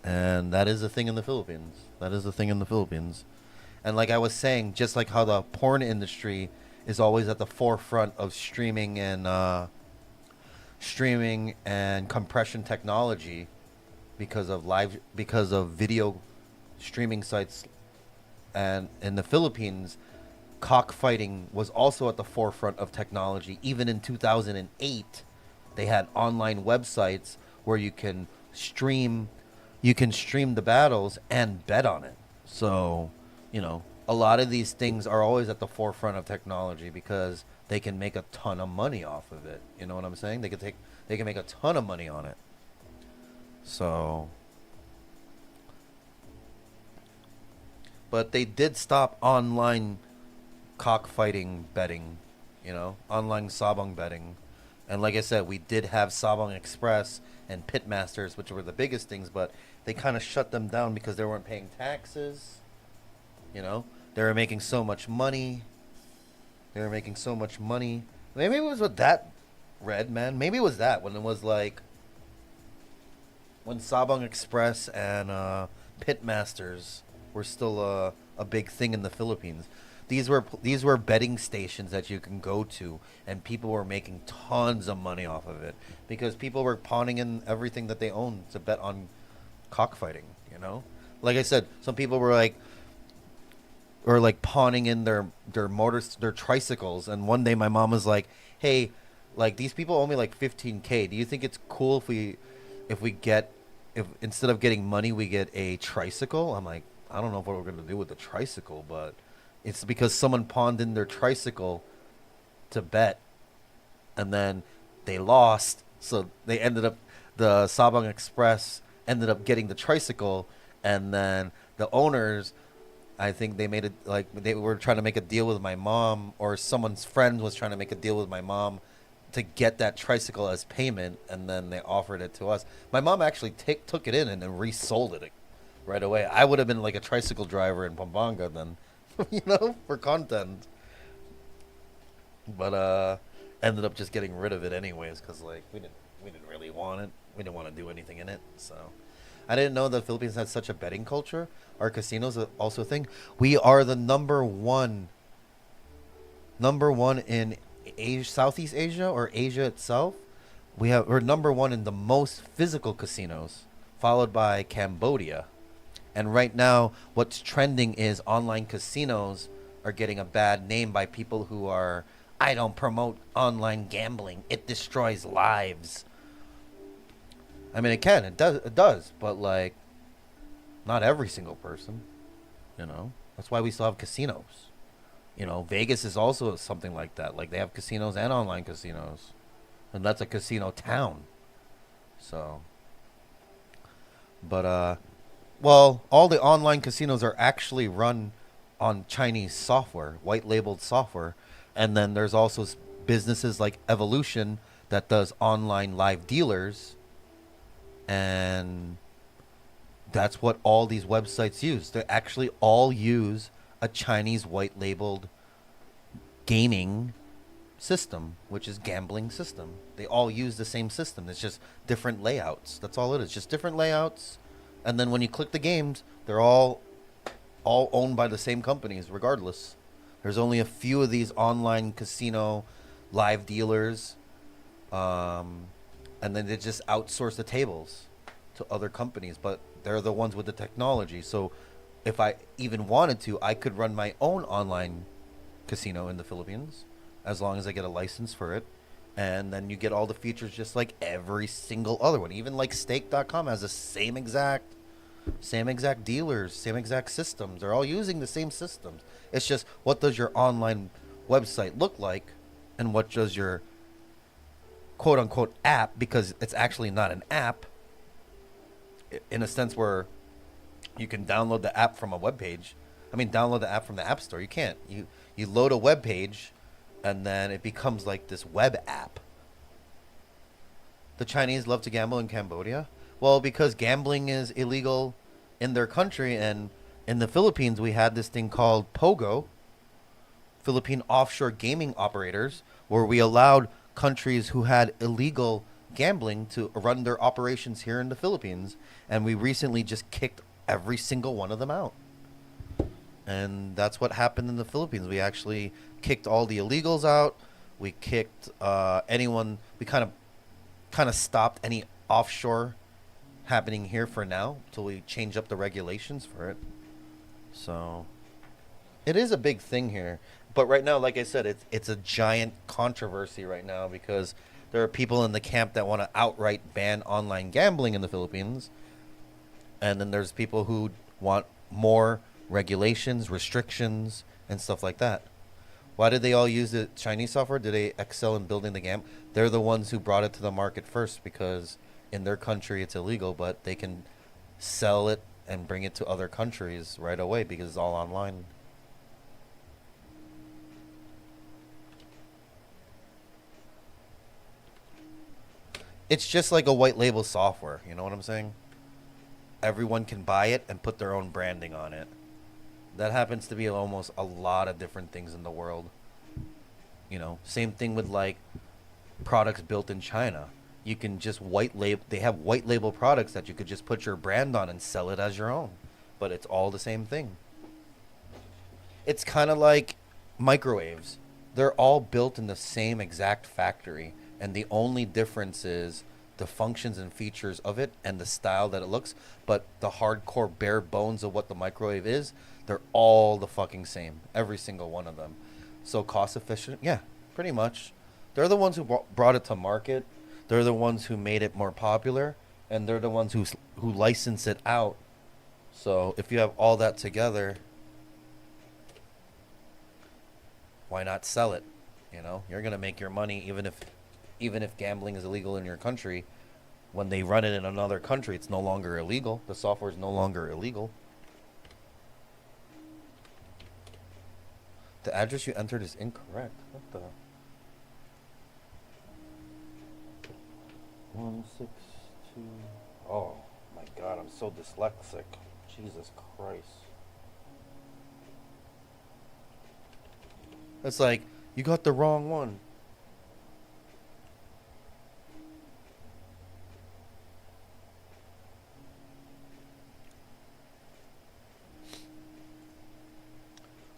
and that is a thing in the Philippines. That is a thing in the Philippines. And like I was saying, just like how the porn industry is always at the forefront of streaming and compression technology because of video streaming sites, and in the Philippines, cockfighting was also at the forefront of technology. Even in 2008, they had online websites where you can stream the battles and bet on it. So, you know, a lot of these things are always at the forefront of technology because they can make a ton of money off of it. You know what I'm saying? They can make a ton of money on it. So, but they did stop online cockfighting betting, you know, online Sabang betting. And like I said, we did have Sabang Express and Pitmasters, which were the biggest things, but they kind of shut them down because they weren't paying taxes. You know, they were making so much money. Maybe it was with that, Red, man. Maybe it was that when it was like when Sabang Express and Pitmasters were still a big thing in the Philippines. These were betting stations that you can go to, and people were making tons of money off of it because people were pawning in everything that they owned to bet on cockfighting. You know, like I said, some people were like pawning in their tricycles, and one day my mom was like, "Hey, like these people owe me like 15K. Do you think it's cool if instead of getting money we get a tricycle?" I'm like, I don't know what we're gonna do with the tricycle, but it's because someone pawned in their tricycle to bet, and then they lost, so the Sabang Express ended up getting the tricycle, and then the owners, I think they made it like they were trying to make a deal with my mom, or someone's friend was trying to make a deal with my mom to get that tricycle as payment, and then they offered it to us. My mom actually took it in and then resold it right away. I would have been like a tricycle driver in Pampanga then, for content. But ended up just getting rid of it anyways because like we didn't really want it. We didn't want to do anything in it. So I didn't know the Philippines had such a betting culture. Our casinos are also a thing. We are the number one in Asia, Southeast Asia or Asia itself. We're number one in the most physical casinos, followed by Cambodia. And right now, what's trending is online casinos are getting a bad name by people who are, I don't promote online gambling. It destroys lives. I mean, it does, but like, not every single person. That's why we still have casinos. Vegas is also something like that. Like they have casinos and online casinos, and that's a casino town. So, but well, all the online casinos are actually run on Chinese software, white labeled software, and then there's also businesses like Evolution that does online live dealers, and that's what all these websites use. They actually all use a Chinese white labeled gaming system, which is gambling system. They all use the same system. It's just different layouts. That's all it is. Just different layouts. And then when you click the games, they're all owned by the same companies regardless. There's only a few of these online casino live dealers. And then they just outsource the tables to other companies, but they're the ones with the technology. So if I even wanted to, I could run my own online casino in the Philippines as long as I get a license for it. And then you get all the features just like every single other one. Even like stake.com has the same exact dealers, same exact systems. They're all using the same systems. It's just what does your online website look like and what does your quote unquote app, because it's actually not an app in a sense where you can download the app from a web page. Download the app from the App Store. You can't. You load a web page, and then it becomes like this web app. The Chinese love to gamble in Cambodia. Well, because gambling is illegal in their country, and in the Philippines, we had this thing called POGO, Philippine Offshore Gaming Operators, where we allowed countries who had illegal gambling to run their operations here in the Philippines, and we recently just kicked every single one of them out. And that's what happened in the Philippines. We actually kicked all the illegals out. We kicked anyone. We kind of stopped any offshore happening here for now until we change up the regulations for it. So it is a big thing here. But right now, like I said, it's a giant controversy right now because there are people in the camp that want to outright ban online gambling in the Philippines. And then there's people who want more regulations, restrictions, and stuff like that. Why did they all use the Chinese software? Did they excel in building the game? They're the ones who brought it to the market first because in their country it's illegal, but they can sell it and bring it to other countries right away because it's all online. It's just like a white label software, you know what I'm saying? Everyone can buy it and put their own branding on it. That happens to be almost a lot of different things in the world. Same thing with like products built in China. You can just white label. They have white label products that you could just put your brand on and sell it as your own. But it's all the same thing. It's kind of like microwaves. They're all built in the same exact factory. And the only difference is the functions and features of it and the style that it looks. But the hardcore bare bones of what the microwave is, they're all the fucking same. Every single one of them. So cost efficient? Yeah, pretty much. They're the ones who brought it to market. They're the ones who made it more popular. And they're the ones who license it out. So if you have all that together, why not sell it? You're going to make your money even if gambling is illegal in your country. When they run it in another country, it's no longer illegal. The software is no longer illegal. The address you entered is incorrect. What the? 162. Oh my God, I'm so dyslexic. Jesus Christ. It's like you got the wrong one.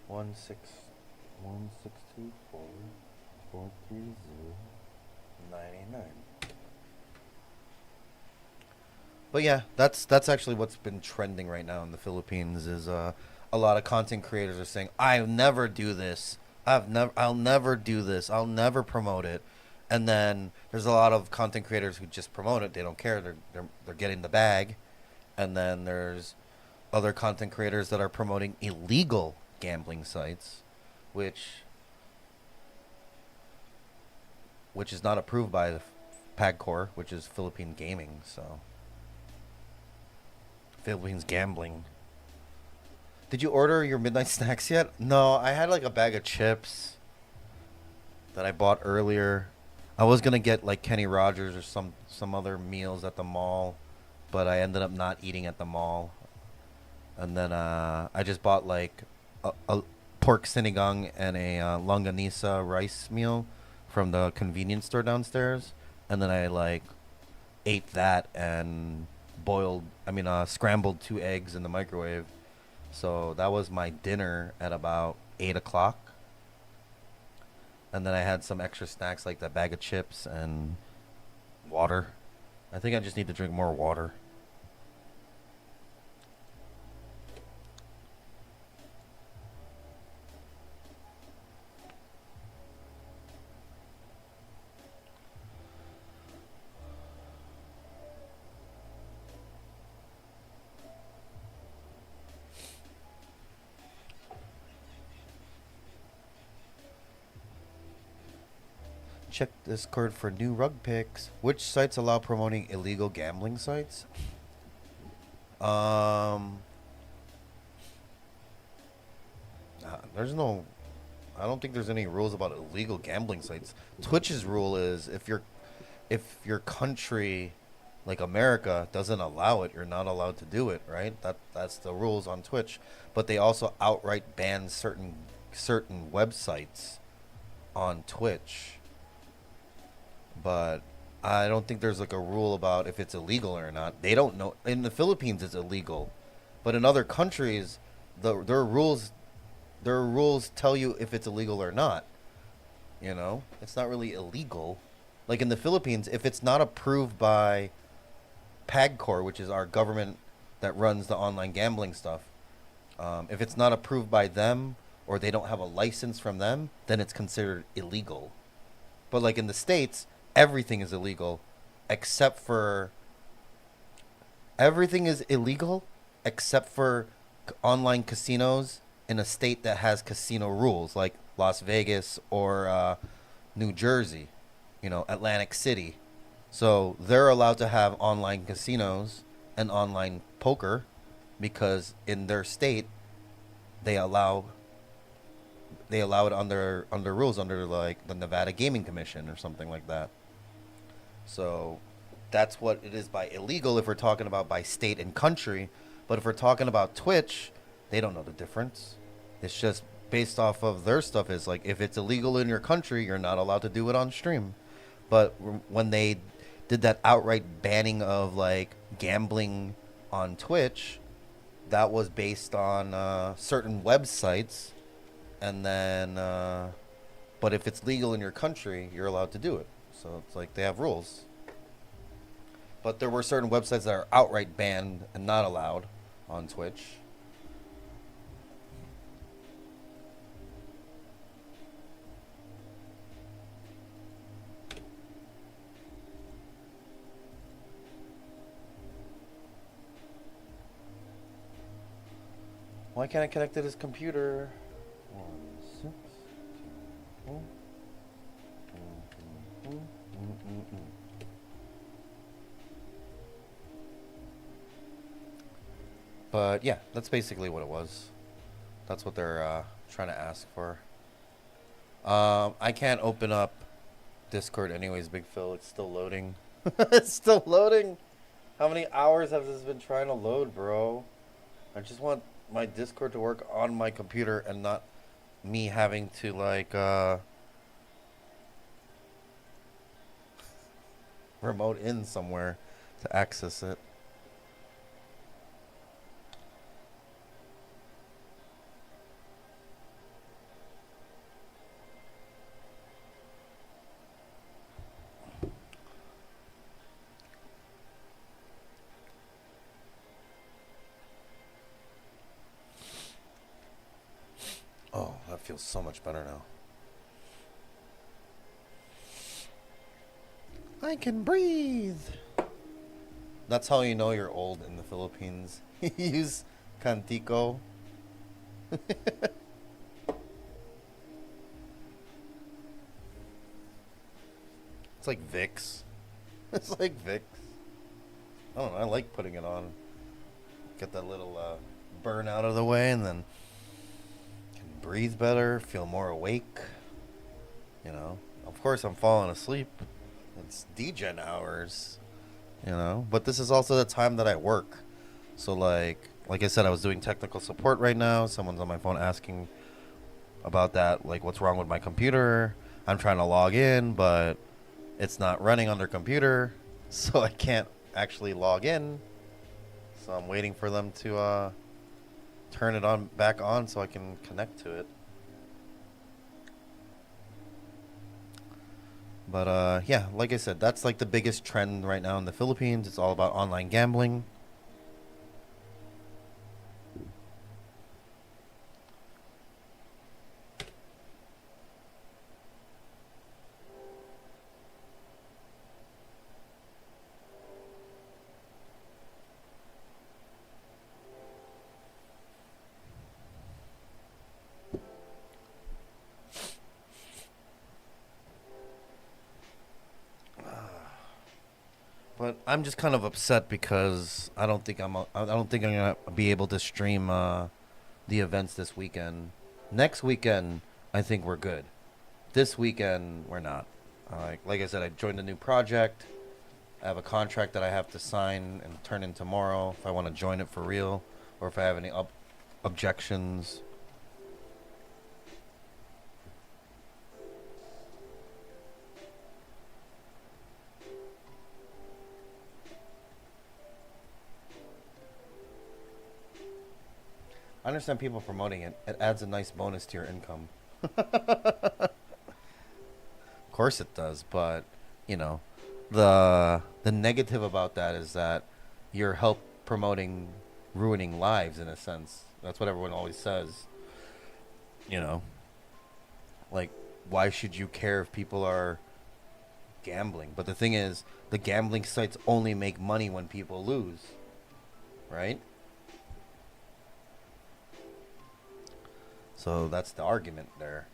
One six 162.430.99. But yeah, that's actually what's been trending right now in the Philippines is a lot of content creators are saying, "I'll never do this. I'll never do this. I'll never promote it." And then there's a lot of content creators who just promote it. They don't care. They're getting the bag. And then there's other content creators that are promoting illegal gambling sites, which is not approved by the PAGCOR, which is Philippine Gaming. So Philippines Gambling. Did you order your midnight snacks yet? No, I had like a bag of chips that I bought earlier. I was gonna get like Kenny Rogers or some other meals at the mall, but I ended up not eating at the mall. And then I just bought like a pork sinigang and a longanisa rice meal from the convenience store downstairs, and then I like ate that and scrambled 2 eggs in the microwave. So that was my dinner at about 8 o'clock. And then I had some extra snacks like that bag of chips and water. I think I just need to drink more water. Check Discord for new rug picks. Which sites allow promoting illegal gambling sites? There's no. I don't think there's any rules about illegal gambling sites. Twitch's rule is if your country, like America, doesn't allow it, you're not allowed to do it, right? That's the rules on Twitch. But they also outright ban certain websites on Twitch. But I don't think there's like a rule about if it's illegal or not. They don't know. In the Philippines, it's illegal, but in other countries, their rules tell you if it's illegal or not. You know, it's not really illegal. Like in the Philippines, if it's not approved by PAGCOR, which is our government that runs the online gambling stuff, if it's not approved by them or they don't have a license from them, then it's considered illegal. But like in the States, everything is illegal except for online casinos in a state that has casino rules like Las Vegas or New Jersey, Atlantic City. So they're allowed to have online casinos and online poker because in their state they allow it under rules under like the Nevada Gaming Commission or something like that. So that's what it is by illegal if we're talking about by state and country. But if we're talking about Twitch, they don't know the difference. It's just based off of their stuff is like if it's illegal in your country, you're not allowed to do it on stream. But when they did that outright banning of like gambling on Twitch, that was based on certain websites. And then, but if it's legal in your country, you're allowed to do it. So it's like they have rules. But there were certain websites that are outright banned and not allowed on Twitch. Why can't I connect to this computer? 1, 6, 2, 1. But yeah, that's basically what it was. That's what they're trying to ask for. I can't open up Discord anyways, Big Phil. It's still loading. It's still loading. How many hours has this been trying to load, bro? I just want my Discord to work on my computer and not me having to like remote in somewhere to access it. Oh, that feels so much better now. I can breathe. That's how you know you're old in the Philippines. You use Cantico. It's like Vicks. It's like Vicks. I don't know. I like putting it on. Get that little burn out of the way, and then can breathe better, feel more awake. You know. Of course, I'm falling asleep. It's degen hours. You know. But this is also the time that I work. So like I said, I was doing technical support right now. Someone's on my phone asking about that, like what's wrong with my computer. I'm trying to log in, but it's not running on their computer, so I can't actually log in. So I'm waiting for them to turn it on back on so I can connect to it. But yeah, like I said, that's like the biggest trend right now in the Philippines. It's all about online gambling. But I'm just kind of upset because I don't think I don't think I'm gonna be able to stream the events this weekend. Next weekend, I think we're good. This weekend, we're not. Like I said, I joined a new project. I have a contract that I have to sign and turn in tomorrow if I want to join it for real, or if I have any objections. I understand people promoting it. It adds a nice bonus to your income. Of course it does, but you know, the negative about that is that you're help promoting ruining lives in a sense. That's what everyone always says. You know, like why should you care if people are gambling? But the thing is, the gambling sites only make money when people lose, right? So that's the argument there.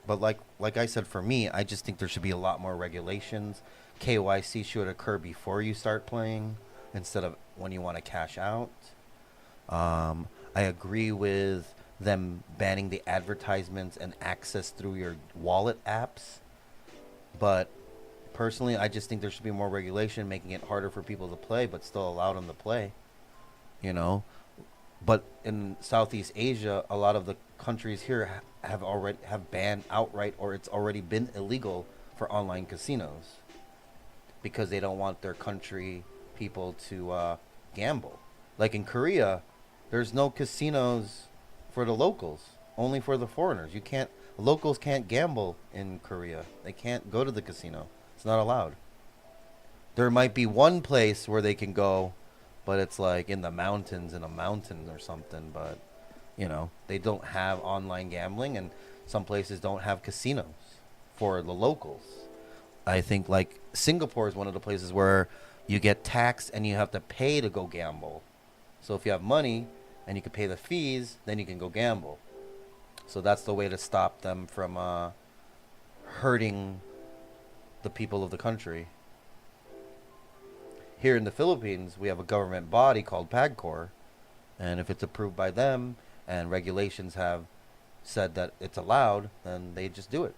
But like I said, for me, I just think there should be a lot more regulations. KYC should occur before you start playing instead of when you want to cash out. I agree with them banning the advertisements and access through your wallet apps. But personally, I just think there should be more regulation, making it harder for people to play, but still allow them to play. You know, but in Southeast Asia, a lot of the countries here have banned outright, or it's already been illegal for online casinos because they don't want their country people to gamble. Like in Korea, there's no casinos for the locals, only for the foreigners. You can't Locals can't gamble in Korea. They can't go to the casino. It's not allowed. There might be one place where they can go, but it's like in the mountains, in a mountain or something. But, you know, they don't have online gambling, and some places don't have casinos for the locals. I think like Singapore is one of the places where you get taxed and you have to pay to go gamble. So if you have money and you can pay the fees, then you can go gamble. So that's the way to stop them from hurting the people of the country. Here in the Philippines, we have a government body called PAGCOR, and if it's approved by them and regulations have said that it's allowed, then they just do it.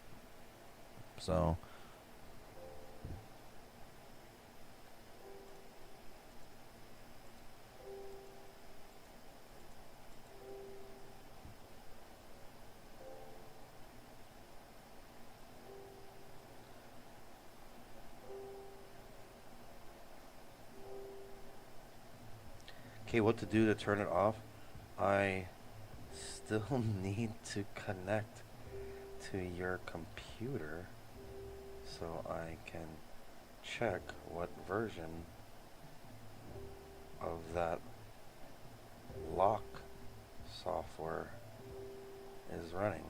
So okay, what to do to turn it off? I still need to connect to your computer so I can check what version of that lock software is running.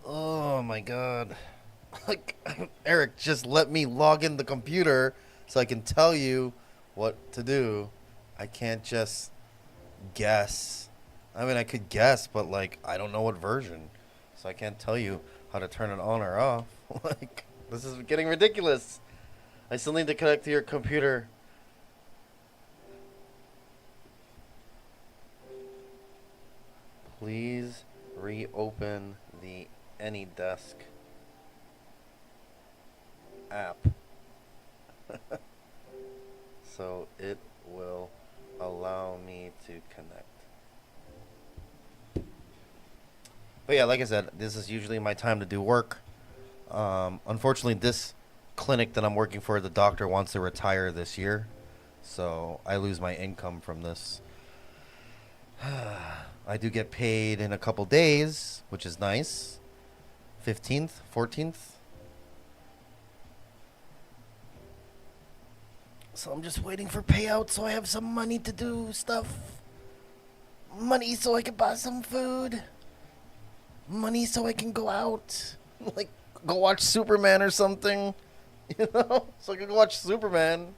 Oh my god. Like, Eric, just let me log in the computer so I can tell you what to do. I can't just guess. I mean, I could guess, but like, I don't know what version. So I can't tell you how to turn it on or off. Like, this is getting ridiculous. I still need to connect to your computer. Please reopen the AnyDesk app so it will allow me to connect. But yeah, like I said, this is usually my time to do work. Unfortunately, this clinic that I'm working for, the doctor wants to retire this year, so I lose my income from this. I do get paid in a couple days, which is nice. 15th, 14th. So I'm just waiting for payout so I have some money to do stuff. Money so I can buy some food. Money so I can go out. Like, go watch Superman or something. You know? So I can go watch Superman.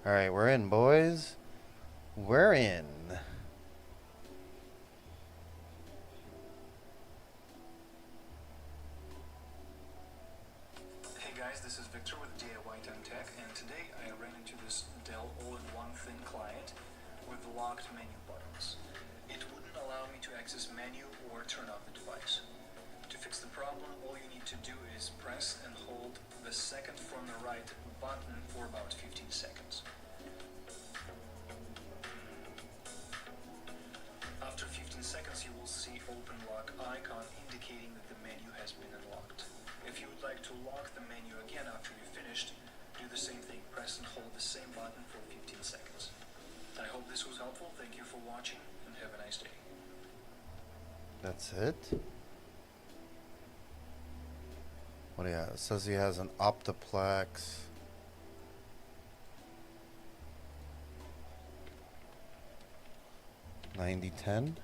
Alright, we're in, boys. We're in. Hey guys, this is Victor with DIY Tech, and today I ran into this Dell all-in-one thin client with locked menu buttons. It wouldn't allow me to access menu or turn off the device. To fix the problem, all you need to do is press and hold the second from the right button for about 15 seconds. After 15 seconds, you will see open lock icon indicating that the menu has been unlocked. If you would like to lock the menu again after you've finished, do the same thing. Press and hold the same button for 15 seconds. I hope this was helpful. Thank you for watching, and have a nice day. That's it? What do you have? It says he has an Optiplex. $9010.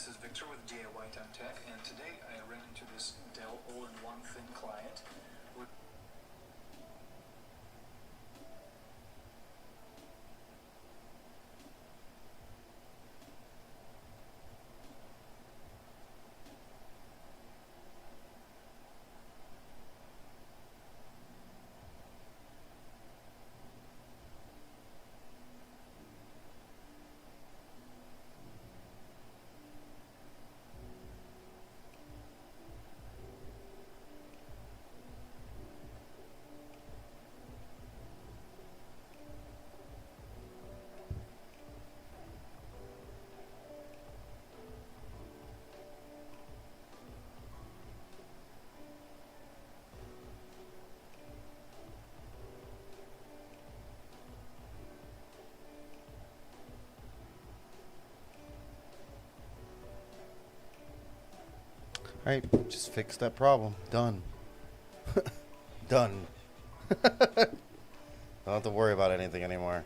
This is Victor with DIY Time Tech, and today I ran into this Dell all-in-one thin client with Alright, just fix that problem. Done. Done. Don't have to worry about anything anymore.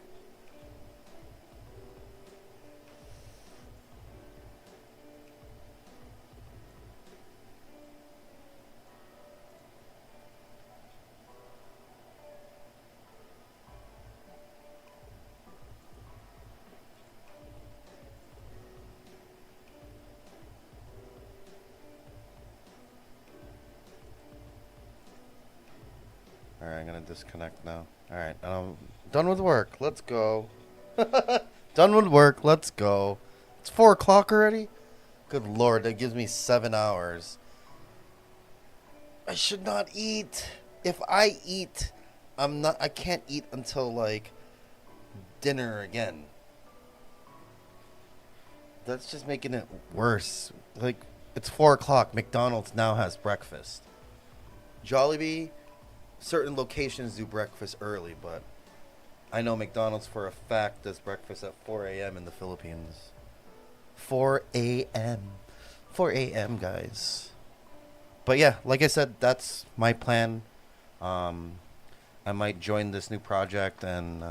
Alright, I'm gonna disconnect now. Alright, done with work. Let's go. Done with work. Let's go. It's 4 o'clock already? Good lord, that gives me 7 hours. I should not eat. If I eat, I can't eat until like dinner again. That's just making it worse. Like, it's 4 o'clock. McDonald's now has breakfast. Jollibee, certain locations do breakfast early, but I know McDonald's for a fact does breakfast at 4 a.m. in the Philippines. 4 a.m. 4 a.m., guys. But yeah, like I said, that's my plan. I might join this new project, and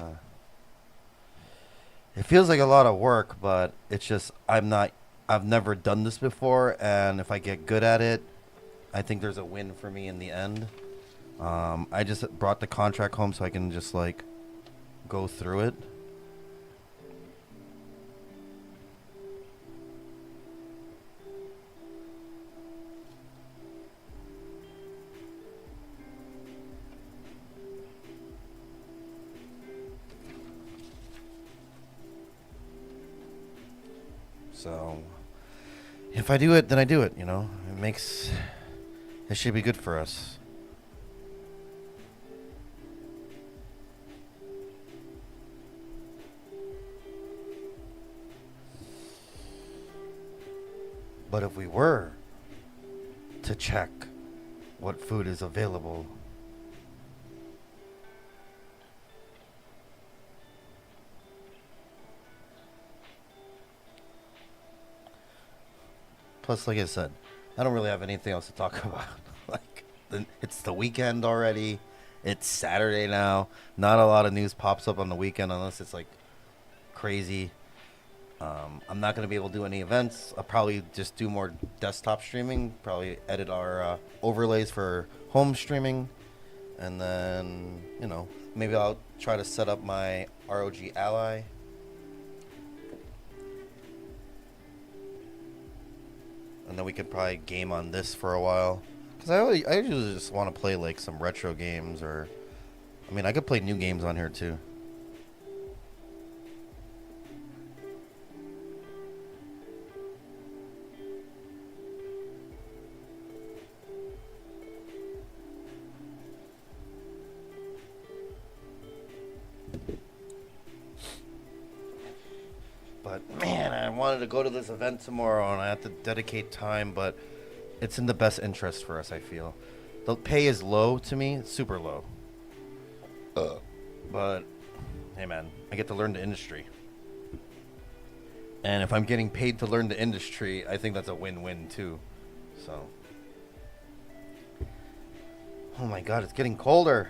it feels like a lot of work, but it's just I've never done this before, and if I get good at it, I think there's a win for me in the end. I just brought the contract home so I can just like go through it. So if I do it, then I do it, you know. It should be good for us. But if we were to check what food is available, plus, like I said, I don't really have anything else to talk about. It's the weekend already. It's Saturday now. Not a lot of news pops up on the weekend unless it's like crazy. I'm not going to be able to do any events. I'll probably just do more desktop streaming. Probably edit our overlays for home streaming. And then, you know, maybe I'll try to set up my ROG Ally. And then we could probably game on this for a while. Because I usually just want to play like some retro games, or I mean, I could play new games on here too. But man, I wanted to go to this event tomorrow, and I have to dedicate time, but it's in the best interest for us, I feel. The pay is low to me, it's super low. But hey man, I get to learn the industry. And if I'm getting paid to learn the industry, I think that's a win-win too. So, oh my god, it's getting colder.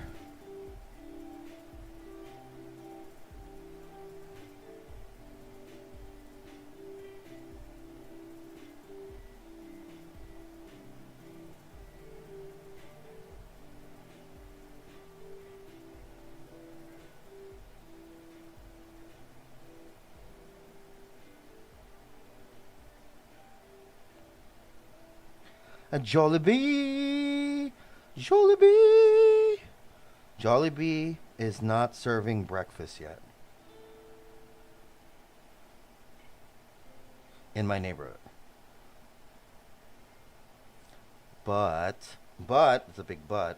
at Jollibee. Jollibee. Jollibee is not serving breakfast yet in my neighborhood. But, it's a big but.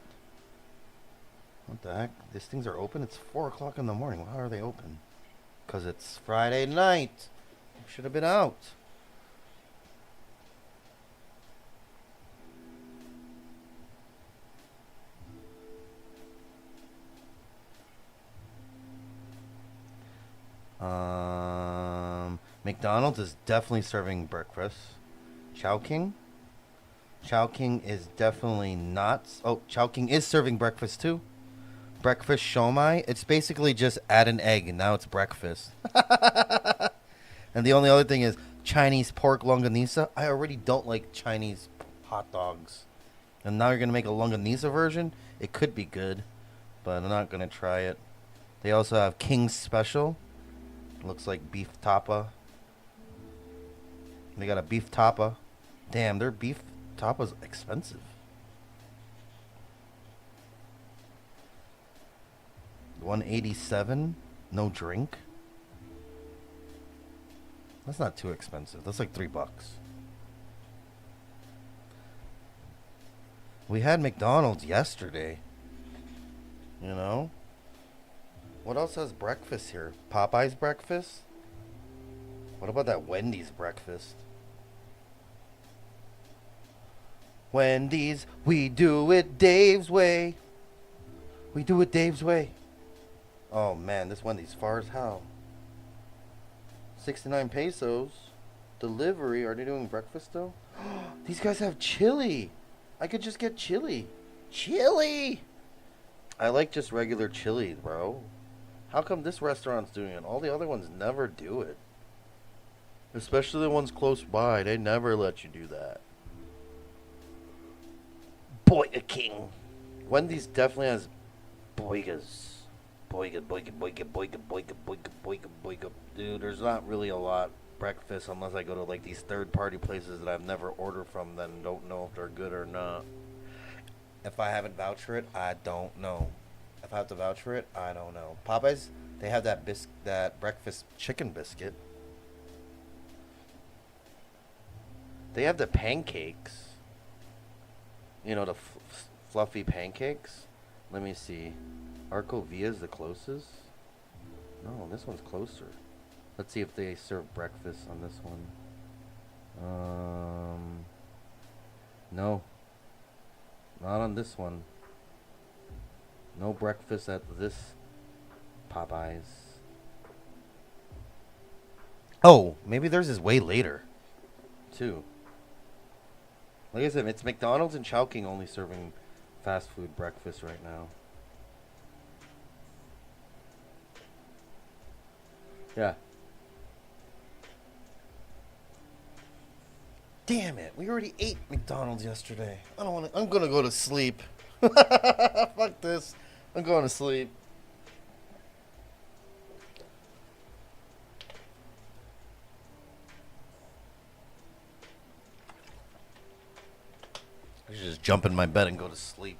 What the heck? These things are open? It's 4 o'clock in the morning. How are they open? Because it's Friday night. Should have been out. McDonald's is definitely serving breakfast. Chowking is definitely not. Oh, Chowking is serving breakfast too. Breakfast shomai. It's basically just add an egg and now it's breakfast. And the only other thing is Chinese pork longanisa. I already don't like Chinese hot dogs. And now you're going to make a longanisa version? It could be good, but I'm not going to try it. They also have King's Special. Looks like beef tapa. They got a beef tapa. Damn, their beef tapa's expensive. $187, no drink. That's not too expensive. That's like $3. We had McDonald's yesterday. You know? What else has breakfast here? Popeye's breakfast? What about that Wendy's breakfast? Wendy's, we do it Dave's way. We do it Dave's way. Oh man, this Wendy's far as hell. 69 pesos. Delivery. Are they doing breakfast though? These guys have chili. I could just get chili. Chili! I like just regular chili, bro. How come this restaurant's doing it? All the other ones never do it. Especially the ones close by. They never let you do that. Burger King. Wendy's definitely has boigas. Boiga. Dude, there's not really a lot breakfast unless I go to like these third-party places that I've never ordered from then don't know if they're good or not. If I haven't vouched for it, I don't know. If I have to vouch for it, I don't know. Popeyes, they have that breakfast chicken biscuit. They have the pancakes. You know, the fluffy pancakes. Let me see. Arco Villa's the closest. No, this one's closer. Let's see if they serve breakfast on this one. No. Not on this one. No breakfast at this Popeyes. Oh, maybe theirs is way later, too. Like I said, it's McDonald's and Chowking only serving fast food breakfast right now. Yeah. Damn it, we already ate McDonald's yesterday. I don't want to. I'm gonna go to sleep. Fuck this. I'm going to sleep. I should just jump in my bed and go to sleep.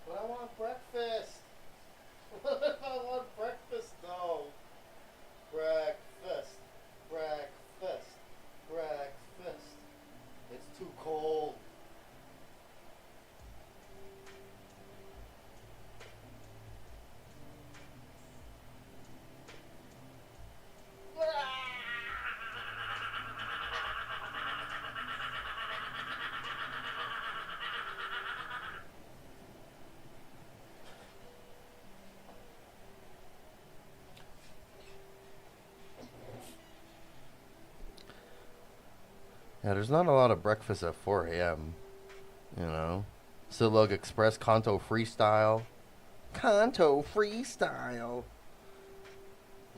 But I want breakfast. What if I want breakfast though? Breakfast. Breakfast. Breakfast. It's too cold. Yeah, there's not a lot of breakfast at 4 a.m. You know? Silog Express, Kanto Freestyle. Kanto Freestyle.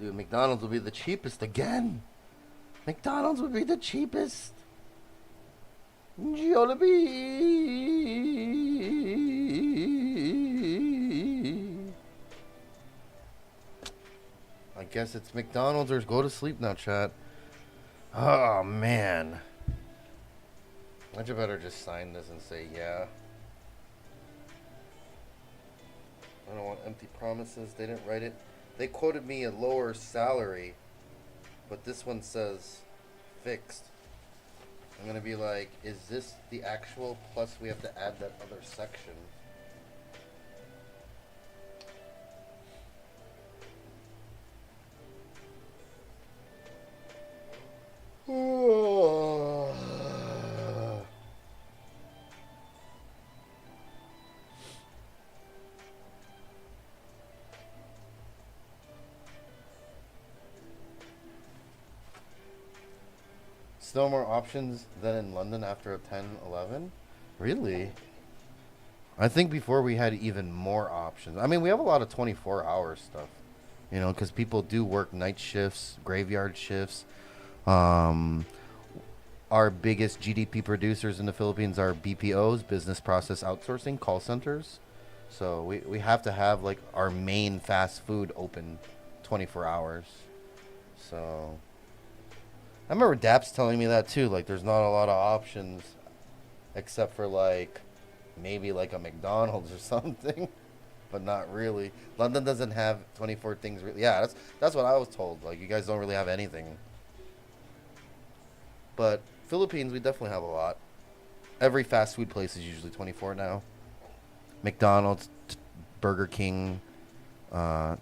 Dude, McDonald's will be the cheapest again. McDonald's would be the cheapest. Jollibee. I guess it's McDonald's or go to sleep now, chat. Oh, man. I better just sign this and say yeah. I don't want empty promises. They didn't write it. They quoted me a lower salary, but this one says fixed. I'm going to be like, is this the actual plus we have to add that other section? Still more options than in London after a 10-11? Really? I think before we had even more options. I mean, we have a lot of 24-hour stuff, you know, because people do work night shifts, graveyard shifts. Our biggest GDP producers in the Philippines are BPOs, business process outsourcing, call centers. So we have to have, like, our main fast food open 24 hours. So I remember Daps telling me that too. Like, there's not a lot of options except for, like, maybe like a McDonald's or something, but not really. London doesn't have 24 things. Yeah, that's what I was told. Like, you guys don't really have anything. But Philippines, we definitely have a lot. Every fast food place is usually 24 now. McDonald's, Burger King, Chowking,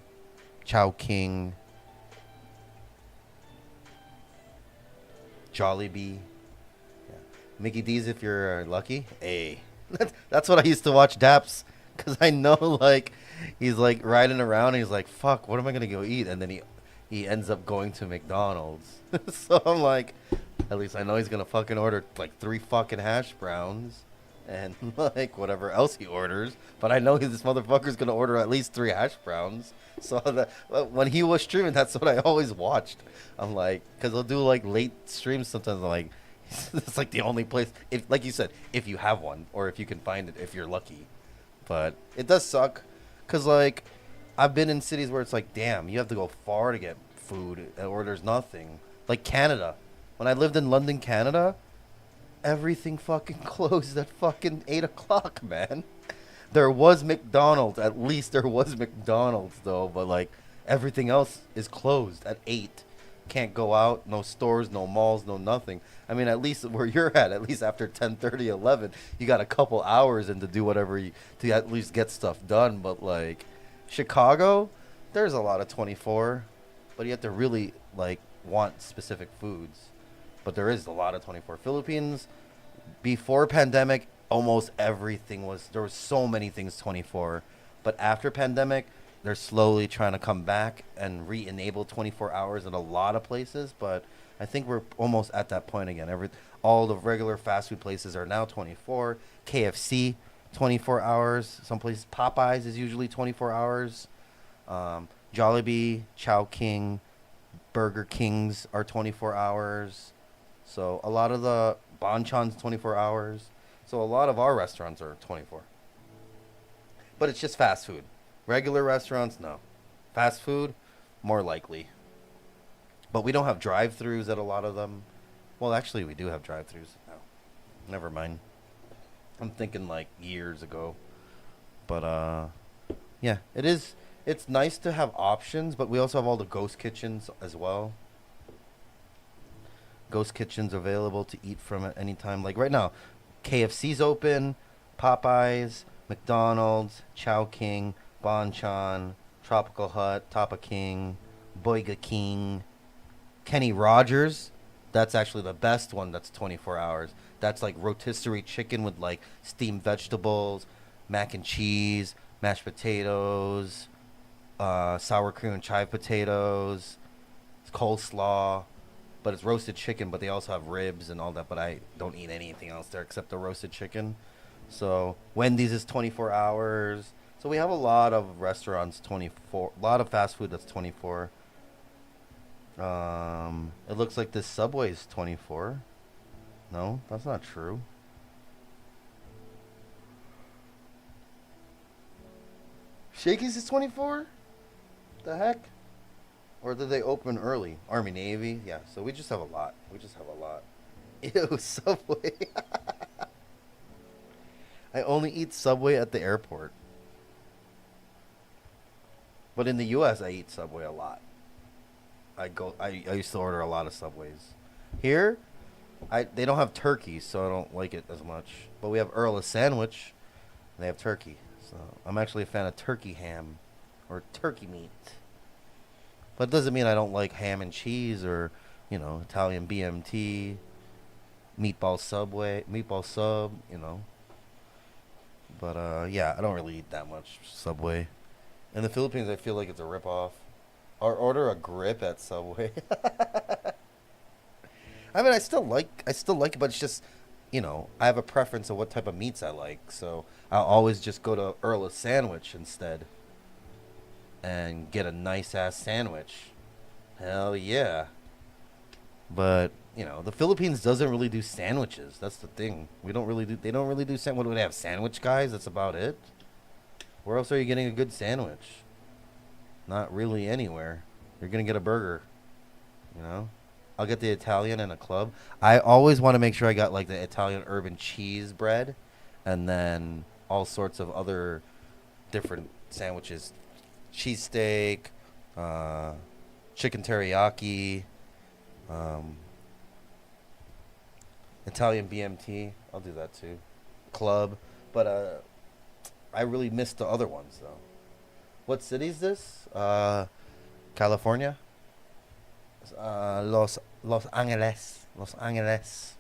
Jollibee, yeah. Mickey D's if you're lucky. Hey, that's what I used to watch Daps, because I know, like, he's like riding around and he's like, fuck, what am I gonna go eat? And then he ends up going to McDonald's. So I'm like, at least I know he's gonna fucking order like 3 fucking hash browns and like whatever else he orders. But I know this motherfucker's gonna order at least 3 hash browns. So that when he was streaming, that's what I always watched. I'm like, because he'll do like late streams sometimes. I'm like, it's like the only place, if, like you said, if you have one or if you can find it, if you're lucky. But it does suck, because like I've been in cities where it's like, damn, you have to go far to get food or there's nothing. Like Canada. When I lived in London, Canada, everything fucking closed at fucking 8 o'clock, man. There was McDonald's. At least there was McDonald's, though. But, like, everything else is closed at 8. Can't go out. No stores, no malls, no nothing. I mean, at least where you're at least after 10:30, 11, you got a couple hours in to do whatever to at least get stuff done. But, like, Chicago, there's a lot of 24. But you have to really, like, want specific foods. But there is a lot of 24. Philippines, before pandemic, almost everything there was so many things 24. But after pandemic, they're slowly trying to come back and re-enable 24 hours in a lot of places. But I think we're almost at that point again. All the regular fast food places are now 24. KFC, 24 hours. Some places, Popeyes is usually 24 hours. Jollibee, Chowking, Burger Kings are 24 hours. So a lot of the Bonchon's 24 hours. So a lot of our restaurants are 24. But it's just fast food. Regular restaurants, no. Fast food, more likely. But we don't have drive-thrus at a lot of them. Well, actually, we do have drive-thrus. No. Never mind. I'm thinking like years ago. But, yeah, it's nice to have options, but we also have all the ghost kitchens as well. Ghost kitchens available to eat from at any time. Like right now, KFC's open, Popeyes, McDonald's, Chowking, Bonchon, Tropical Hut, Tapa King, Boyga King, Kenny Rogers. That's actually the best one. That's 24 hours. That's like rotisserie chicken with like steamed vegetables, mac and cheese, mashed potatoes, sour cream and chive potatoes, coleslaw. But it's roasted chicken, but they also have ribs and all that. But I don't eat anything else there except the roasted chicken. So Wendy's is 24 hours. So we have a lot of restaurants 24. A lot of fast food that's 24. It looks like this Subway is 24. No, that's not true. Shakey's is 24? The heck? Or did they open early? Army Navy? Yeah, so we just have a lot. We just have a lot. Ew, Subway. I only eat Subway at the airport. But in the US I eat Subway a lot. I used to order a lot of Subways. Here, they don't have turkey, so I don't like it as much. But we have Earl sandwich. And they have turkey. So I'm actually a fan of turkey ham or turkey meat. But it doesn't mean I don't like ham and cheese or, you know, Italian BMT, meatball sub, you know. But yeah, I don't really eat that much Subway. In the Philippines, I feel like it's a ripoff. Or order a grip at Subway. I mean, I still like it, but it's just, you know, I have a preference of what type of meats I like. So I'll always just go to Earl Sandwich instead and get a nice ass sandwich. Hell yeah. But, you know, the Philippines doesn't really do sandwiches. That's the thing. They don't really do what do they have, sandwich guys? That's about it. Where else are you getting a good sandwich? Not really anywhere. You're going to get a burger, you know? I'll get the Italian and a club. I always want to make sure I got like the Italian urban cheese bread and then all sorts of other different sandwiches. Cheesesteak, chicken teriyaki, Italian BMT. I'll do that too. Club. But I really missed the other ones though. What city is this? California? Los Angeles. Los Angeles.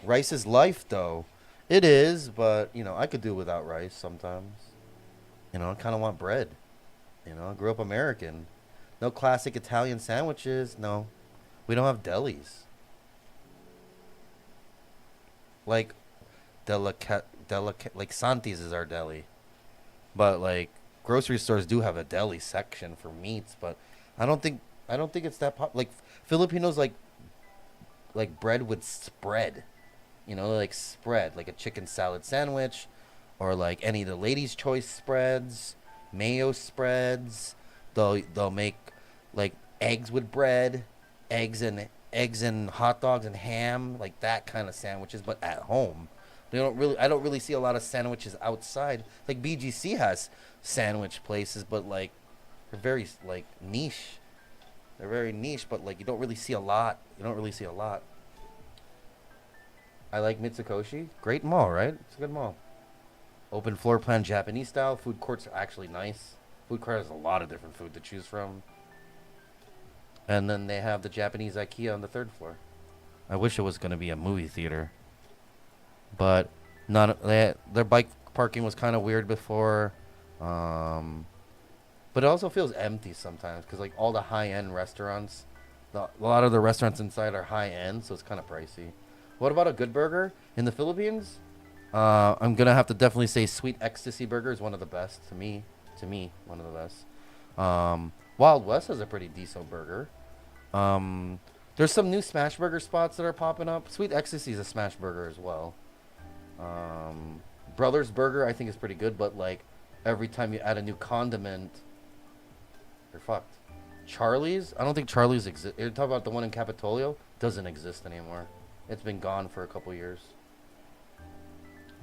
Rice is life though. It is, but you know, I could do without rice sometimes. You know, I kind of want bread. You know, I grew up American. No classic Italian sandwiches. No. We don't have delis. Like like Santi's is our deli. But like grocery stores do have a deli section for meats, but I don't think it's that like Filipinos like bread with spread. You know, like spread, like a chicken salad sandwich or like any of the ladies' choice spreads, mayo spreads. They'll make like eggs with bread, eggs and hot dogs and ham, like that kind of sandwiches, but at home. I don't really see a lot of sandwiches outside. Like BGC has sandwich places, but like they're very like niche. They're very niche, but like you don't really see a lot. I like Mitsukoshi. Great mall, right? It's a good mall. Open floor plan Japanese style. Food courts are actually nice. Food court has a lot of different food to choose from. And then they have the Japanese IKEA on the third floor. I wish it was going to be a movie theater. But their bike parking was kind of weird before. But it also feels empty sometimes because like all the high-end restaurants, a lot of the restaurants inside are high-end, so it's kind of pricey. What about a good burger in the Philippines? I'm gonna have to definitely say Sweet Ecstasy Burger is one of the best to me. One of the best. Wild West has a pretty decent burger. There's some new smash burger spots that are popping up. Sweet Ecstasy is a smash burger as well. Brothers Burger I think is pretty good, but like every time you add a new condiment, you're fucked. Charlie's? I don't think Charlie's exists. You're talking about the one in Capitolio? Doesn't exist anymore. It's been gone for a couple years.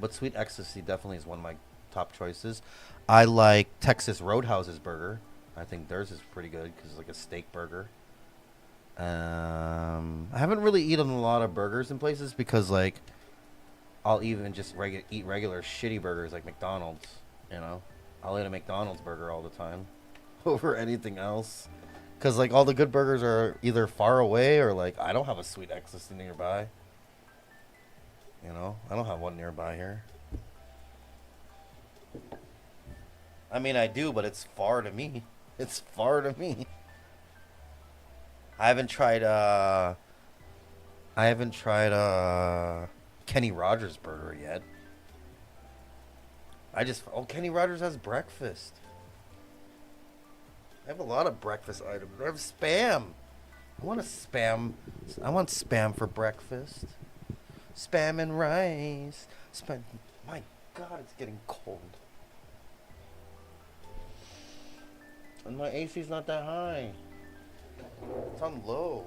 But Sweet Ecstasy definitely is one of my top choices. I like Texas Roadhouse's burger. I think theirs is pretty good because it's like a steak burger. I haven't really eaten a lot of burgers in places because like I'll even just eat regular shitty burgers like McDonald's. You know, I'll eat a McDonald's burger all the time over anything else. Because, like, all the good burgers are either far away or, like, I don't have a Sweet Ecstasy nearby. You know? I don't have one nearby here. I mean, I do, but it's far to me. It's far to me. I haven't tried Kenny Rogers burger yet. Kenny Rogers has breakfast. I have a lot of breakfast items. I have spam. I want spam. I want spam for breakfast. Spam and rice. Spam. My God, it's getting cold. And my AC's not that high. It's on low.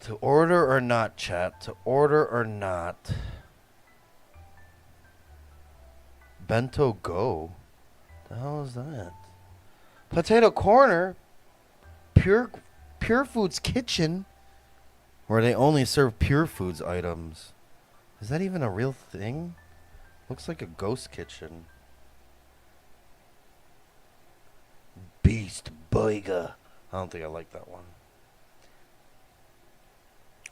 To order or not, chat? To order or not? Bento Go? The hell is that? Potato Corner? Pure Foods Kitchen? Where they only serve Pure Foods items. Is that even a real thing? Looks like a ghost kitchen. Beast Burger. I don't think I like that one.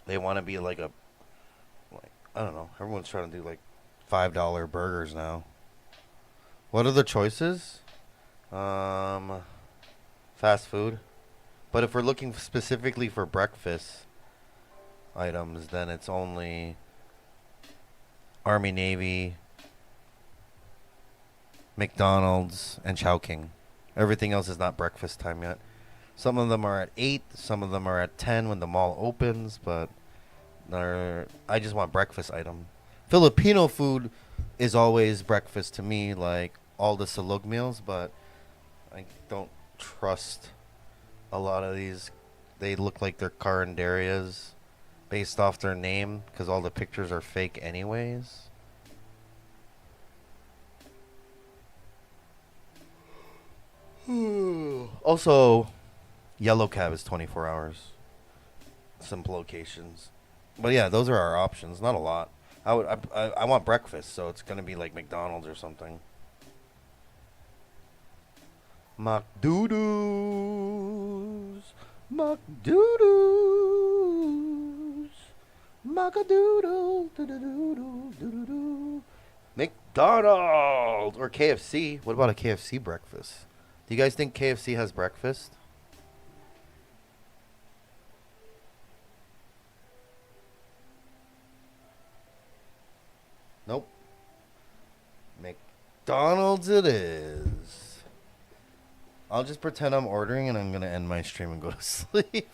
They want to be like I don't know. Everyone's trying to do like $5 burgers now. What are the choices? Fast food. But if we're looking specifically for breakfast items, then it's only Army, Navy, McDonald's, and Chowking. Everything else is not breakfast time yet. Some of them are at 8, some of them are at 10 when the mall opens, but I just want breakfast item. Filipino food is always breakfast to me, like all the salug meals, but I don't trust a lot of these. They look like they're carinderias based off their name because all the pictures are fake anyways. Also, Yellow Cab is 24 hours. Some locations. But yeah, those are our options. Not a lot. I want breakfast, so it's going to be like McDonald's or something. McDoodles. McDoodles. Macadoodle. Doo-doo-doo-doo-doo-doo. McDonald's or KFC. What about a KFC breakfast? Do you guys think KFC has breakfast? Nope. McDonald's it is. I'll just pretend I'm ordering and I'm going to end my stream and go to sleep.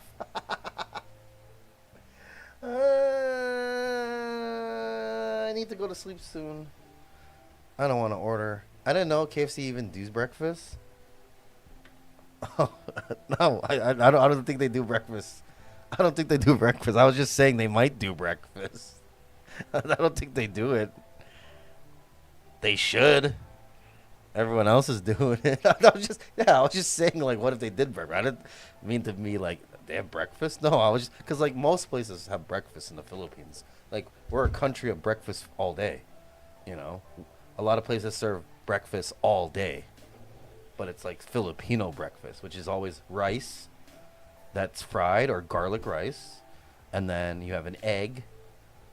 I need to go to sleep soon. I don't want to order. I didn't know KFC even does breakfast. Oh, no, I don't think they do breakfast. I don't think they do breakfast. I was just saying they might do breakfast. I don't think they do it. They should. Everyone else is doing it. I was just saying, like, what if they did breakfast? I didn't mean to be like, they have breakfast? No, I was just, because, like, most places have breakfast in the Philippines. Like, we're a country of breakfast all day, you know? A lot of places serve breakfast all day. But it's like Filipino breakfast, which is always rice that's fried or garlic rice. And then you have an egg.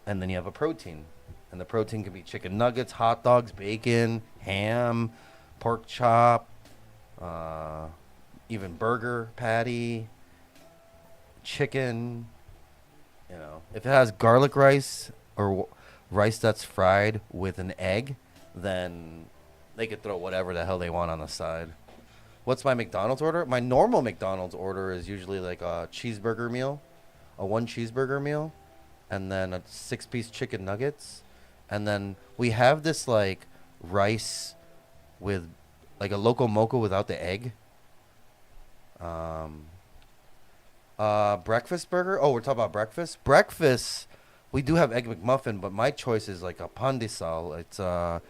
And then you have a protein. And the protein can be chicken nuggets, hot dogs, bacon, ham, pork chop, even burger patty, chicken. You know, if it has garlic rice or rice that's fried with an egg, then they could throw whatever the hell they want on the side. What's my McDonald's order? My normal McDonald's order is usually like a cheeseburger meal, a 1 cheeseburger meal, and then a 6-piece chicken nuggets. And then we have this like rice with like a loco moco without the egg. Breakfast burger. Oh, we're talking about breakfast. Breakfast. We do have egg McMuffin, but my choice is like a pandesal. It's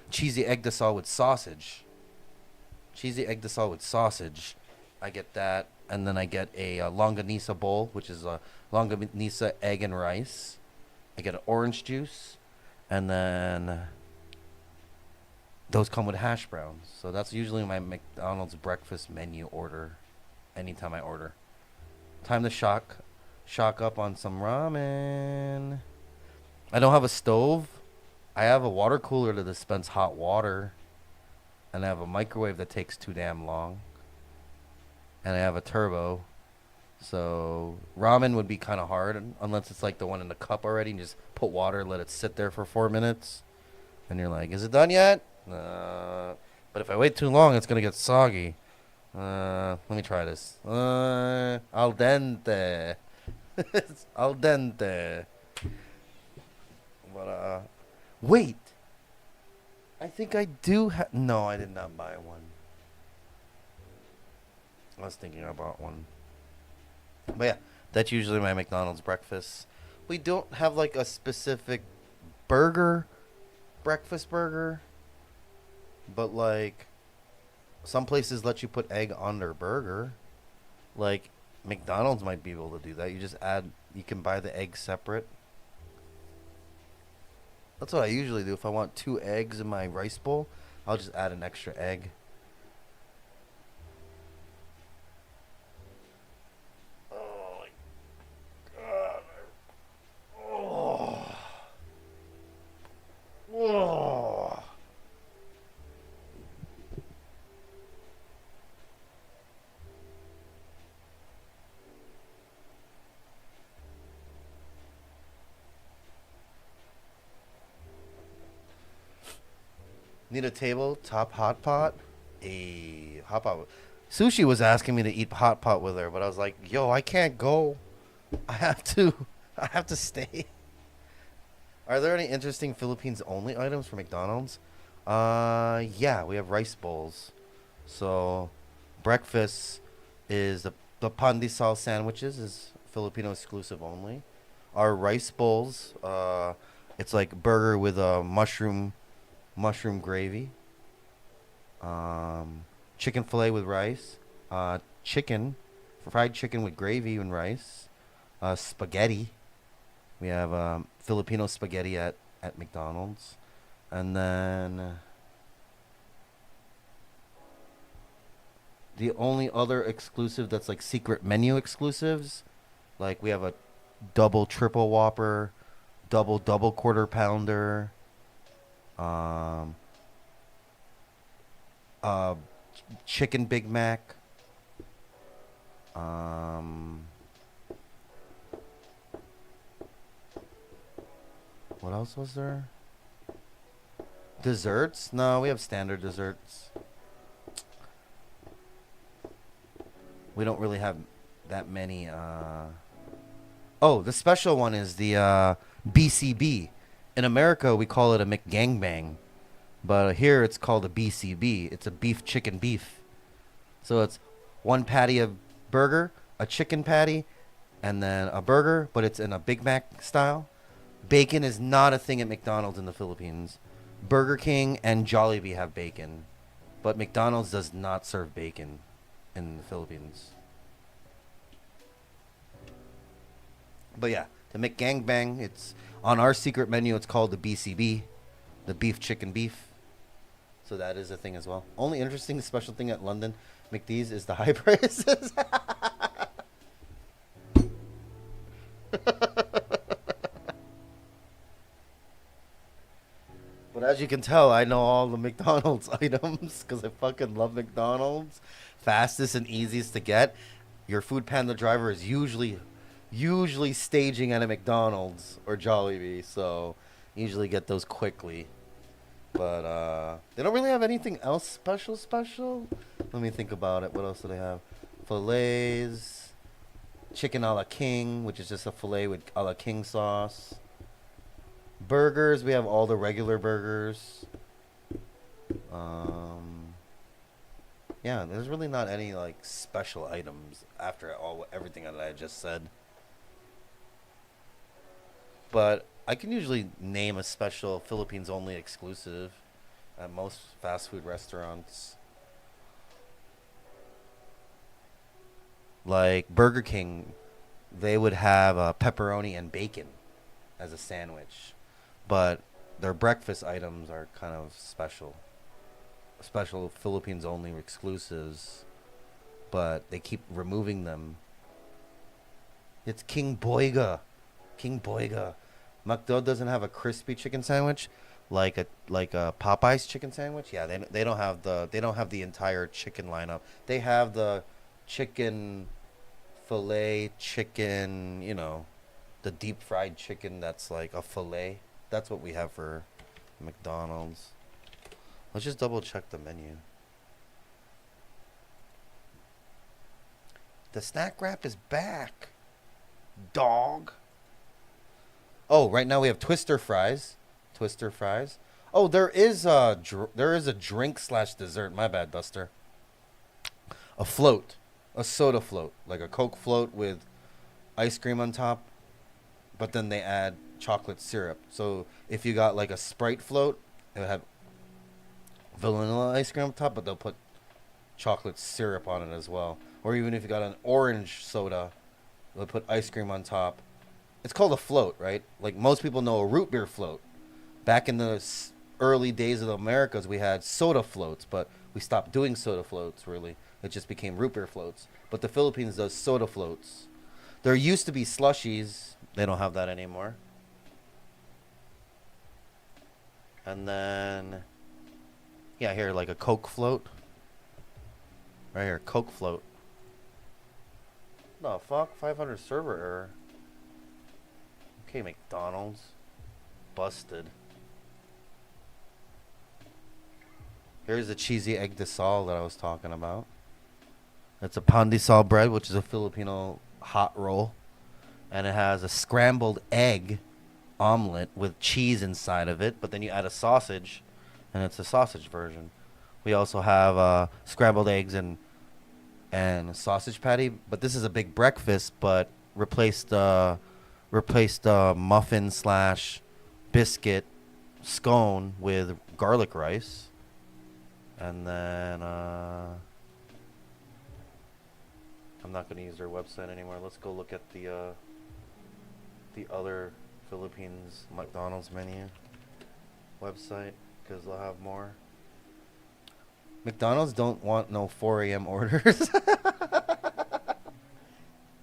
cheesy egg desal with sausage. Cheesy egg desal with sausage. I get that, and then I get a longanisa bowl, which is a longanisa egg and rice. I get an orange juice, and then those come with hash browns. So that's usually my McDonald's breakfast menu order anytime I order. Time to shock up on some ramen. I don't have a stove. I have a water cooler to dispense hot water. And I have a microwave that takes too damn long. and I have a turbo. So ramen would be kind of hard unless it's like the one in the cup already. And just put water, let it sit there for 4 minutes, and you're like, "Is it done yet?" But if I wait too long, it's gonna get soggy. Let me try this. Al dente. It's al dente. But wait. I think I do have. No, I did not buy one. I was thinking about one. But yeah, that's usually my McDonald's breakfast. We don't have like a specific breakfast burger. But like, some places let you put egg on their burger. Like, McDonald's might be able to do that. You can buy the egg separate. That's what I usually do. If I want 2 eggs in my rice bowl, I'll just add an extra egg. Oh my god. Oh. Oh. Need a table, top hot pot. A hot pot. Sushi was asking me to eat hot pot with her, but I was like, "Yo, I can't go. I have to. I have to stay." Are there any interesting Philippines only items for McDonald's? Yeah, we have rice bowls. So, breakfast is the pandesal sandwiches is Filipino exclusive only. Our rice bowls, it's like burger with a mushroom gravy, chicken fillet with rice, fried chicken with gravy and rice, spaghetti. We have Filipino spaghetti at McDonald's, and then the only other exclusive that's like secret menu exclusives, like we have a double triple Whopper, double quarter pounder. Chicken Big Mac. What else was there? Desserts? No, we have standard desserts. We don't really have that many. Oh, the special one is the BCB. In America, we call it a McGangbang, but here it's called a BCB. It's a beef chicken beef. So it's one patty of burger, a chicken patty, and then a burger, but it's in a Big Mac style. Bacon is not a thing at McDonald's in the Philippines. Burger King and Jollibee have bacon, but McDonald's does not serve bacon in the Philippines. But yeah, the McGangbang, it's on our secret menu. It's called the BCB, the beef chicken beef. So that is a thing as well. Only interesting special thing at London McD's is the high prices. But as you can tell, I know all the McDonald's items because I fucking love McDonald's. Fastest and easiest to get. Your Food Panda driver is usually staging at a McDonald's or Jollibee, so usually get those quickly. But they don't really have anything else special. Let me think about it. What else do they have? Fillets, chicken a la king, which is just a fillet with a la king sauce. Burgers, we have all the regular burgers. Yeah, there's really not any like special items after everything that I just said. But I can usually name a special Philippines only exclusive at most fast food restaurants. Like Burger King, they would have pepperoni and bacon as a sandwich. But their breakfast items are kind of special. Special Philippines only exclusives. But they keep removing them. It's King Boyga. King Boyga. McDo doesn't have a crispy chicken sandwich like a Popeyes chicken sandwich. Yeah, they don't have the entire chicken lineup. They have the chicken fillet, chicken, you know, the deep fried chicken that's like a fillet. That's what we have for McDonald's. Let's just double check the menu. The snack wrap is back. Dog. Oh, right now we have Twister fries. Twister fries. Oh, there is a drink slash dessert. My bad, Duster. A float, a soda float, like a Coke float with ice cream on top, but then they add chocolate syrup. So if you got like a Sprite float, it would have vanilla ice cream on top, but they'll put chocolate syrup on it as well. Or even if you got an orange soda, they'll put ice cream on top. It's called a float, right? Like most people know a root beer float. Back in the early days of the Americas, we had soda floats, but we stopped doing soda floats, really. It just became root beer floats. But the Philippines does soda floats. There used to be slushies. They don't have that anymore. And then, yeah, here, like a Coke float. Right here, Coke float. No, fuck, 500 server error. Okay, McDonald's. Busted. Here's the cheesy egg de sal that I was talking about. It's a pan de sal bread, which is a Filipino hot roll. And it has a scrambled egg omelet with cheese inside of it. But then you add a sausage, and it's a sausage version. We also have scrambled eggs and a sausage patty. But this is a big breakfast, but replaced muffin slash biscuit scone with garlic rice. And then I'm not going to use their website anymore. Let's go look at the other Philippines McDonald's menu website, because they'll have more. McDonald's don't want no 4 a.m. orders.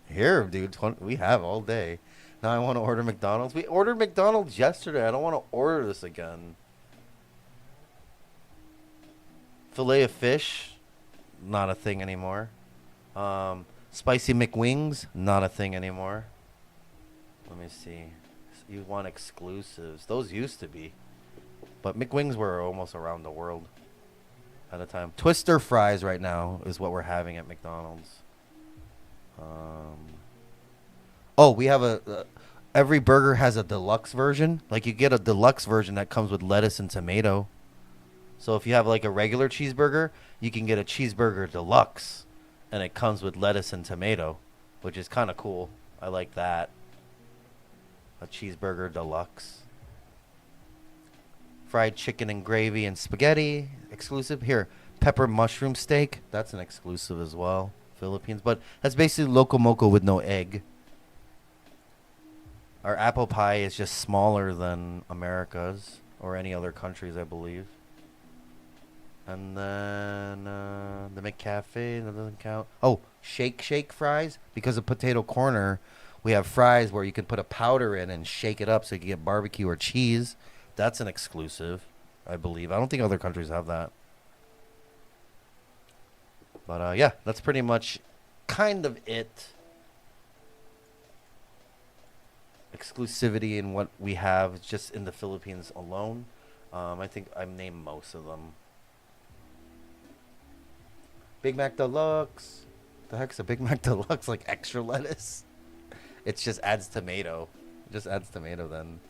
Here, dude, we have all day. Now I want to order McDonald's. We ordered McDonald's yesterday. I don't want to order this again. Filet of fish, not a thing anymore. Spicy McWings, not a thing anymore. Let me see. You want exclusives. Those used to be. But McWings were almost around the world at a time. Twister fries right now is what we're having at McDonald's. Oh, we have every burger has a deluxe version. Like you get a deluxe version that comes with lettuce and tomato. So if you have like a regular cheeseburger, you can get a cheeseburger deluxe, and it comes with lettuce and tomato, which is kind of cool. I like that. A cheeseburger deluxe. Fried chicken and gravy and spaghetti, exclusive. Here, pepper mushroom steak, that's an exclusive as well. Philippines, but that's basically loco moco with no egg. Our apple pie is just smaller than America's or any other countries, I believe. And then the McCafe, that doesn't count. Oh, Shake fries. Because of Potato Corner, we have fries where you can put a powder in and shake it up so you can get barbecue or cheese. That's an exclusive, I believe. I don't think other countries have that. But yeah, that's pretty much kind of it. Exclusivity in what we have just in the Philippines alone. I think I've named most of them. Big Mac Deluxe. The heck's a Big Mac Deluxe? Like extra lettuce? It just adds tomato. It just adds tomato then.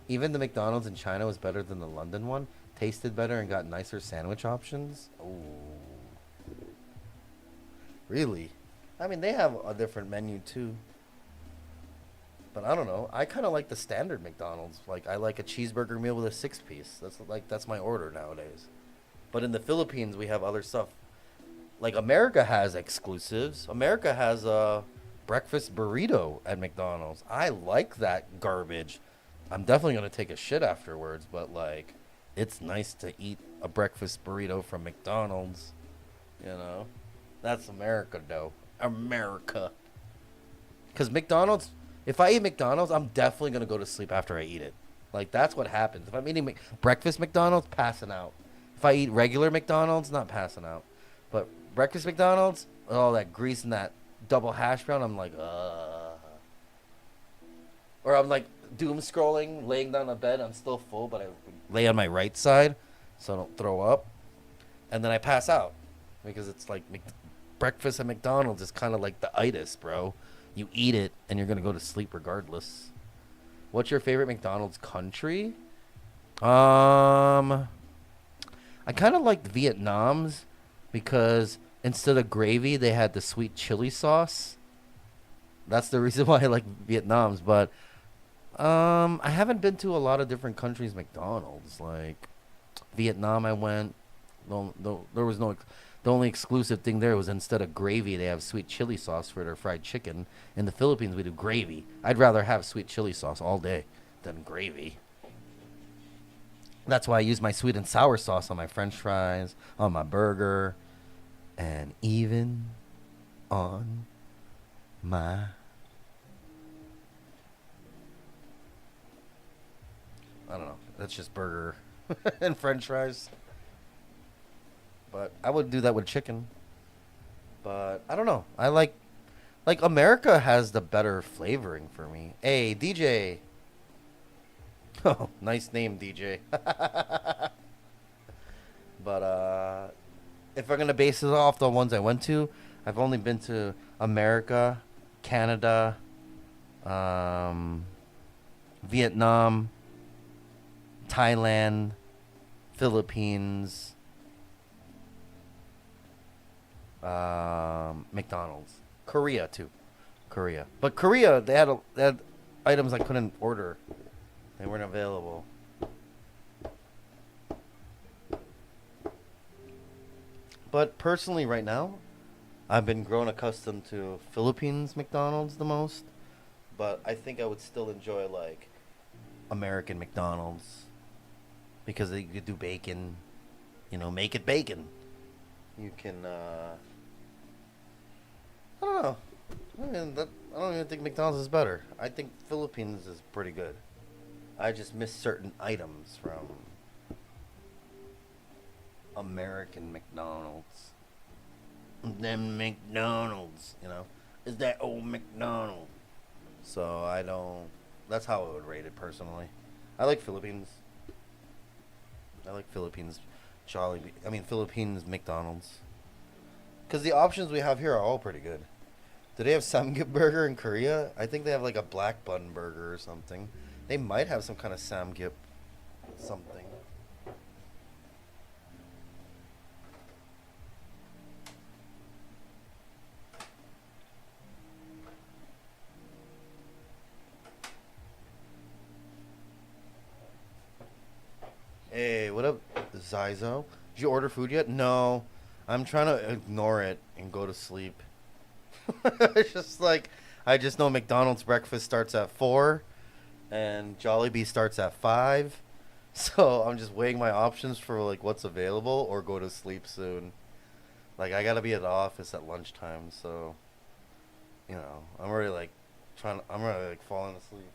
Even the McDonald's in China was better than the London one. Tasted better and got nicer sandwich options. Ooh. Really? I mean, they have a different menu too. But I don't know. I kind of like the standard McDonald's. Like, I like a cheeseburger meal with a 6-piece. That's my order nowadays. But in the Philippines, we have other stuff. Like, America has exclusives. America has a breakfast burrito at McDonald's. I like that garbage. I'm definitely going to take a shit afterwards, but, like, it's nice to eat a breakfast burrito from McDonald's. You know? That's America, though. America. Because McDonald's, if I eat McDonald's, I'm definitely going to go to sleep after I eat it. Like, that's what happens. If I'm eating breakfast McDonald's, passing out. If I eat regular McDonald's, not passing out. But breakfast McDonald's, all that grease and that double hash brown, I'm like, or I'm like doom scrolling, laying down on bed. I'm still full, but I lay on my right side so I don't throw up. And then I pass out because it's like breakfast at McDonald's is kind of like the itis, bro. You eat it and you're going to go to sleep regardless. What's your favorite McDonald's country? I kind of liked Vietnam's because instead of gravy, they had the sweet chili sauce. That's the reason why I like Vietnam's. But I haven't been to a lot of different countries' McDonald's. Like Vietnam, I went. There was no. The only exclusive thing there was instead of gravy, they have sweet chili sauce for their fried chicken. In the Philippines, we do gravy. I'd rather have sweet chili sauce all day than gravy. That's why I use my sweet and sour sauce on my French fries, on my burger, and even on my. I don't know. That's just burger and French fries. But I would do that with chicken. But I don't know. I like America has the better flavoring for me. Hey, DJ. Oh, nice name, DJ. But if I'm gonna base it off the ones I went to, I've only been to America, Canada, Vietnam, Thailand, Philippines, McDonald's, Korea too, Korea. But Korea, they had items I couldn't order; they weren't available. But personally, right now, I've been grown accustomed to Philippines McDonald's the most. But I think I would still enjoy like American McDonald's because they could do bacon, make it bacon. You can, I don't know. I don't even think McDonald's is better. I think Philippines is pretty good. I just miss certain items from American McDonald's. Them McDonald's, is that old McDonald. So I don't. That's how I would rate it personally. I like Philippines. I like Philippines Philippines McDonald's. Because the options we have here are all pretty good. Do they have samgyeop burger in Korea? I think they have like a black bun burger or something. They might have some kind of samgyeop something. Hey, what up, Zyzo? Did you order food yet? No. I'm trying to ignore it and go to sleep. It's just like, I just know McDonald's breakfast starts at 4 and Jollibee starts at 5. So I'm just weighing my options for like what's available or go to sleep soon. Like I gotta be at the office at lunchtime, so I'm already like falling asleep.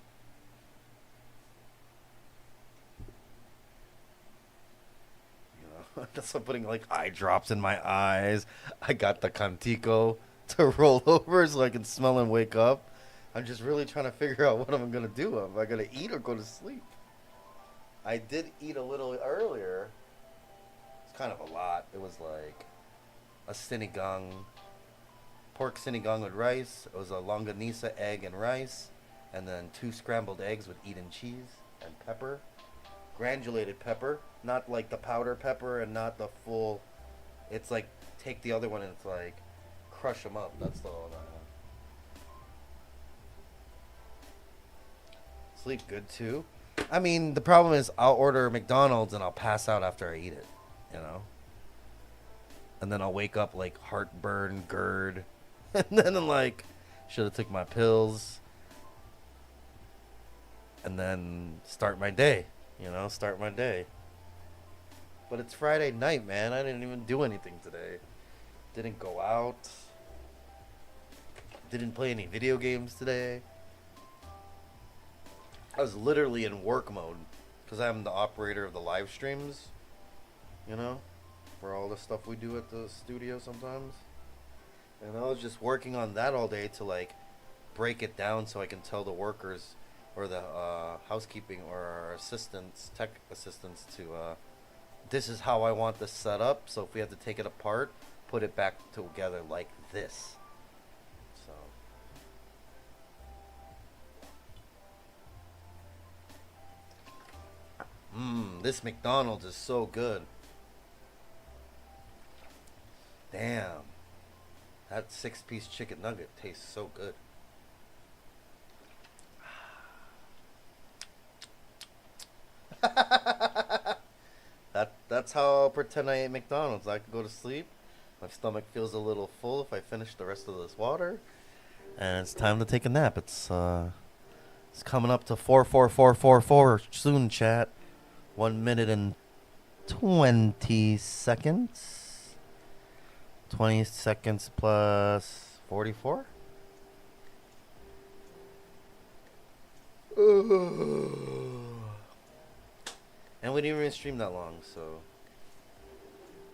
That's why I'm putting like eye drops in my eyes. I got the Contico to roll over so I can smell and wake up. I'm just really trying to figure out what I'm gonna do. Am I gonna eat or go to sleep? I did eat a little earlier. It's kind of a lot. It was like a sinigang, pork sinigang with rice. It was a longanisa egg and rice, and then 2 scrambled eggs with Eden cheese and pepper. Granulated pepper, not like the powder pepper and not the full. It's like take the other one and it's like crush them up. That's the one I have. Sleep good too. I mean, the problem is I'll order McDonald's and I'll pass out after I eat it, and then I'll wake up like heartburn, GERD, and then I'm like, should have took my pills, and then start my day. Start my day. But it's Friday night, man. I didn't even do anything today. Didn't go out. Didn't play any video games today. I was literally in work mode because I'm the operator of the live streams, for all the stuff we do at the studio sometimes. And I was just working on that all day to like break it down so I can tell the workers or the housekeeping or our assistants, tech assistants, to this is how I want this set up. So if we have to take it apart, put it back together like this. So. This McDonald's is so good. Damn. That 6-piece chicken nugget tastes so good. That's how I'll pretend I ate McDonald's. I can go to sleep. My stomach feels a little full if I finish the rest of this water. And it's time to take a nap. It's coming up to 4:44:44 soon, chat. 1 minute and 20 seconds. 20 seconds plus 44. And we didn't even stream that long, so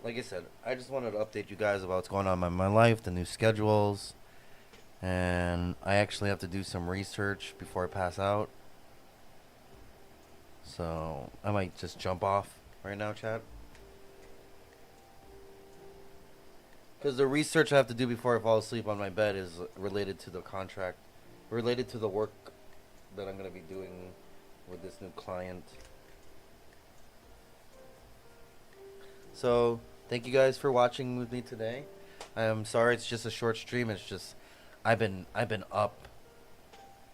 like I said, I just wanted to update you guys about what's going on in my life, the new schedules, and I actually have to do some research before I pass out. So I might just jump off right now, chat. Because the research I have to do before I fall asleep on my bed is related to the contract, related to the work that I'm going to be doing with this new client. So, thank you guys for watching with me today. I'm sorry it's just a short stream. It's just I've been up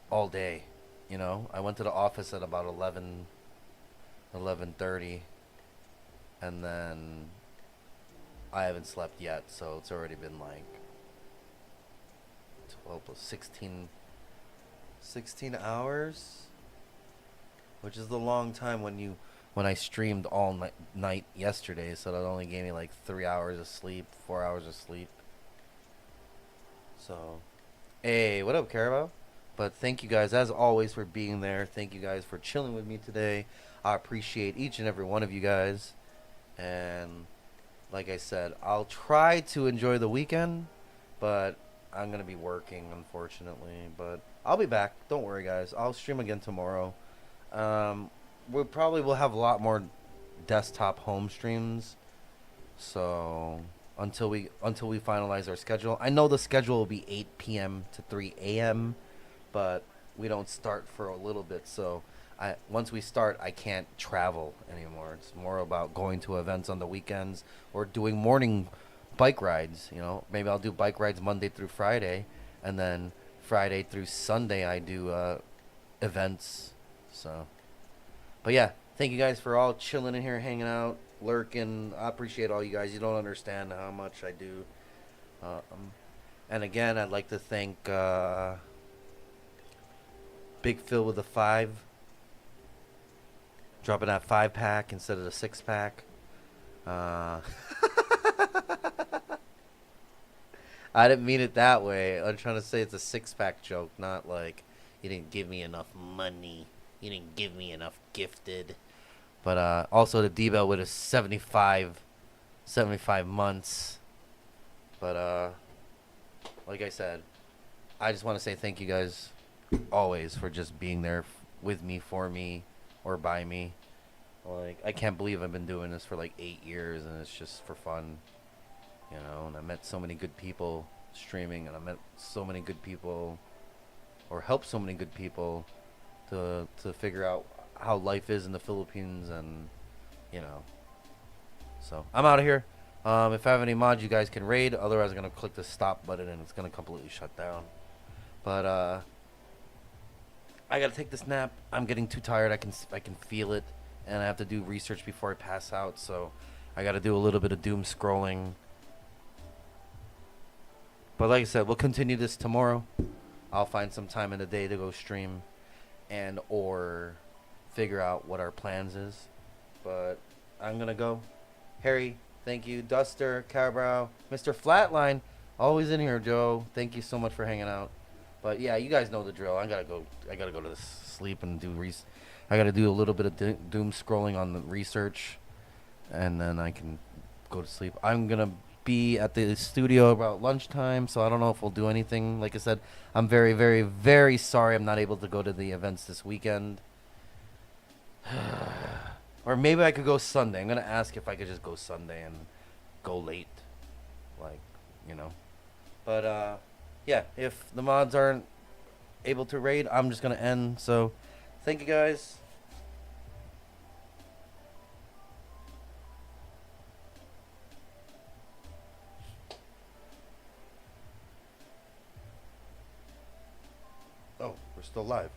all day, you know. I went to the office at about 11:30, and then I haven't slept yet, so it's already been like 12 plus 16 hours, which is the long time when I streamed all night yesterday, so that only gave me like 3 hours of sleep, 4 hours of sleep. So, hey, what up, Carabao? But thank you guys, as always, for being there. Thank you guys for chilling with me today. I appreciate each and every one of you guys. And like I said, I'll try to enjoy the weekend, but I'm going to be working, unfortunately. But I'll be back. Don't worry, guys. I'll stream again tomorrow. We probably will have a lot more desktop home streams. So until we finalize our schedule, I know the schedule will be 8 p.m. to 3 a.m., but we don't start for a little bit. So once we start, I can't travel anymore. It's more about going to events on the weekends or doing morning bike rides. You know, maybe I'll do bike rides Monday through Friday, and then Friday through Sunday I do events. So. But yeah, thank you guys for all chilling in here, hanging out, lurking. I appreciate all you guys. You don't understand how much I do. And again, I'd like to thank Big Phil with the 5. Dropping that 5-pack instead of the 6-pack. I didn't mean it that way. I'm trying to say it's a 6-pack joke, not like you didn't give me enough money. You didn't give me enough gifted. But also the D-Bell with a 75 months. But like I said, I just want to say thank you guys always for just being there with me, for me, or by me. Like, I can't believe I've been doing this for like 8 years, and it's just for fun. You know, and I met so many good people streaming, and I met so many good people, or helped so many good people to figure out how life is in the Philippines, and you know. So I'm out of here. If I have any mods, you guys can raid. Otherwise, I'm gonna click the stop button and it's gonna completely shut down. But I gotta take this nap. I'm getting too tired. I can feel it, and I have to do research before I pass out. So I gotta do a little bit of doom scrolling. But like I said, we'll continue this tomorrow. I'll find some time in the day to go stream and or figure out what our plans is. But I'm gonna go. Harry, thank you. Duster, Cowbrow, Mr. Flatline, always in here, Joe. Thank you so much for hanging out. But yeah, you guys know the drill. I gotta go to sleep and do I gotta do a little bit of doom scrolling on the research, and then I can go to sleep. I'm gonna be at the studio about lunchtime, so I don't know if we'll do anything. Like I said, I'm very, very, very sorry I'm not able to go to the events this weekend. Or maybe I could go Sunday. I'm gonna ask if I could just go Sunday and go late, like, you know. But yeah, if the mods aren't able to raid, I'm just gonna end. So, thank you guys. Oh, we're still live.